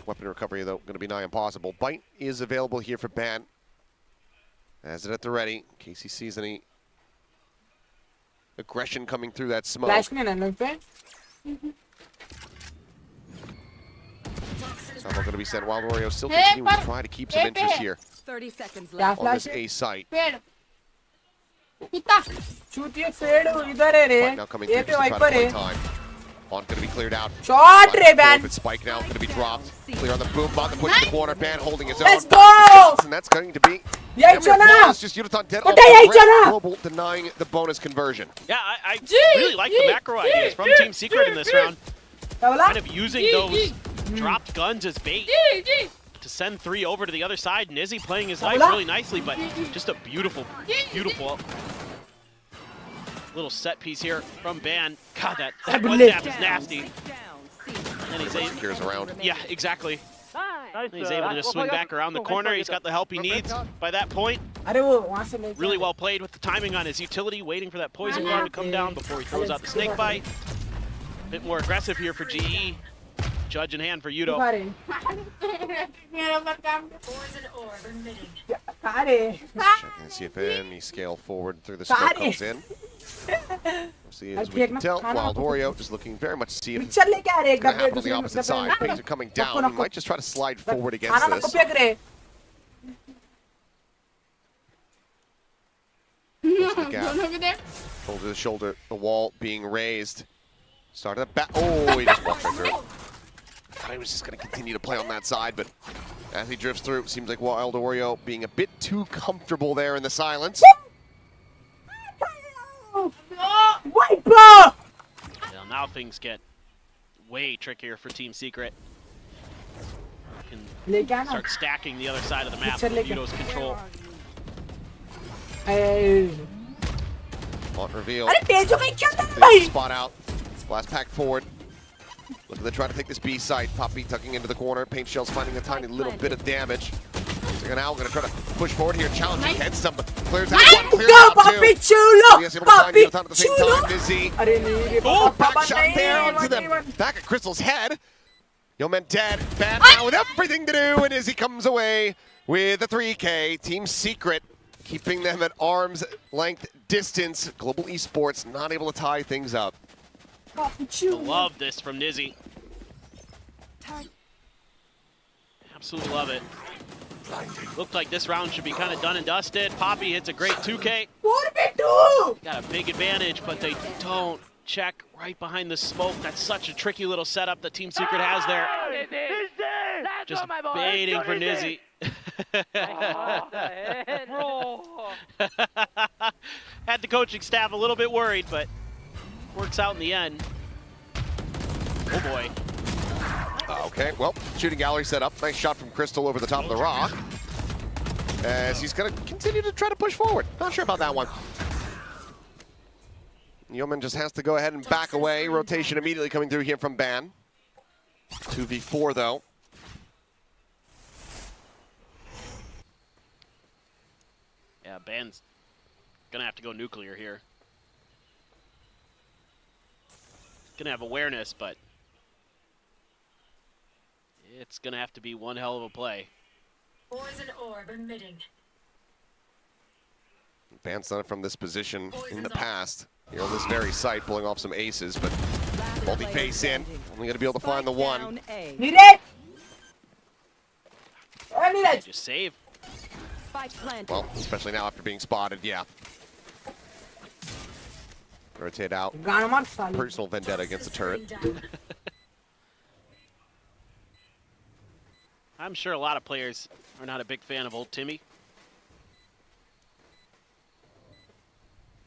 Weapon recovery, though, going to be nigh impossible. Bite is available here for Ban. Has it at the ready, in case he sees any aggression coming through that smoke. Flash नहीं ना लोग पे. Sounds going to be sent. Wild Oreo still Hey, continuing to but- try to keep some hey, interest hey. here 30 seconds क्या left. on this flash? A site. पेड़ पिता चूतिया fade इधर है रे. Right now coming ये through पे just to try Viper to है. play time. On going to be cleared out. Shot रे ban. It's spike now, going to be dropped. Clear on the boom bot, the push to the corner. Ban holding his own. Let's go. And that's going to be यही Every चला. flawless, just Udaton dead But off yही the rip. चला. Global denying the bonus conversion. Yeah, I really like the macro ideas from Team Secret in this round. क्या बोला? Kind of using those dropped guns as bait ji ji to send 3 over to the other side. Nizzy playing his life Hola. really nicely, but just a beautiful little set piece here from Ban. God, that one bullet. tap is nasty. And he's able, Secures around. yeah, exactly. And he's able to just swing back around the corner. He's got the help he needs by that point. अरे वो वहाँ से लेके Really uh. well played with the timing on his utility, waiting for that poison guard to come down before he throws out the snake bite. Bit more aggressive here for GE. Judge in hand for Yudo. कहाँ रे? मेरा पर काम कहाँ रे? Checking to see if any scale forward through the smoke comes in. See, as we can tell, Wild Oreo just looking very much to see if it's picture लेके आ रे एक going to डब्बे happen on the opposite side. Things are coming down. He might just try to slide forward against खाना ना this. कपिया करे. The gap. दोनों के दे Shoulder to shoulder, the wall being raised. Started the back. Oh, he just walked right through it. Thought he was just going to continue to play on that side, but as he drifts through, it seems like Wild Oreo being a bit too comfortable there in the silence. Wiper. Well, now things get way trickier for Team Secret. Can लेके आना. start stacking the other side of the map Picture with लेके. Yudo's control. A. On reveal. अरे तेजो में क्या था Clears भाई? the spot out. Blast pack forward. Looking to try to take this B site. Poppy tucking into the corner. Paint Shell's finding a tiny little bit of damage. So now we're going to try to push forward here. Challenging head stump. Clears out one. Clears Go out Papi two. chulo. Yes, able to find Papi Udaton at the same time. chulo. Nizzy. अरे नहीं रे Oh, पापा Back shot नहीं. there onto नहीं, the back of Crystal's head. Yeoman dead. Bad now with everything to do, and Izzy comes away with a 3K. Team Secret keeping them at arm's length distance. Global Esports not able to tie things up. Love this from Nizzy. Absolutely love it. Looked like this round should be kind of done and dusted. Poppy hits a great 2K. Got a big advantage, but they don't check right behind the smoke. That's such a tricky little setup that Team Secret has there. Just baiting for Nizzy. Had the coaching staff a little bit worried, but works out in the end. Oh boy. Okay, well, shooting gallery set up. Nice shot from Crystal over the top of the rock. As he's going to continue to try to push forward. Not sure about that one. Yeoman just has to go ahead and back away. Rotation immediately coming through here from Ban. 2v4 though. Yeah, Ban's gonna have to go nuclear here. Gonna have awareness, but it's gonna have to be one hell of a play. Poison orb emitting. Ban's done it from this position in the past. Here on this very site, pulling off some aces, but multi-face in. Only gonna be able to find the one. Need it! I need it! Just save. Well, especially now after being spotted, yeah. Rotate out. Personal vendetta against the turret. I'm sure a lot of players are not a big fan of old Timmy.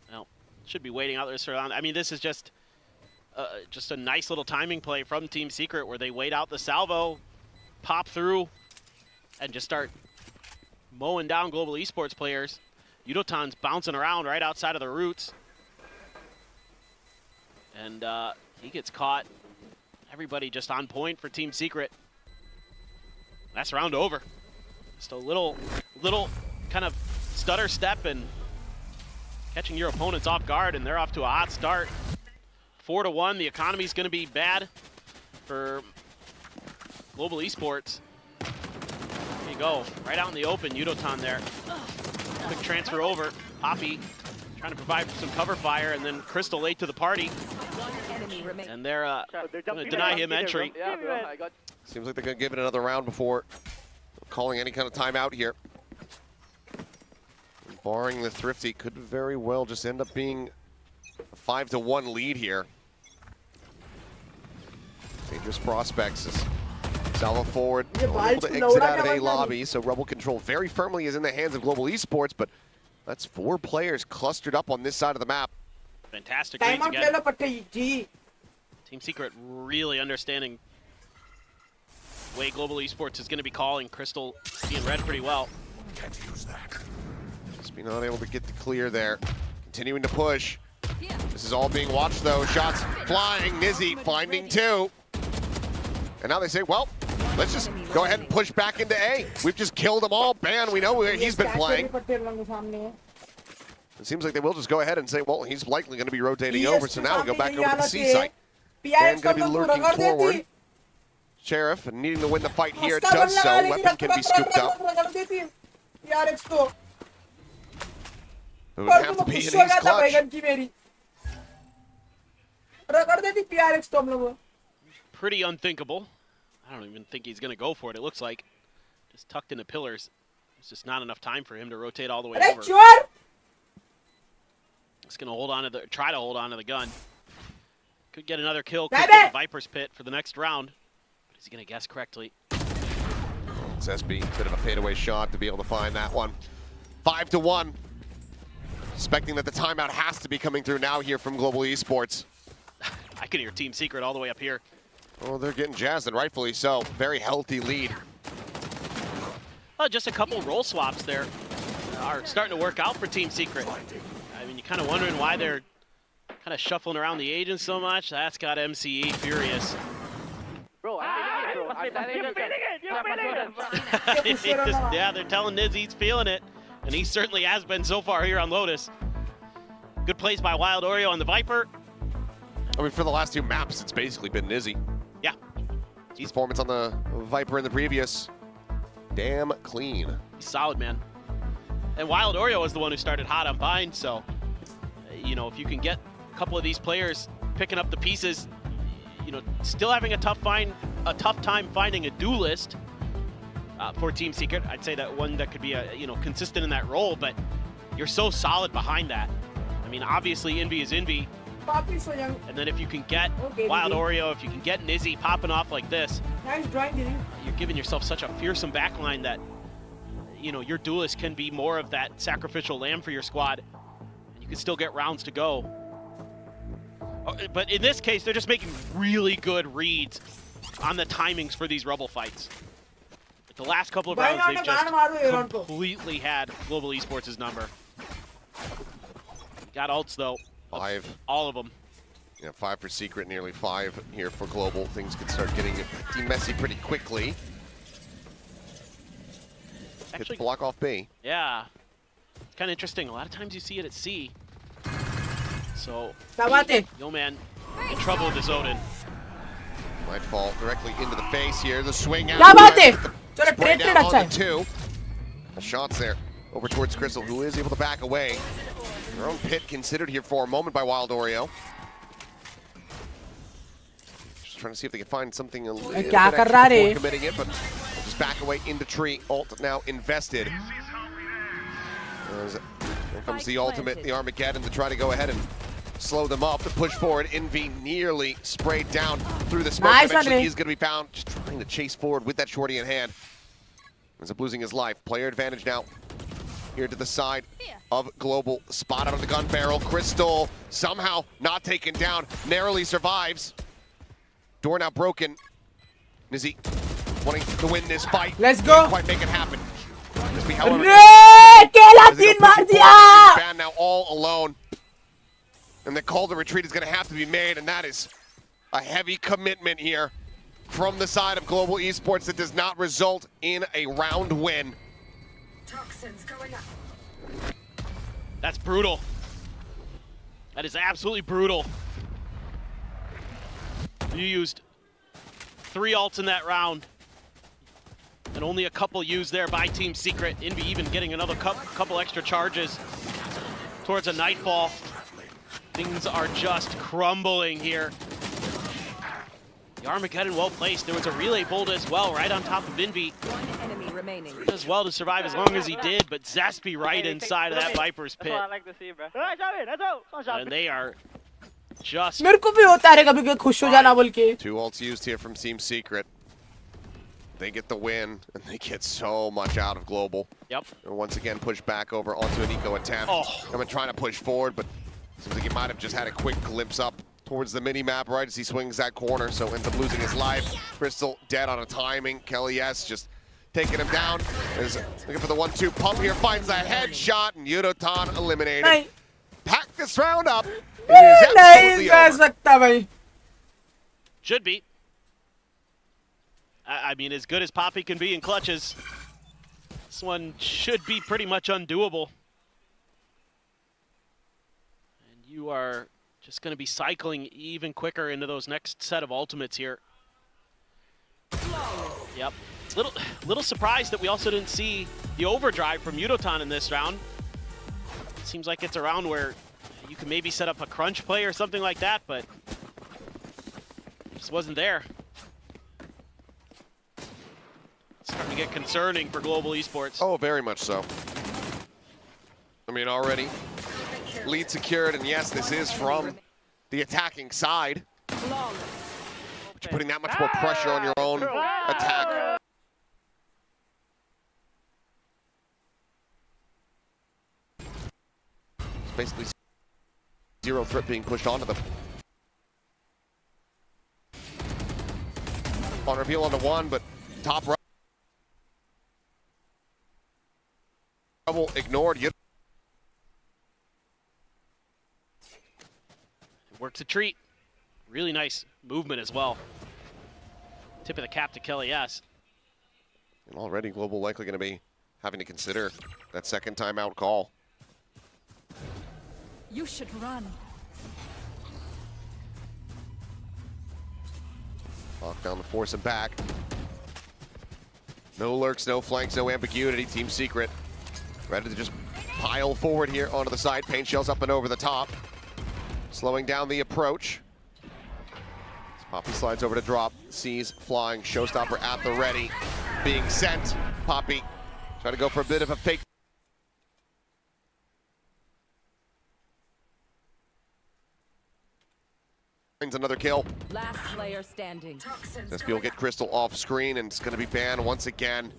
Well, should be waiting out there around. I mean, this is just a nice little timing play from Team Secret where they wait out the salvo, pop through, and just start mowing down Global Esports players. Yudotan's bouncing around right outside of the roots. And he gets caught. Everybody just on point for Team Secret. That's round over. Just a little kind of stutter step and catching your opponents off guard, and they're off to a hot start. 4-1, the economy's gonna be bad for Global Esports. There you go, right out in the open, Yudotan there. Quick transfer over, Poppy trying to provide some cover fire, and then Crystal late to the party. And they're gonna deny him entry. Seems like they're gonna give it another round before calling any kind of timeout here. Barring the Thrifty, could very well just end up being a 5-1 lead here. Dangerous prospects as salvo forward, able to exit out of A lobby, so Rebel control very firmly is in the hands of Global Esports, but that's 4 players clustered up on this side of the map. Fantastic reads again. Team Secret really understanding the way Global Esports is going to be calling. Crystal being read pretty well. Can't use that. Just being unable to get the clear there. Continuing to push. This is all being watched though. Shots flying. Nizzy finding 2. And now they say, well, let's just go ahead and push back into A. We've just killed them all. Ban, we know where he's been playing. It seems like they will just go ahead and say, well, he's likely going to be rotating over. So now we go back over to the C site. Ban going to be lurking forward. Sheriff and needing to win the fight here, does so. Weapon can be scooped up. It would have to be an ace clutch. Pretty unthinkable. I don't even think he's going to go for it, it looks like. Just tucked into pillars. It's just not enough time for him to rotate all the way over. Just going to hold on to the, try to hold on to the gun. Could get another kill, could get the Viper's Pit for the next round. But is he going to guess correctly? It's SB, bit of a fadeaway shot to be able to find that one. 5-1. Suspecting that the timeout has to be coming through now here from Global Esports. I can hear Team Secret all the way up here. Oh, they're getting jazzed, and rightfully so. Very healthy lead. Well, just a couple role swaps there are starting to work out for Team Secret. I mean, you're kind of wondering why they're kind of shuffling around the agents so much. That's got MCE furious. Bro, I'm feeling it. Yeah, they're telling Niz he's feeling it, and he certainly has been so far here on Lotus. Good plays by Wild Oreo on the Viper. I mean, for the last 2 maps, it's basically been Nizzy. Yeah. His performance on the Viper in the previous. Damn clean. He's solid, man. And Wild Oreo was the one who started hot on Bind, so, you know, if you can get a couple of these players picking up the pieces, you know, still having a tough time finding a duelist for Team Secret. I'd say that one that could be you know, consistent in that role, but you're so solid behind that. I mean, obviously Envy is Envy, and then if you can get Wild Oreo, if you can get Nizzy popping off like this, Nice drawing, Diddy. you're giving yourself such a fearsome backline that, you know, your duelist can be more of that sacrificial lamb for your squad, and you can still get rounds to go. But in this case, they're just making really good reads on the timings for these Rebel fights. The last couple of rounds, they've just completely had Global Esports' number. Got ults, though. 5. All of them. Yeah, 5 for Secret, nearly 5 here for Global. Things could start getting pretty messy pretty quickly. Actually, block off B. Yeah. It's kind of interesting. A lot of times you see it at C. So, yo man, in trouble with his Odin. Might fall directly into the face here. The swing out. चलो Spray trade down अच्छा है. onto 2. The shots there over towards Crystal, who is able to back away. Their own pit considered here for a moment by Wild Oreo. Just trying to see if they can find something a little bit क्या कर extra रहा before रे? committing it, but they'll just back away into tree. Ult now invested. Here comes the ultimate, the Armageddon, to try to go ahead and slow them up, to push forward. Envy nearly sprayed down through the smoke. Nice, Eventually Andre. he's going to be found, just trying to chase forward with that shorty in hand. Ends up losing his life. Player advantage now here to the side of Global. Spot out of the gun barrel. Crystal somehow not taken down, narrowly survives. Door now broken. Nizzy wanting to win this fight. Let's go. Can't quite make it happen. Nizzy, however, केला तीन मार दिया. Fan now all alone. And the call to retreat is going to have to be made, and that is a heavy commitment here from the side of Global Esports that does not result in a round win. Toxins going up. That's brutal. That is absolutely brutal. You used 3 ults in that round, and only a couple used there by Team Secret. Envy even getting another couple extra charges towards a nightfall. Things are just crumbling here. The Armageddon well placed. There was a relay bolt as well, right on top of Envy. One enemy remaining. As well to survive as long as he did, but Zespi right inside of that Viper's pit. That's what I like to see, bro. And they are just... मेरे को भी होता है कभी कभी खुश हो जाना बोल के. 2 ults used here from Team Secret. They get the win, and they get so much out of Global. Yep. And once again, push back over onto an eco attempt. Oh. I'm trying to push forward, but seems like he might have just had a quick glimpse up towards the mini-map right as he swings that corner, so ends up losing his life. Crystal dead on a timing. Kelly S just taking him down. Is looking for the 1-2 pump here, finds a headshot, and Yudotan eliminated. नहीं Pack this round up. It is absolutely कर over. सकता भाई. Should be. I mean, as good as Poppy can be in clutches, this one should be pretty much undoable. And you are just going to be cycling even quicker into those next set of ultimates here. Yep. Little surprised that we also didn't see the overdrive from Yudotan in this round. It seems like it's a round where you can maybe set up a crunch play or something like that, but just wasn't there. Starting to get concerning for Global Esports. Oh, very much so. I mean, already lead secured, and yes, this is from the attacking side. But you're putting that much more pressure on your own attack. It's basically 0 threat being pushed onto them. On reveal onto 1, but top right. Ignored. Works a treat. Really nice movement as well. Tip of the cap to Kelly S. And already Global likely going to be having to consider that second timeout call. You should run. Lockdown to force him back. No lurks, no flanks, no ambiguity. Team Secret ready to just pile forward here onto the side. Paint shells up and over the top. Slowing down the approach. As Poppy slides over to drop. Sees flying. Showstopper at the ready. Being sent. Poppy trying to go for a bit of a fake. Another kill. Last player standing. Zespy will get Crystal off screen, and it's going to be banned once again.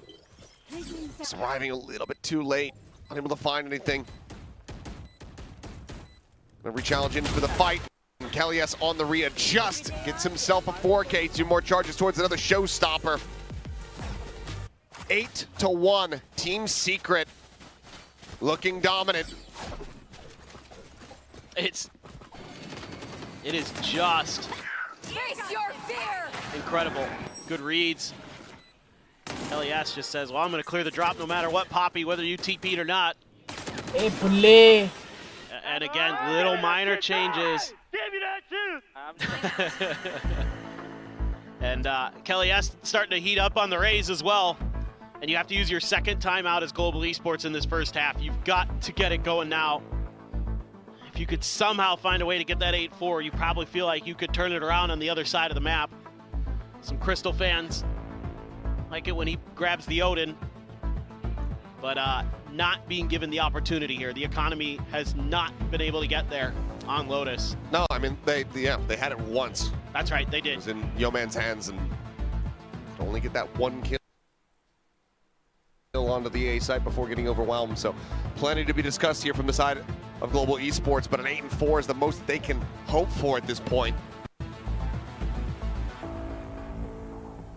It's arriving a little bit too late. Unable to find anything. Gonna re-challenge in for the fight. And Kelly's on the readjust. Gets himself a 4K. 2 more charges towards another showstopper. 8-1. Team Secret looking dominant. It is just Face your fear! incredible. Good reads. LES just says, well, I'm going to clear the drop no matter what, Poppy, whether you TP'd or not. Hey, pulle. And again, little minor changes. And Kelly S starting to heat up on the Rays as well. And you have to use your second timeout as Global Esports in this first half. You've got to get it going now. If you could somehow find a way to get that 8-4, you probably feel like you could turn it around on the other side of the map. Some Crystal fans like it when he grabs the Odin, but not being given the opportunity here. The economy has not been able to get there on Lotus. No, I mean, they had it once. That's right, they It did. was in Yeoman's hands, and could only get that one kill onto the A site before getting overwhelmed. So plenty to be discussed here from the side of Global Esports, but an 8-4 is the most that they can hope for at this point.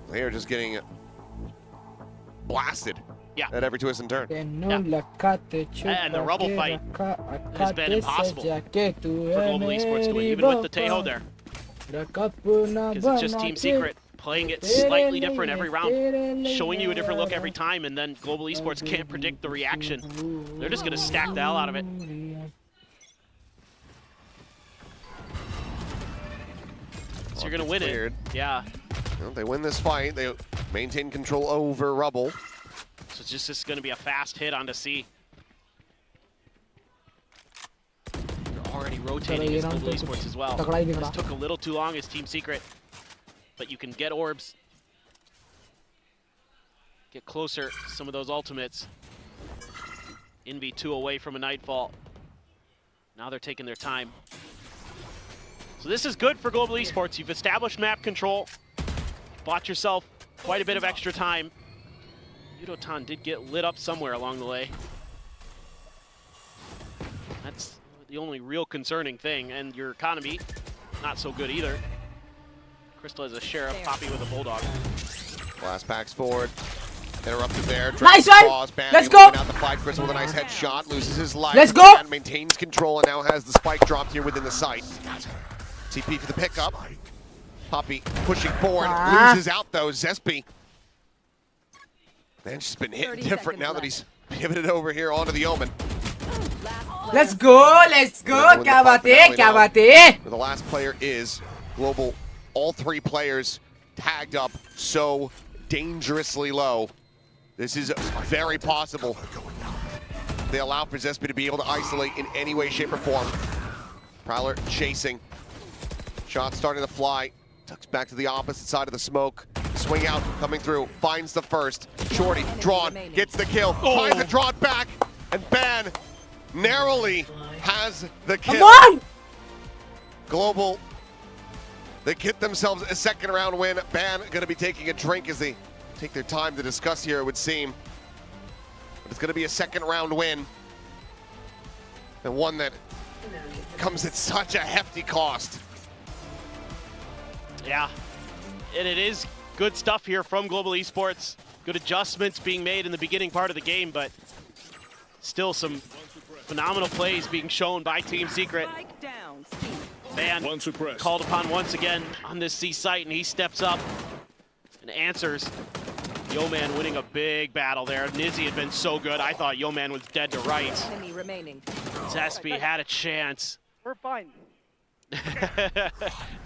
They are just getting blasted at every twist and turn. And the rubble fight has been impossible for Global Esports to win, even with the Tejo there. Because it's just Team Secret playing it slightly different every round, showing you a different look every time, and then Global Esports can't predict the reaction. They're just going to stack the hell out of it. So you're going to win it. Yeah. Well, they win this fight. They maintain control over rubble. So it's just going to be a fast hit onto C. They're already rotating as Global Esports as well. This took a little too long as Team Secret. But you can get orbs. Get closer, some of those ultimates. NV2 away from a Nightfall. Now they're taking their time. So this is good for Global Esports. You've established map control. Bought yourself quite a bit of extra time. Yudotan did get lit up somewhere along the way. That's the only real concerning thing. And your economy, not so good either. Crystal has a Sheriff, Poppy with a Bulldog. Blast packs forward. Interrupted there. Nice one! Let's go! Out the fight. Crystal with a nice headshot. Loses his life. Let's go! And maintains control and now has the spike dropped here within the site. TP for the pickup. Poppy pushing forward. Loses out though. Zespy. Man, she's been hitting different now that he's pivoted over here onto the Omen. Let's go! Let's go! Kya baat hai? Kya baat hai? The last player is Global. All 3 players tagged up so dangerously low. This is very possible. They allow for Zespy to be able to isolate in any way, shape, or form. Prowler chasing. Shot starting to fly. Tucks back to the opposite side of the smoke. Swing out, coming through. Finds the first. Shorty, drawn, gets the kill. Finds the drawn back. And Ban narrowly has the kill. Come on! Global. They get themselves a second round win. Ban going to be taking a drink as they take their time to discuss here, it would seem. But it's going to be a second round win. And one that comes at such a hefty cost. Yeah, and it is good stuff here from Global Esports. Good adjustments being made in the beginning part of the game, but still some phenomenal plays being shown by Team Secret. Ban called upon once again on this C site, and he steps up and answers. Yeoman winning a big battle there. Nizzy had been so good, I thought Yeoman was dead to rights. Zespy had a chance. We're fine.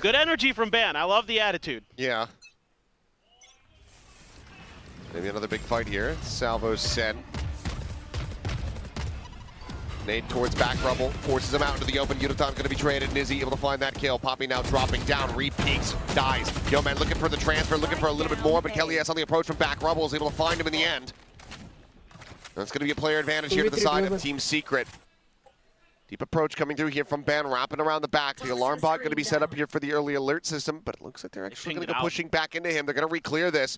Good energy from Ban. I love the attitude. Yeah. Maybe another big fight here. Salvo's sent. Nade towards back rubble, forces him out into the open. Yudotan's going to be traded. Nizzy able to find that kill. Poppy now dropping down, re-peeks, dies. Yo man looking for the transfer, looking for a little bit more, but Kelly S on the approach from back rubble is able to find him in the end. That's going to be a player advantage here to the side of Team Secret. Deep approach coming through here from Ben, wrapping around the back. The alarm bot going to be set up here for the early alert system, but it looks like they're actually going to go pushing back into him. They're going to re-clear this.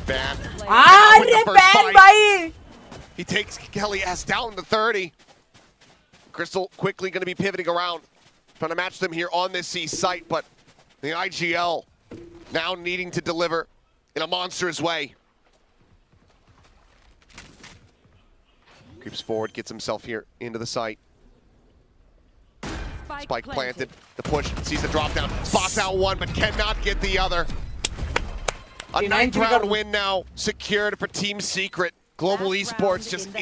Ben. Ben, bhai! He takes Kelly S down to 30. Crystal quickly going to be pivoting around, trying to match them here on this C site, but the IGL now needing to deliver in a monstrous way. Creeps forward, gets himself here into the site. Spike planted. The push, sees the drop down, spots out one, but cannot get the other. A 9th round win now secured for Team Secret. Global Esports just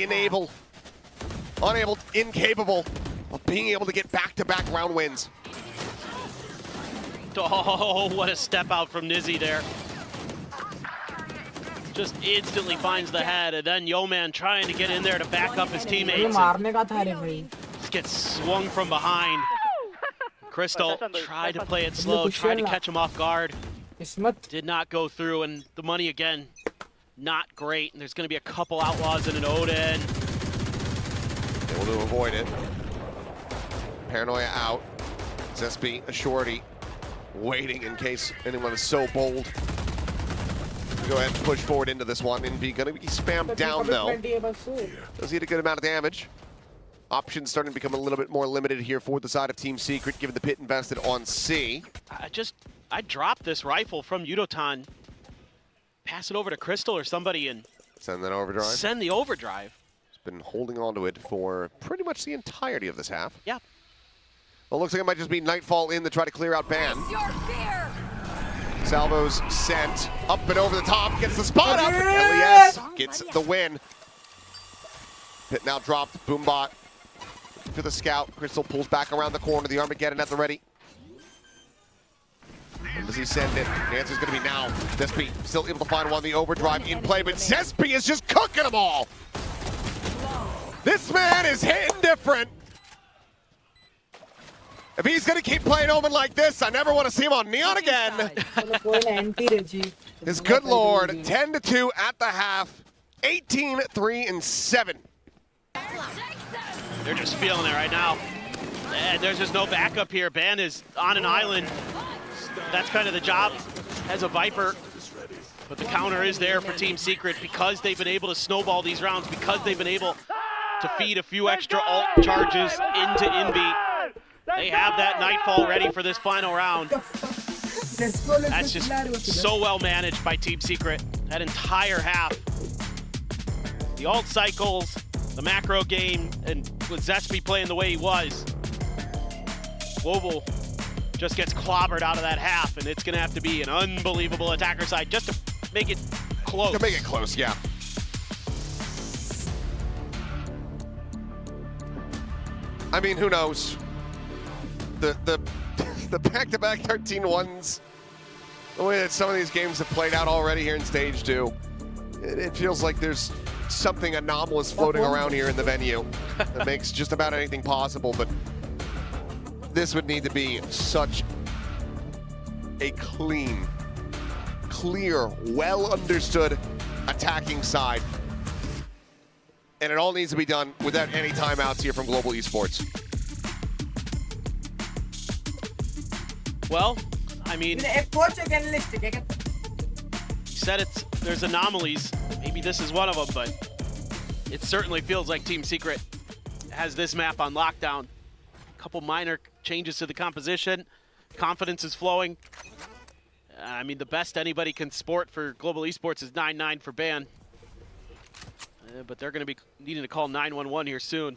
incapable of being able to get back-to-back round wins. Oh, what a step out from Nizzy there. Just instantly finds the head, and then Yo-Man trying to get in there to back up his teammates. Just gets swung from behind. Crystal tried to play it slow, tried to catch him off guard. Did not go through, and the money again, not great. And there's going to be a couple outlaws and an Odin. Able to avoid it. Paranoia out. Zespi, a shorty, waiting in case anyone is so bold. Go ahead and push forward into this one. Envy going to be spammed down though. Does hit a good amount of damage. Options starting to become a little bit more limited here for the side of Team Secret, given the pit invested on C. I dropped this rifle from Yudotan, pass it over to Crystal or somebody and send that overdrive. Send the overdrive. He's been holding on to it for pretty much the entirety of this half. Yeah. Well, looks like it might just be Nightfall in to try to clear out Ban. Salvo's sent up and over the top, gets the spot up, and LES gets the win. Pit now dropped, Boombot for the scout. Crystal pulls back around the corner, the Armageddon at the ready. Does he send it? The answer's going to be now. Zespi still able to find one, the overdrive in play, but Zespi is just cooking them all. This man is hitting different. If he's going to keep playing Omen like this, I never want to see him on Neon again. His good lord, 10-2 at the half, 18-3-7. They're just feeling it right now. And there's just no backup here. Ban is on an island. That's kind of the job as a Viper. But the counter is there for Team Secret because they've been able to snowball these rounds, because they've been able to feed a few extra ult charges into Envy. They have that Nightfall ready for this final round. That's just so well managed by Team Secret. That entire half. The ult cycles, the macro game, and with Zespi playing the way he was, Global just gets clobbered out of that half, and it's going to have to be an unbelievable attacker side just to make it close. To make it close, yeah. I mean, who knows? The back-to-back 13-1s, the way that some of these games have played out already here in Stage 2, it feels like there's something anomalous floating around here in the venue that makes just about anything possible, but this would need to be such a clean, clear, well-understood attacking side. And it all needs to be done without any timeouts here from Global Esports. Well, I mean, you said there's anomalies. Maybe this is one of them, but it certainly feels like Team Secret has this map on lockdown. A couple minor changes to the composition. Confidence is flowing. I mean, the best anybody can sport for Global Esports is 9-9 for Ban. But they're going to be needing to call 911 here soon.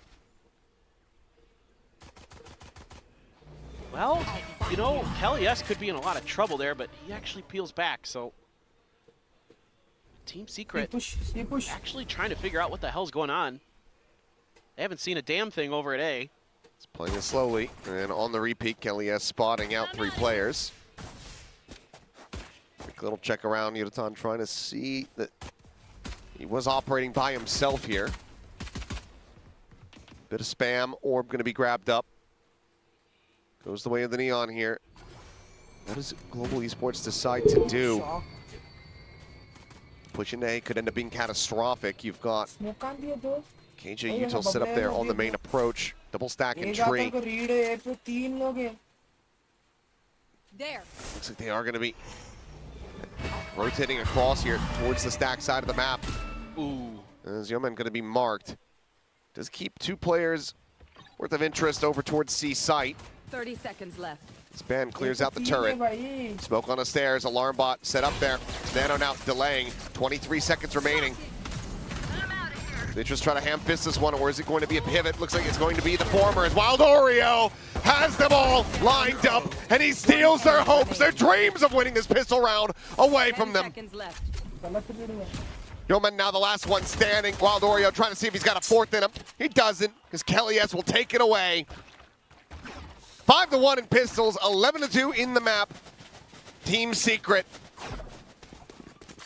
Well, you know, Kelly S could be in a lot of trouble there, but he actually peels back, so Team Secret actually trying to figure out what the hell's going on. They haven't seen a damn thing over at A. It's playing it slowly, and on the repeat, Kelly S spotting out 3 players. Quick little check around. Yudatan trying to see that he was operating by himself here. Bit of spam. Orb going to be grabbed up. Goes the way of the Neon here. What does Global Esports decide to do? Push into A could end up being catastrophic. You've got KJ Util set up there on the main approach. Double stack and tree. There. Looks like they are going to be rotating across here towards the stack side of the map. Ooh. As Yeoman going to be marked. Does keep 2 players worth of interest over towards C site. 30 seconds left. Span clears out the turret. Smoke on the stairs. Alarm bot set up there. Nano now delaying. 23 seconds remaining. They just try to ham fist this one, or is it going to be a pivot? Looks like it's going to be the former, as Wild Oreo has them all lined up, and he steals their hopes, their dreams of winning this pistol round away from them. 10 seconds left. Yeoman now the last one standing. Wild Oreo trying to see if he's got a 4th in him. He doesn't, because Kelly S will take it away. 5-1 in pistols, 11-2 in the map. Team Secret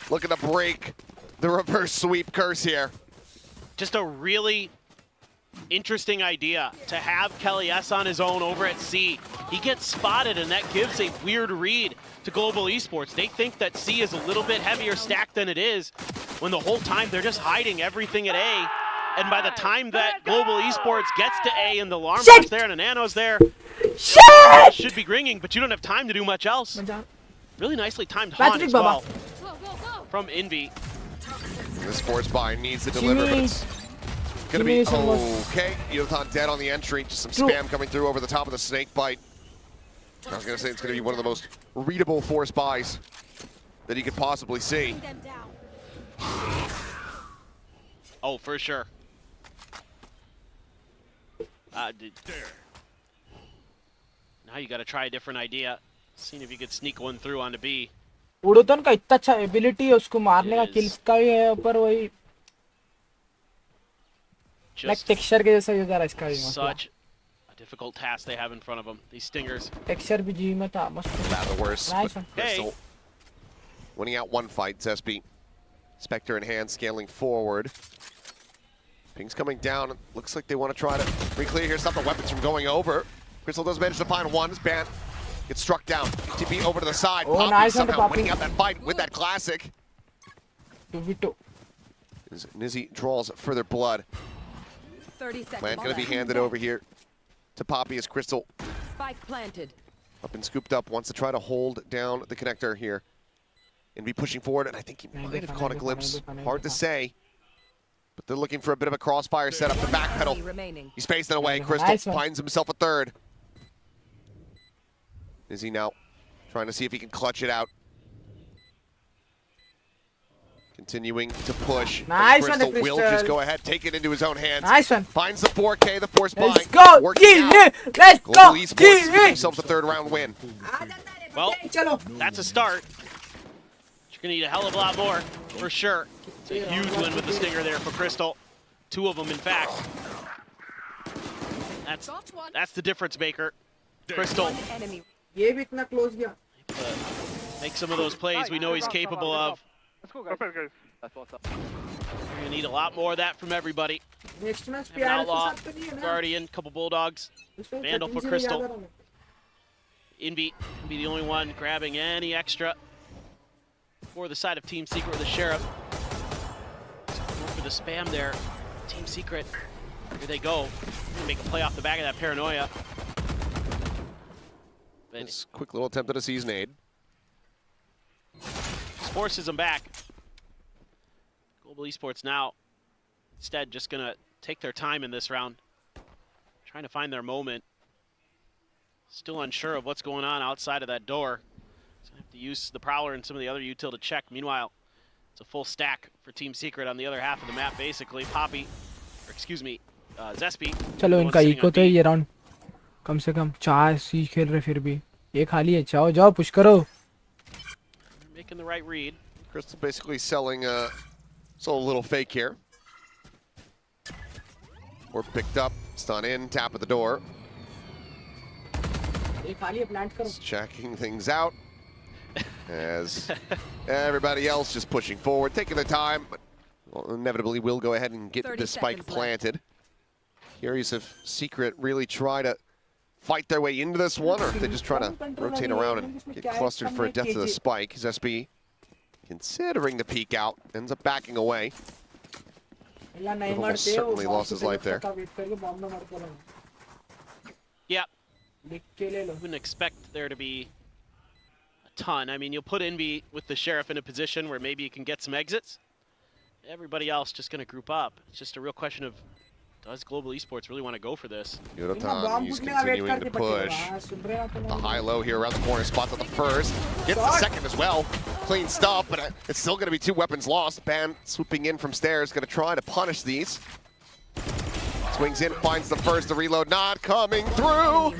looking to break the reverse sweep curse here. Just a really interesting idea to have Kelly S on his own over at C. He gets spotted, and that gives a weird read to Global Esports. They think that C is a little bit heavier stacked than it is, when the whole time they're just hiding everything at A. And by the time that Global Esports gets to A and the alarm bot's there and the Nano's there, should be ringing, but you don't have time to do much else. Really nicely timed haunt as well from Envy. The sports buy needs to deliver, but it's going to be okay. Yudatan dead on the entry. Just some spam coming through over the top of the snake bite. I was going to say it's going to be one of the most readable force buys that you could possibly see. Oh, for sure. Now you got to try a different idea. Seeing if you could sneak one through onto B. उड़ोतन का इतना अच्छा ability है, उसको मारने का kills का भी है, पर वही लाइक टेक्सचर के जैसा यूज आ रहा है इसका भी. Such a difficult task they have in front of them. These stingers. Texture भी जी में था मस्त. Not the worst. Nice But one. Crystal winning out one fight. Zespi, Spectre in hand, scaling forward. Ping's coming down. Looks like they want to try to re-clear here, stop the weapons from going over. Crystal does manage to find one. Span gets struck down. TP over to the side. Oh, Poppy nice somehow winning out that fight with that classic. 2v2. As Nizzy draws further blood. 30 seconds. Land going to be handed over here to Poppy as Crystal Spike planted. up and scooped up. Wants to try to hold down the connector here and be pushing forward. And I think he might have caught a glimpse. Hard to say. But they're looking for a bit of a crossfire setup. The back pedal. He's pacing away. Crystal finds himself a 3rd. Is he now trying to see if he can clutch it out? Continuing to push. Nice Crystal one, will just go ahead, take it into his own hands. Nice one. Finds the 4K, the force bind. Let's go. Working out. Let's go. Global Esports to give themselves a 3rd round win. Well, that's a start. You're going to need a hell of a lot more, for sure. It's a huge win with the stinger there for Crystal. 2 of them, in fact. That's the difference maker. Crystal. ये भी इतना close गया. Make some of those plays we know he's capable of. Let's go, guys. That's what's up. We're going to need a lot more of that from everybody. Next match Have an Outlaw, Guardian, couple Bulldogs, Vandal for Crystal. Envy can be the only one grabbing any extra for the side of Team Secret with the Sheriff. Go for the spam there. Team Secret, here they go. Make a play off the back of that paranoia. This quick little attempt at a season aid. Forces them back. Global Esports now, instead, just going to take their time in this round. Trying to find their moment. Still unsure of what's going on outside of that door. So have to use the Prowler and some of the other util to check. Meanwhile, it's a full stack for Team Secret on the other half of the map, basically. Poppy, or excuse me, Zespi. चलो इनका eco तो ये round कम से कम 4 सी खेल रहे फिर भी. ये खाली है. जाओ जाओ पुश करो. Making the right read. Crystal basically selling a little fake here. Or picked up, stun in, tap at the door. ये खाली है प्लांट करो. Just checking things out. As everybody else just pushing forward, taking their time, but well, inevitably will go ahead and get 30 the spike seconds planted. Curious if Secret really try to fight their way into this one, or if they just try to rotate around and get clustered for a death to the spike. As SB, considering the peek out, ends up backing away. Almost certainly lost his life there. Yeah. Wouldn't expect there to be a ton. I mean, you'll put Envy with the Sheriff in a position where maybe you can get some exits. Everybody else just going to group up. It's just a real question of, does Global Esports really want to go for this? Yodotan, he's continuing to push. The high-low here around the corner, spots on the first. Gets the second as well. Clean stuff, but it's still going to be 2 weapons lost. Ban swooping in from stairs, going to try to punish these. Swings in, finds the first, the reload not coming through.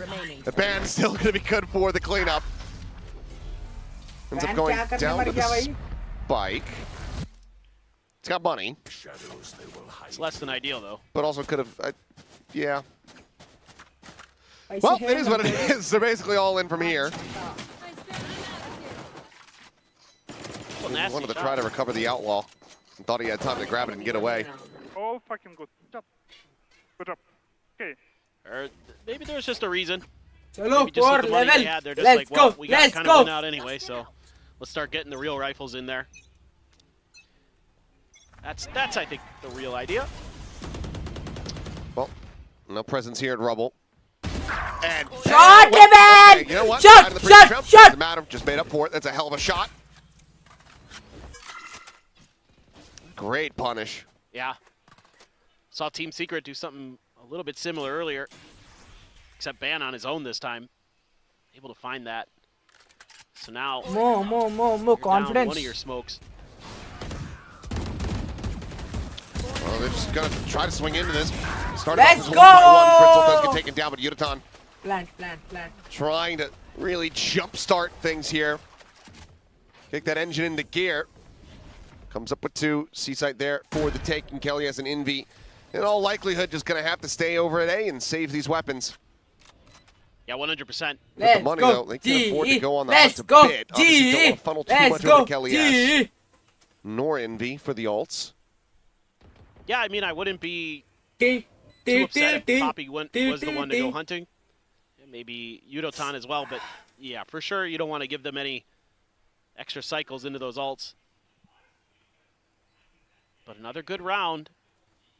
The Ban's still going to be good for the cleanup. Ends up going down to the spike. It's got money. It's less than ideal, though. But also could have, yeah. Well, it is what it is. They're basically all in from here. Wanted to try to recover the outlaw and thought he had time to grab it and get away. All fucking good. Good job. Okay. Or maybe there's just a reason. Chalo, Maybe just with the money they had, they're just like, well, we got kind of win out anyway, so let's start getting the real rifles in there. That's I think the real idea. Well, no presence here at Rubble. And shot him, man! You know what? Shot! Doesn't matter. Just made up for it. That's a hell of a shot. Great punish. Yeah. Saw Team Secret do something a little bit similar earlier, except Ban on his own this time. Able to find that. So now, more confidence. One of your smokes. Well, they're just gonna try to swing into this. Let's go! 1 by 1. Britzel does get taken down, but Yodotan Plant. trying to really jumpstart things here. Kick that engine into gear. Comes up with 2. Seaside there for the taking. Kelly has an Envy. In all likelihood, just going to have to stay over at A and save these weapons. Yeah, 100%. With the money, though, they can't afford to go on the hunt a bit. Obviously, don't want to funnel too much over to Kelly S. Nor Envy for the ults. Yeah, I mean, I wouldn't be too upset if Poppy was the one to go hunting. Maybe Yodotan as well, but yeah, for sure you don't want to give them any extra cycles into those ults. But another good round.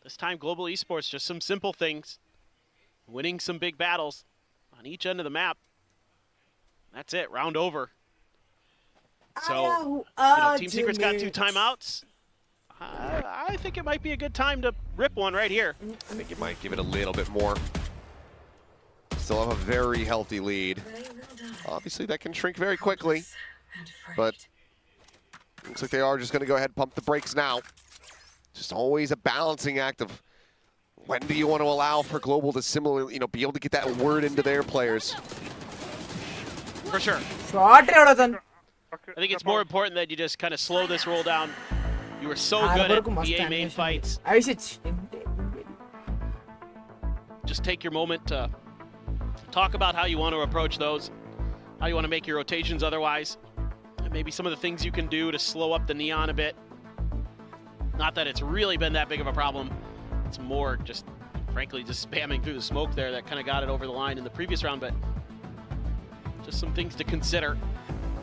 This time, Global Esports, just some simple things. Winning some big battles on each end of the map. That's it, round over. So, Team Secret's got 2 timeouts. I think it might be a good time to rip one right here. I think it might give it a little bit more. Still have a very healthy lead. Obviously, that can shrink very quickly. But looks like they are just going to go ahead and pump the brakes now. Just always a balancing act of when do you want to allow for Global to similarly, be able to get that word into their players. For sure. Shot, I think it's more important that you just kind of slow this roll down. You were so good at BA main fights. Just take your moment to talk about how you want to approach those, how you want to make your rotations otherwise, and maybe some of the things you can do to slow up the Neon a bit. Not that it's really been that big of a problem. It's more just, frankly, just spamming through the smoke there that kind of got it over the line in the previous round, but just some things to consider.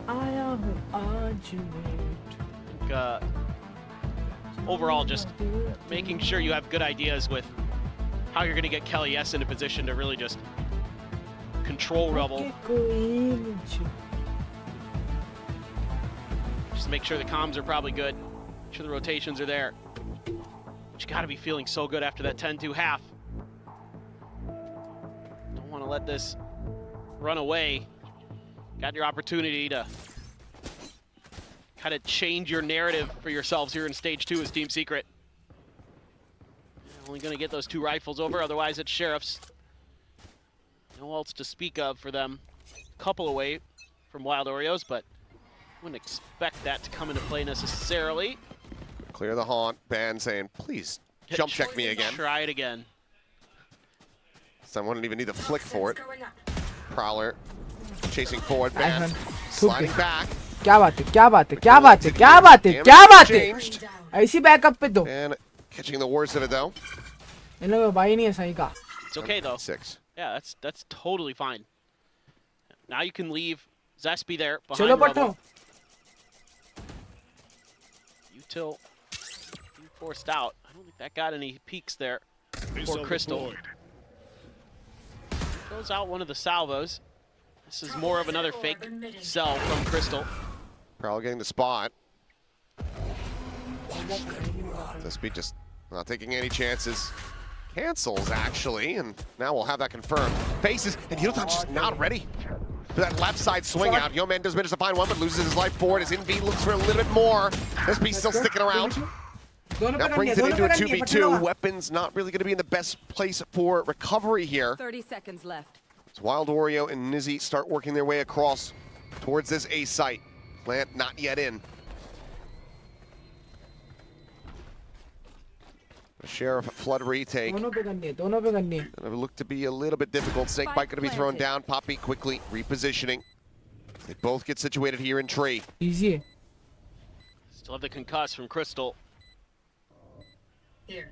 I think, overall, just making sure you have good ideas with how you're going to get Kelly S in a position to really just control Rebel. Just make sure the comms are probably good. Make sure the rotations are there. But you got to be feeling so good after that 10-2 half. Don't want to let this run away. Got your opportunity to kind of change your narrative for yourselves here in stage 2 as Team Secret. Only going to get those 2 rifles over, otherwise it's Sheriffs. No ults to speak of for them. A couple away from Wild Oreos, but wouldn't expect that to come into play necessarily. Clear the haunt. Ban saying, please jump check me again. Try it again. Someone wouldn't even need to flick for it. Prowler chasing forward. Ban sliding back. क्या बात है, क्या बात है, क्या बात है, क्या बात है, क्या बात है, ऐसी बैकअप पे दो. And catching the worst of it though. इन लोगों का भाई नहीं है सही का. It's okay though. 6. Yeah, that's totally fine. Now you can leave Zespi there behind चलो Rubble. Pathao. Util you forced out. I don't think that got any peeks there for Crystal. Goes out one of the salvos. This is more of another fake sell from Crystal. Probably getting the spot. This beat just not taking any chances. Cancels actually, and now we'll have that confirmed. Faces, and Yotan's just not ready for that left side swing out. Yeoman does manage to find one, but loses his life for it. His in-beat looks for a little bit more. This beat's still sticking around. Now brings it into a 2v2. Weapons not really going to be in the best place for recovery here. 30 seconds left. As Wild Oreo and Nizzy start working their way across towards this A site. Plant not yet in. A Sheriff Flood retake. दोनों पे करनी है, दोनों पे करनी है. Gonna look to be a little bit difficult. Snake Bite gonna be thrown down. Poppy quickly repositioning. They both get situated here in tree. Easy है. Still have the concuss from Crystal. Here.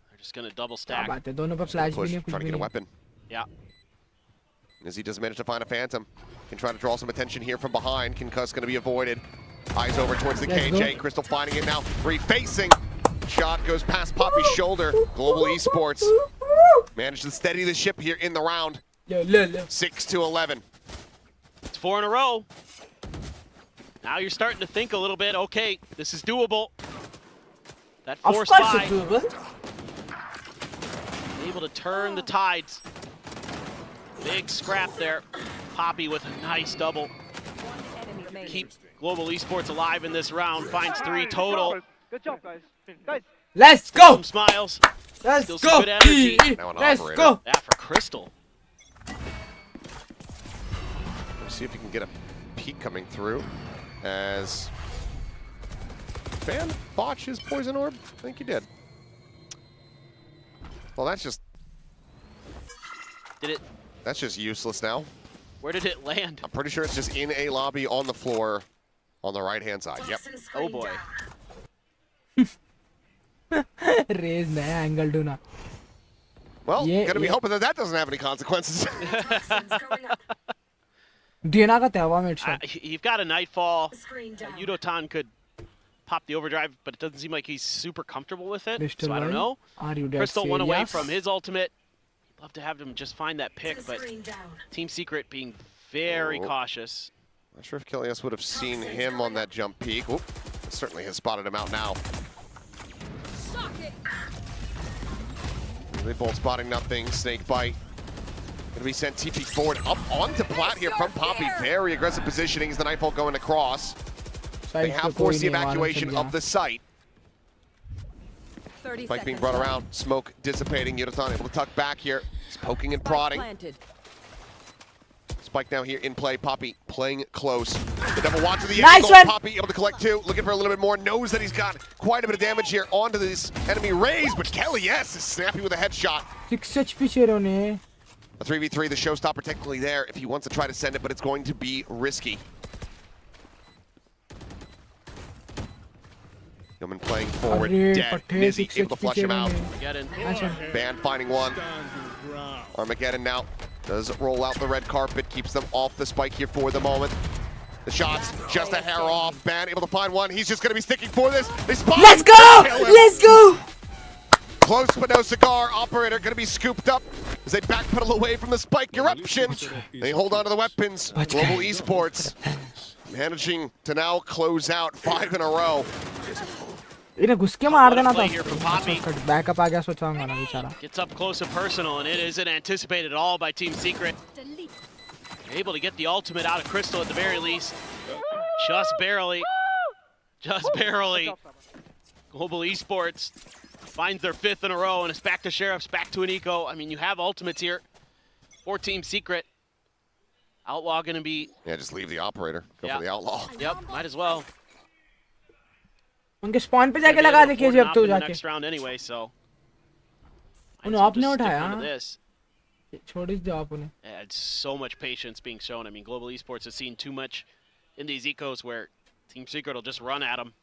They're just gonna double क्या stack. बात है, दोनों पे flash भी Push, नहीं है, कुछ trying to भी get a नहीं. weapon. Yeah. Nizzy does manage to find a Phantom. Can try to draw some attention here from behind. Concuss gonna be avoided. Eyes over towards the Let's KJ. go. Crystal finding it now. Refacing. Shot goes past Poppy's shoulder. Global Esports managed to steady the ship here in the round. 6-11. It's 4 in a row. Now you're starting to think a little bit, okay, this is doable. That Of force course buy, it's doable. able to turn the tides. Big scrap there. Poppy with a nice double. Enemy remaining. Keep Global Esports alive in this round. Finds 3 total. Good job, guys. Guys, Let's go. Some smiles. Let's Still go. some good energy. Now an Let's operator. go. Yeah, for Crystal. Let's see if you can get a peek coming through. As Fan botch his poison orb? I think he did. Well, that's just useless now. Where did it land? I'm pretty sure it's just in a lobby on the floor on the right-hand side. Yep. Oh boy. Raise नया angle ढूंढना. Well, Yeah, gonna be yeah. hoping that that doesn't have any consequences. देना का तेवा में shot. You've got a Nightfall. Screen down. Yudotan could pop the overdrive, but it doesn't seem like he's super comfortable with it. Mr. So I don't White, know. are you dead Crystal one away serious? from his ultimate. Love to have him just find that pick, but Screen down. Team Secret being very Oh. cautious. Not sure if Killius would have seen him on that jump peak. Oop, certainly has spotted him out now. They both spotting nothing. Snake bite. Gonna be sent TP forward up onto plat here from Poppy. Very aggressive positioning as the Nightfall going across. They have forced the evacuation of the site. 30 Spike being seconds brought left. around. Smoke dissipating. Yudotan able to tuck back here. He's poking and Spike prodding. planted. Spike now here in play. Poppy playing close. The double watch of the Nice angle. one. Poppy able to collect 2. Looking for a little bit more. Knows that he's got quite a bit of damage here onto this enemy raise. But Kelly, yes, is snappy with a headshot. 6 HP चेरों ने. A 3v3, the showstopper technically there if he wants to try to send it, but it's going to be risky. Yeoman playing forward, अरे dead. पट्टे Nizzy 6 able to HP flush him चेरों out. ने. Get in. Nice one. Ban finding one. Armageddon now does roll out the red carpet, keeps them off the spike here for the moment. The shots just a hair off. Ban able to find one. He's just going to be sticking for this. They spot him. Let's go. Kill him. Let's go. Close but no cigar. Operator going to be scooped up as they backpedal away from the spike eruption. They hold on to the weapons. Global Esports managing to now close out 5 in a row. इन्हें घुस के मार देना था. Play here from Poppy. Backup आ गया सोचा होगा ना बेचारा. Gets up close and personal, and it isn't anticipated at all by Team Secret. Able to get the ultimate out of Crystal at the very least. Just barely. Just barely. Global Esports finds their 5th in a row, and it's back to Sheriffs, back to an eco. I mean, you have ultimates here for Team Secret. Outlaw going to be... Yeah, just leave the operator. Go Yeah. for the outlaw. Yep, might as well. उनके spawn पे जाके Gonna be लगा able to देखिए afford जब an op तो in the जाके. next round anyway, so... might उन्हें as well आपने just stick उठाया, onto हाँ? this. छोड़ ही दो आप उन्हें. Yeah, it's so much patience being shown. I mean, Global Esports has seen too much in these ecos where Team Secret will just run at them.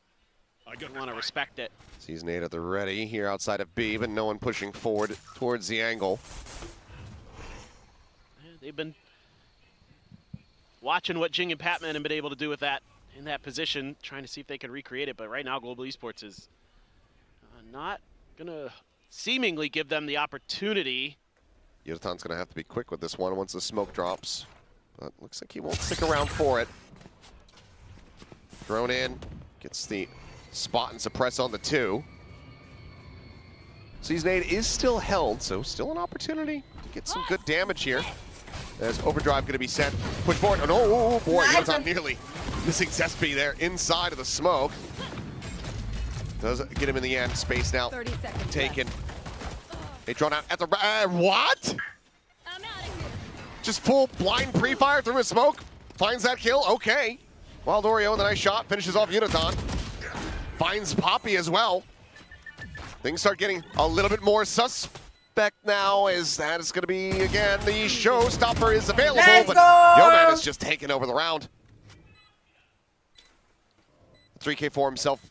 You want to respect it. Season 8 at the ready here outside of B, but no one pushing forward towards the angle. They've been watching what Jing and Patman have been able to do with that in that position, trying to see if they can recreate it. But right now, Global Esports is not going to seemingly give them the opportunity. Yotatan's going to have to be quick with this one once the smoke drops. But looks like he won't stick around for it. Thrown in, gets the spot and suppress on the 2. Season 8 is still held, so still an opportunity to get some good damage here. As Overdrive going to be sent. Push forward. Oh, no, boy, Yotatan nearly missing Zespi there inside of the smoke. Does get him in the end. Space now 30 seconds taken. They drawn out at the... what? Just full blind pre-fire through his smoke. Finds that kill. Okay. Wild Oreo with a nice shot. Finishes off Unitron. Finds Poppy as well. Things start getting a little bit more suspect now, as that is going to be, again, the showstopper is available. Let's but go! Yeoman is just taking over the round. 3K for himself.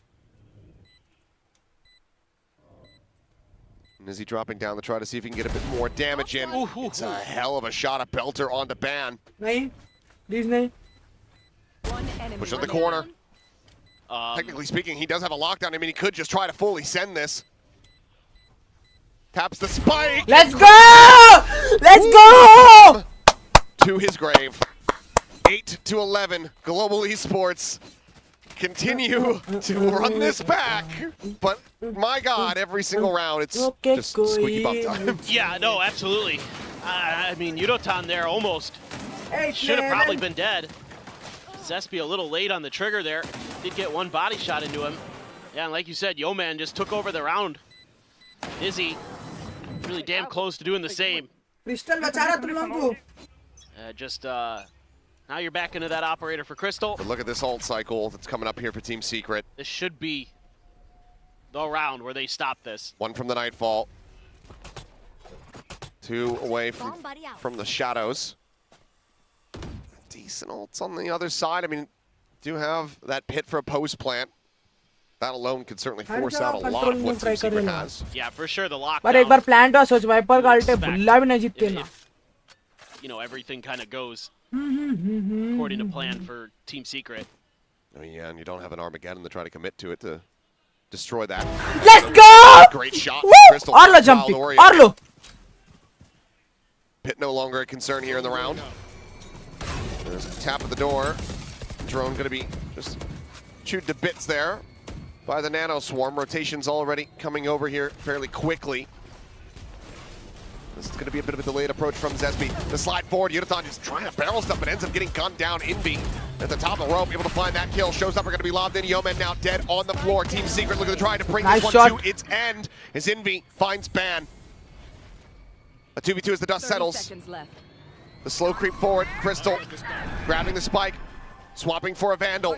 And is he dropping down to try to see if he can get a bit more damage in? It's a hell of a shot, a belter onto Ban. नहीं, please नहीं. One enemy Push on the remaining. corner. Technically speaking, he does have a lockdown. I mean, he could just try to fully send this. Taps the spike. Let's go! Let's go! To his grave. 8-11. Global Esports continue to run this back. But my God, every single round, it's just squeaky bum time. Yeah, no, absolutely. I mean, Yudotan there almost should have probably been dead. Zespi a little late on the trigger there. Did get one body shot into him. Yeah, and like you said, Yeoman just took over the round. Izzy really damn close to doing the same. Crystal बचा रहा तुम लोगों को. Now you're back into that operator for Crystal. But look at this ult cycle that's coming up here for Team Secret. This should be the round where they stop this. One from the Nightfall. 2 away from the Shadows. Decent ults on the other side. I mean, do have that pit for a post plant. That alone could certainly force out a lot of what Team Secret has. Yeah, for sure, the lockdown. पर एक बार plan तो सोच wiper का अल्टे भुल्ला भी नहीं जीतते ना. You know, everything kind of goes according to plan for Team Secret. I mean, yeah, and you don't have an Armageddon to try to commit to it to destroy that. Let's go! Great shot. Woo! Crystal. Arlo jumping. Arlo. Pit no longer a concern here in the round. There's a tap at the door. Drone going to be just chewed to bits there by the Nano Swarm. Rotation's already coming over here fairly quickly. This is going to be a bit of a delayed approach from Zespi. The slide forward, Unitron just trying to barrel stuff, but ends up getting gunned down. Envy at the top of the rope, able to find that kill. Showstopper going to be lobbed in. Yeoman now dead on the floor. Team Secret looking to try to bring Nice this shot. one to its end as Envy finds Ban. A 2v2 as the dust 30 settles. seconds left. The slow creep forward. Crystal grabbing the spike, swapping for a Vandal.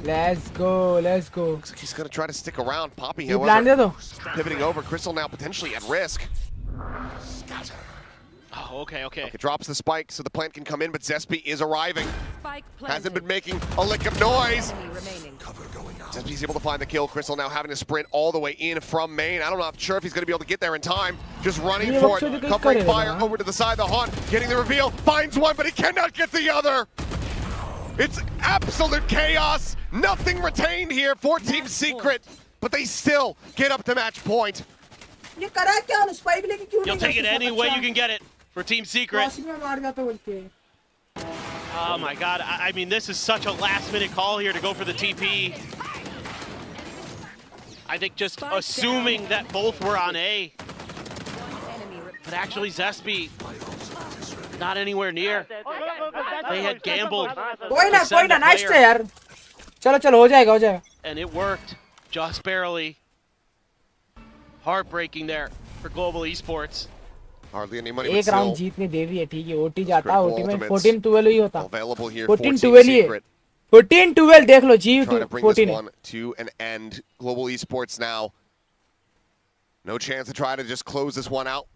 Let's go. Let's go. Looks like he's going to try to stick around. Poppy, You plan they however, दो. pivoting over. Crystal now potentially at risk. Oh, okay. It drops the spike so the plant can come in, but Zespi is arriving. Spike Hasn't planted. been making a lick of noise. Enemy remaining. Zespi's able to find the kill. Crystal now having to sprint all the way in from main. I'm not sure if he's going to be able to get there in time. Just running Yeah, for so it. they Covering cut it, fire huh? over to the side of the Hunt. Getting the reveal. Finds one, but he cannot get the other. It's absolute chaos. Nothing retained here for Team Secret, but they still get up to match point. ये करा क्या उन spike लेके क्यों You'll take it any way you can get it for Team Secret. Crossing में मार जाता बोलते. Oh my God, I mean, this is such a last-minute call here to go for the TP. I think just assuming that both were on A, Enemy but actually Zespi not anywhere near. They had gambled, कोई ना nice है यार. चलो हो जाएगा. and it worked just barely. Heartbreaking there for Global Esports. Hardly any money, एक but round still जीतने दे दिए ठीक है. ओटी जाता critical ओटी में ultimates 14-12 ही होता. available here for Team 14-12 ही है. Secret. 14-12 देख लो जी. Trying to bring this 14 one to an end. Global Esports now. No chance to try to just close this one out.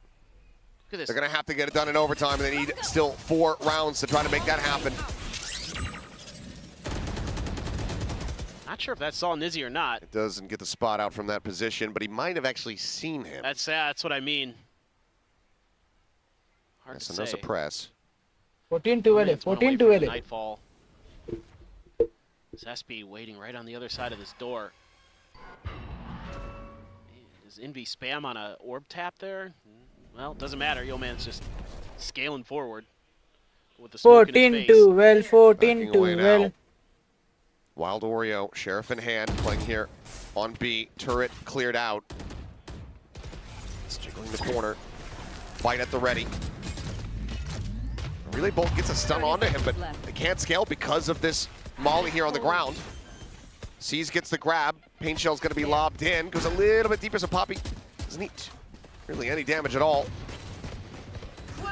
Look at this. They're going to have to get it done in overtime, and they need still 4 rounds to try to make that happen. Not sure if that saw Nizzy or not. It doesn't get the spot out from that position, but he might have actually seen him. That's what I mean. Hard to So no say. suppress. 14-12, 14-12. Nightfall. Zespi waiting right on the other side of this door. Does Envy spam on a orb tap there? Well, it doesn't matter. Yeoman's just scaling forward with the smoke in his face. 14-12, Backing away now. 14-12. Wild Oreo, Sheriff in hand, playing here on B. Turret cleared out. It's jiggling the corner. Fight at the ready. Relay Bolt gets a stun onto him, but they can't scale because of this Molly here on the ground. Seas gets the grab. Pain Shell's going to be lobbed in. Goes a little bit deeper, so Poppy doesn't need really any damage at all.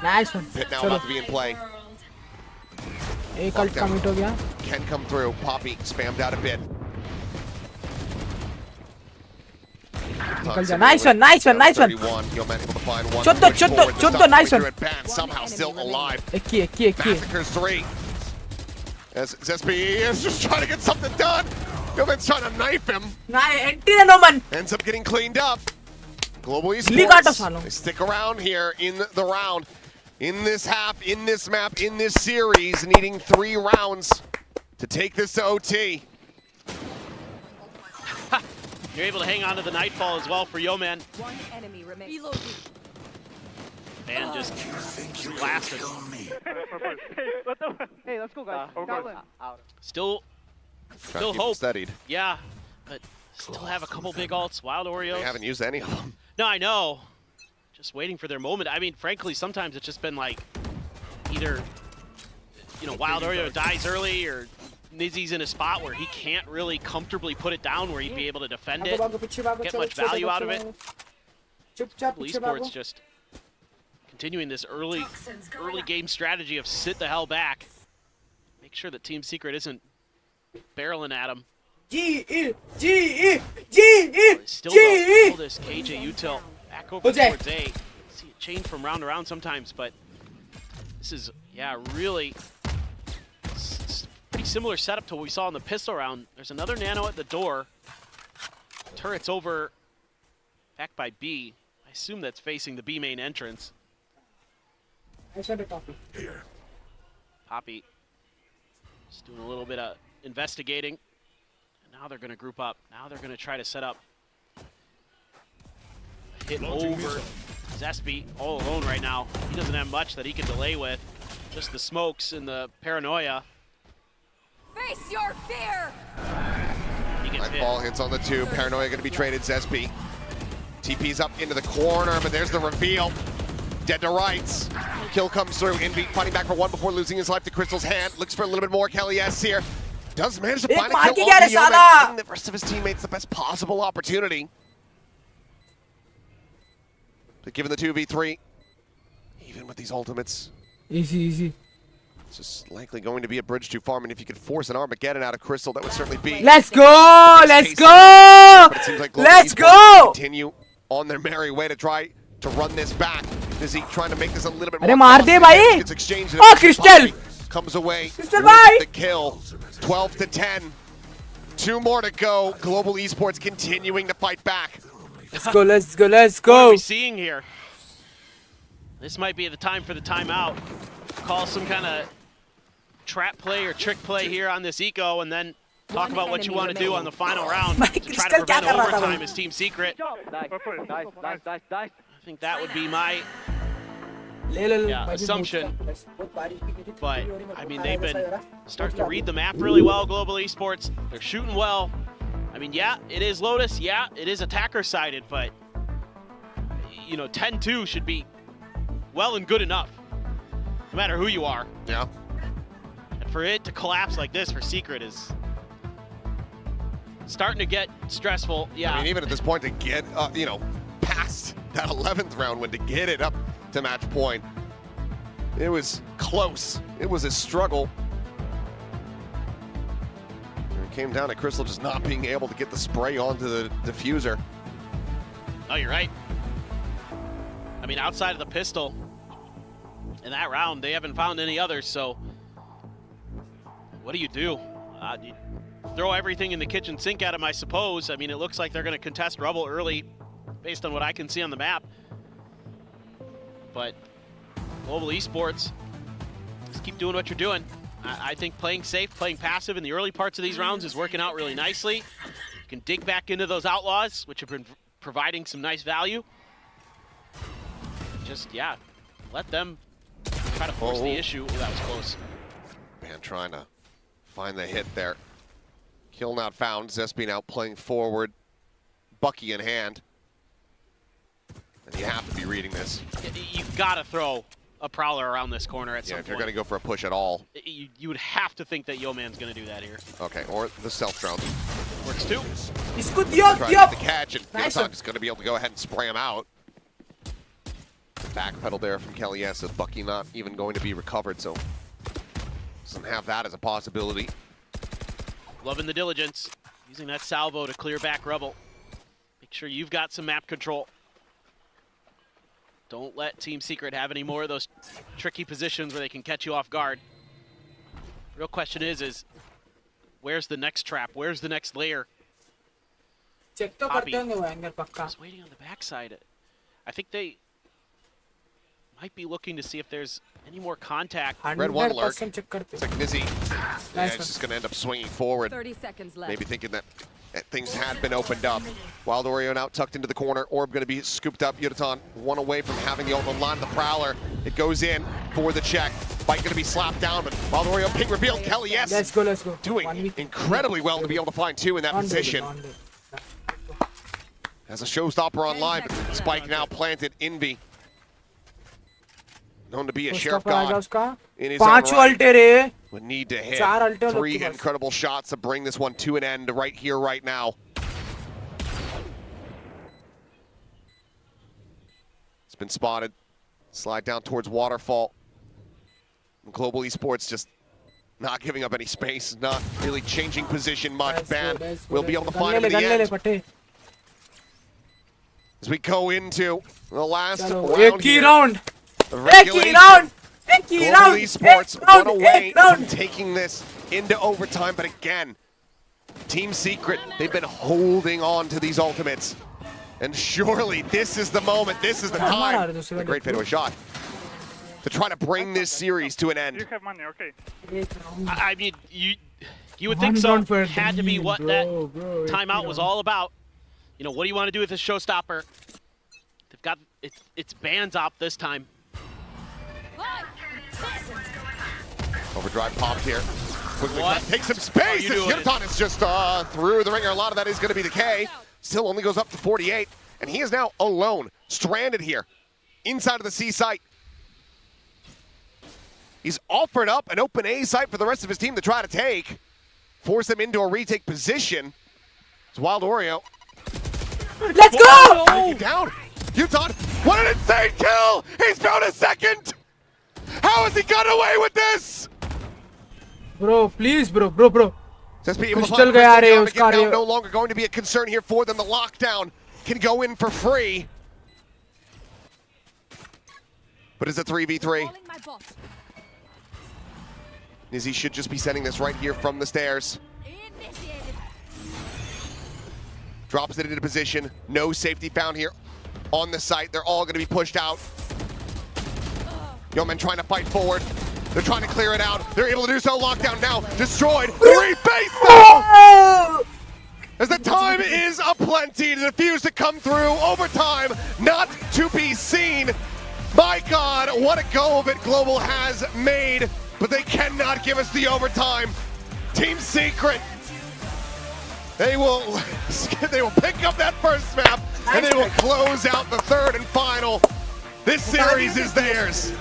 Nice one. Pit now चलो about to be in play. एक alt commit हो गया. Can come through. Poppy spammed out a bit. निकल जा. Nice one, nice one, nice one. 31. Yeoman able to find one. Chotto, Push chotto, forward. The chotto, stop nice coming one. through at Ban, somehow still alive. Ekki. Massacres 3. As Zespi is just trying to get something done. Yeoman's trying to knife him. Entry na no man. Ends up getting cleaned up. Global Liga to Esports, sano. they stick around here in the round. In this half, in this map, in this series, needing 3 rounds to take this to OT. You're able to hang on to the Nightfall as well for Yeoman. One enemy remains. And just blasted. Hey, let's go, guys. Still Trying to keep him hope. steadied. Yeah, but still have a couple big ults. Wild Oreos. They haven't used any of them. No, I know. Just waiting for their moment. I mean, frankly, sometimes it's just been like either, Wild Oreo dies early or Nizzy's in a spot where he can't really comfortably put it down where he'd be able to defend it, get much value out of it. Global Esports just continuing this early game strategy of sit the hell back. Make sure that Team Secret isn't barreling at him. Still pull this KJ util back over towards A. See it change from round to round sometimes, but this is, really pretty similar setup to what we saw in the pistol round. There's another nano at the door. Turret's over back by B. I assume that's facing the B main entrance. Poppy just doing a little bit of investigating. And now they're going to group up. Now they're going to try to set up a hit over Zespi all alone right now. He doesn't have much that he can delay with. Just the smokes and the paranoia. Face your fear. He gets hit. Nightfall hits on the 2. Paranoia going to be traded. Zespi. TP's up into the corner, but there's the reveal. Dead to rights. Kill comes through. Envy fighting back for 1 before losing his life to Crystal's hand. Looks for a little bit more. Kelly S here. Does manage to find a kill on the Yeoman, giving the rest of his teammates the best possible opportunity. But given the 2v3, even with these ultimates, Easy. it's just likely going to be a bridge too far. And if you could force an Armageddon out of Crystal, that would certainly be. Let's go! But it seems like Global Let's Esports go! continue on their merry way to try to run this back. Is he trying to make this a little bit अरे more मार दे costly? भाई! Gets exchanged. Oh, Crystal! Comes away Crystal with भाई! the kill. 12-10. 2 more to go. Global Esports continuing to fight back. Let's go. What are we seeing here? This might be the time for the timeout. Call some kind of trap play or trick play here on this eco, and then talk about what you want to do on the final round to try to prevent overtime as Team Secret. I think that would be my assumption. But, I mean, they've been starting to read the map really well, Global Esports. They're shooting well. I mean, yeah, it is Lotus. Yeah, it is attacker-sided, but, 10-2 should be well and good enough, no matter who you are. Yeah. And for it to collapse like this for Secret is starting to get stressful. Yeah. I mean, even at this point to get, past that 11th round win, to get it up to match point, it was close. It was a struggle. And it came down to Crystal just not being able to get the spray onto the diffuser. Oh, you're right. I mean, outside of the pistol in that round, they haven't found any others, so what do you do? throw everything in the kitchen sink at him, I suppose. I mean, it looks like they're going to contest Rubble early, based on what I can see on the map. But Global Esports, just keep doing what you're doing. I think playing safe, playing passive in the early parts of these rounds is working out really nicely. You can dig back into those Outlaws, which have been providing some nice value. Just, yeah, let them try to force the issue. Oh, that was close. Man trying to find the hit there. Kill not found. Zespy now playing forward. Bucky in hand. And you have to be reading this. You've got to throw a Prowler around this corner at some if point. you're going to go for a push at all. You would have to think that Yeoman's going to do that here. Okay, or the stealth drone. Works too. He's good. Try to get the catch, and Nice. Yotan is going to be able to go ahead and spray him out. Backpedal there from Kelly, yes, with Bucky not even going to be recovered, so doesn't have that as a possibility. Loving the diligence. Using that salvo to clear back Rubble. Make sure you've got some map control. Don't let Team Secret have any more of those tricky positions where they can catch you off guard. Real question is where's the next trap? Where's the next layer? Check to Poppy. करते होंगे वो angle पक्का. Just waiting on the backside. I think they might be looking to see if there's any more contact. Red one lurk. 100% check करते. It's like Nizzy. Yeah, he's just going to end up swinging forward. 30 seconds left. Maybe thinking that things had been opened up. Wild Oreo now tucked into the corner. Orb going to be scooped up. Yotan one away from having the open line. The Prowler. It goes in for the check. Bite going to be slapped down, but Wild Oreo ping reveal. Kelly, yes. Let's go. Doing incredibly well to be able to find two in that position. As a showstopper online, but Spike now planted Envy. Known to be a sheriff god in his own पांच right. अल्टे रे. Would need to hit चार अल्टे लोग 3 के पास. incredible shots to bring this one to an end right here, right now. It's been spotted. Slide down towards Waterfall. Global Esports just not giving up any space, not really changing position much. Ban will be able to find him in the end. पटे. As we go into the last चलो round एक ही here. Round. The एक ही regulation. Round. एक ही Global round. Esports one away एक from round. taking this into overtime, but again, Team Secret, they've been holding on to these ultimates. And surely this is the moment, this is the time. A great fadeaway shot. To try to bring this series to an You end. have money, okay. एक round. I mean, you would think so. Had to be what that timeout was all about. You know, what do you want to do with this showstopper? They've got it's bands op this time. Overdrive popped here. Quickly What take some space. are you doing? Yotan is just through the ringer. A lot of that is going to be the K. Still only goes up to 48. And he is now alone, stranded here, inside of the C site. He's offered up an open A site for the rest of his team to try to take. Force them into a retake position. It's Wild Oreo. Let's go. Breaking down. Yotan, what an insane kill! He's found a second! How has he got away with this? Bro, please, bro. Just be able to Crystal find गया रे Crystal उसका now रे. no longer going to be a concern here for them. The lockdown can go in for free. But it's a 3v3. Calling my bot. Nizzy should just be sending this right here from the stairs. Initiated. Drops it into position. No safety found here on the site. They're all going to be pushed out. Yeoman trying to fight forward. They're trying to clear it out. They're able to do so. Lockdown now. Destroyed. Rebase though! As the time is aplenty to defuse to come through. Overtime not to be seen. My God, what a go of it Global has made. But they cannot give us the overtime. Team Secret. They will pick up that first map and they will close out the third and final. This series is theirs.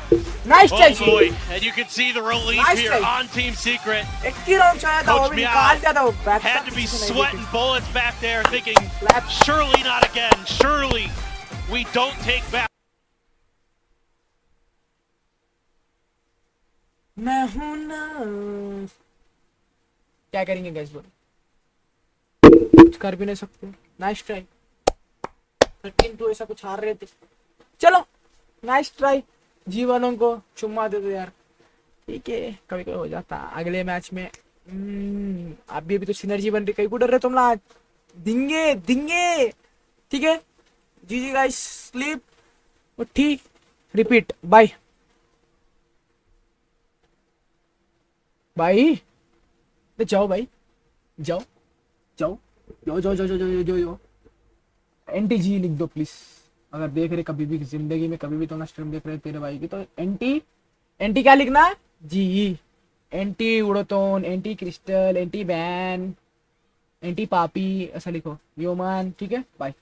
Nice Oh touch. boy, and you can see the relief Nice here try. on Team Secret. एक ही round चाहिए था वो Coach भी me निकाल out. दिया था वो back. Had to be sweating bullets back there, thinking, Clap. surely not again. Surely we don't take back. मैं हूँ ना. क्या करेंगे गाइस बोलो. कुछ कर भी नहीं सकते. Nice try. 13 तो ऐसा कुछ हार रहे थे. चलो नाइस ट्राई. जीवनों को चुम्मा दे दो यार. ठीक है कभी कभी हो जाता. अगले मैच में अभी अभी तो सिनर्जी बन रही, कहीं को डर रहे तुम लोग? दिंगे दिंगे, ठीक है। जी गाइस, स्लीप, ठीक, रिपीट, बाय बाय। जाओ भाई, जाओ जाओ जाओ जाओ जाओ जाओ जाओ जाओ जाओ। एंटी जी लिख दो प्लीज, अगर देख रहे कभी भी जिंदगी में, कभी भी तो ना स्ट्रीम देख रहे तेरे भाई की, तो एंटी, एंटी क्या लिखना है जी? एंटी उड़ोटोन, anti crystal, anti ban, anti पापी, ऐसा लिखो योमान, ठीक है। बाय।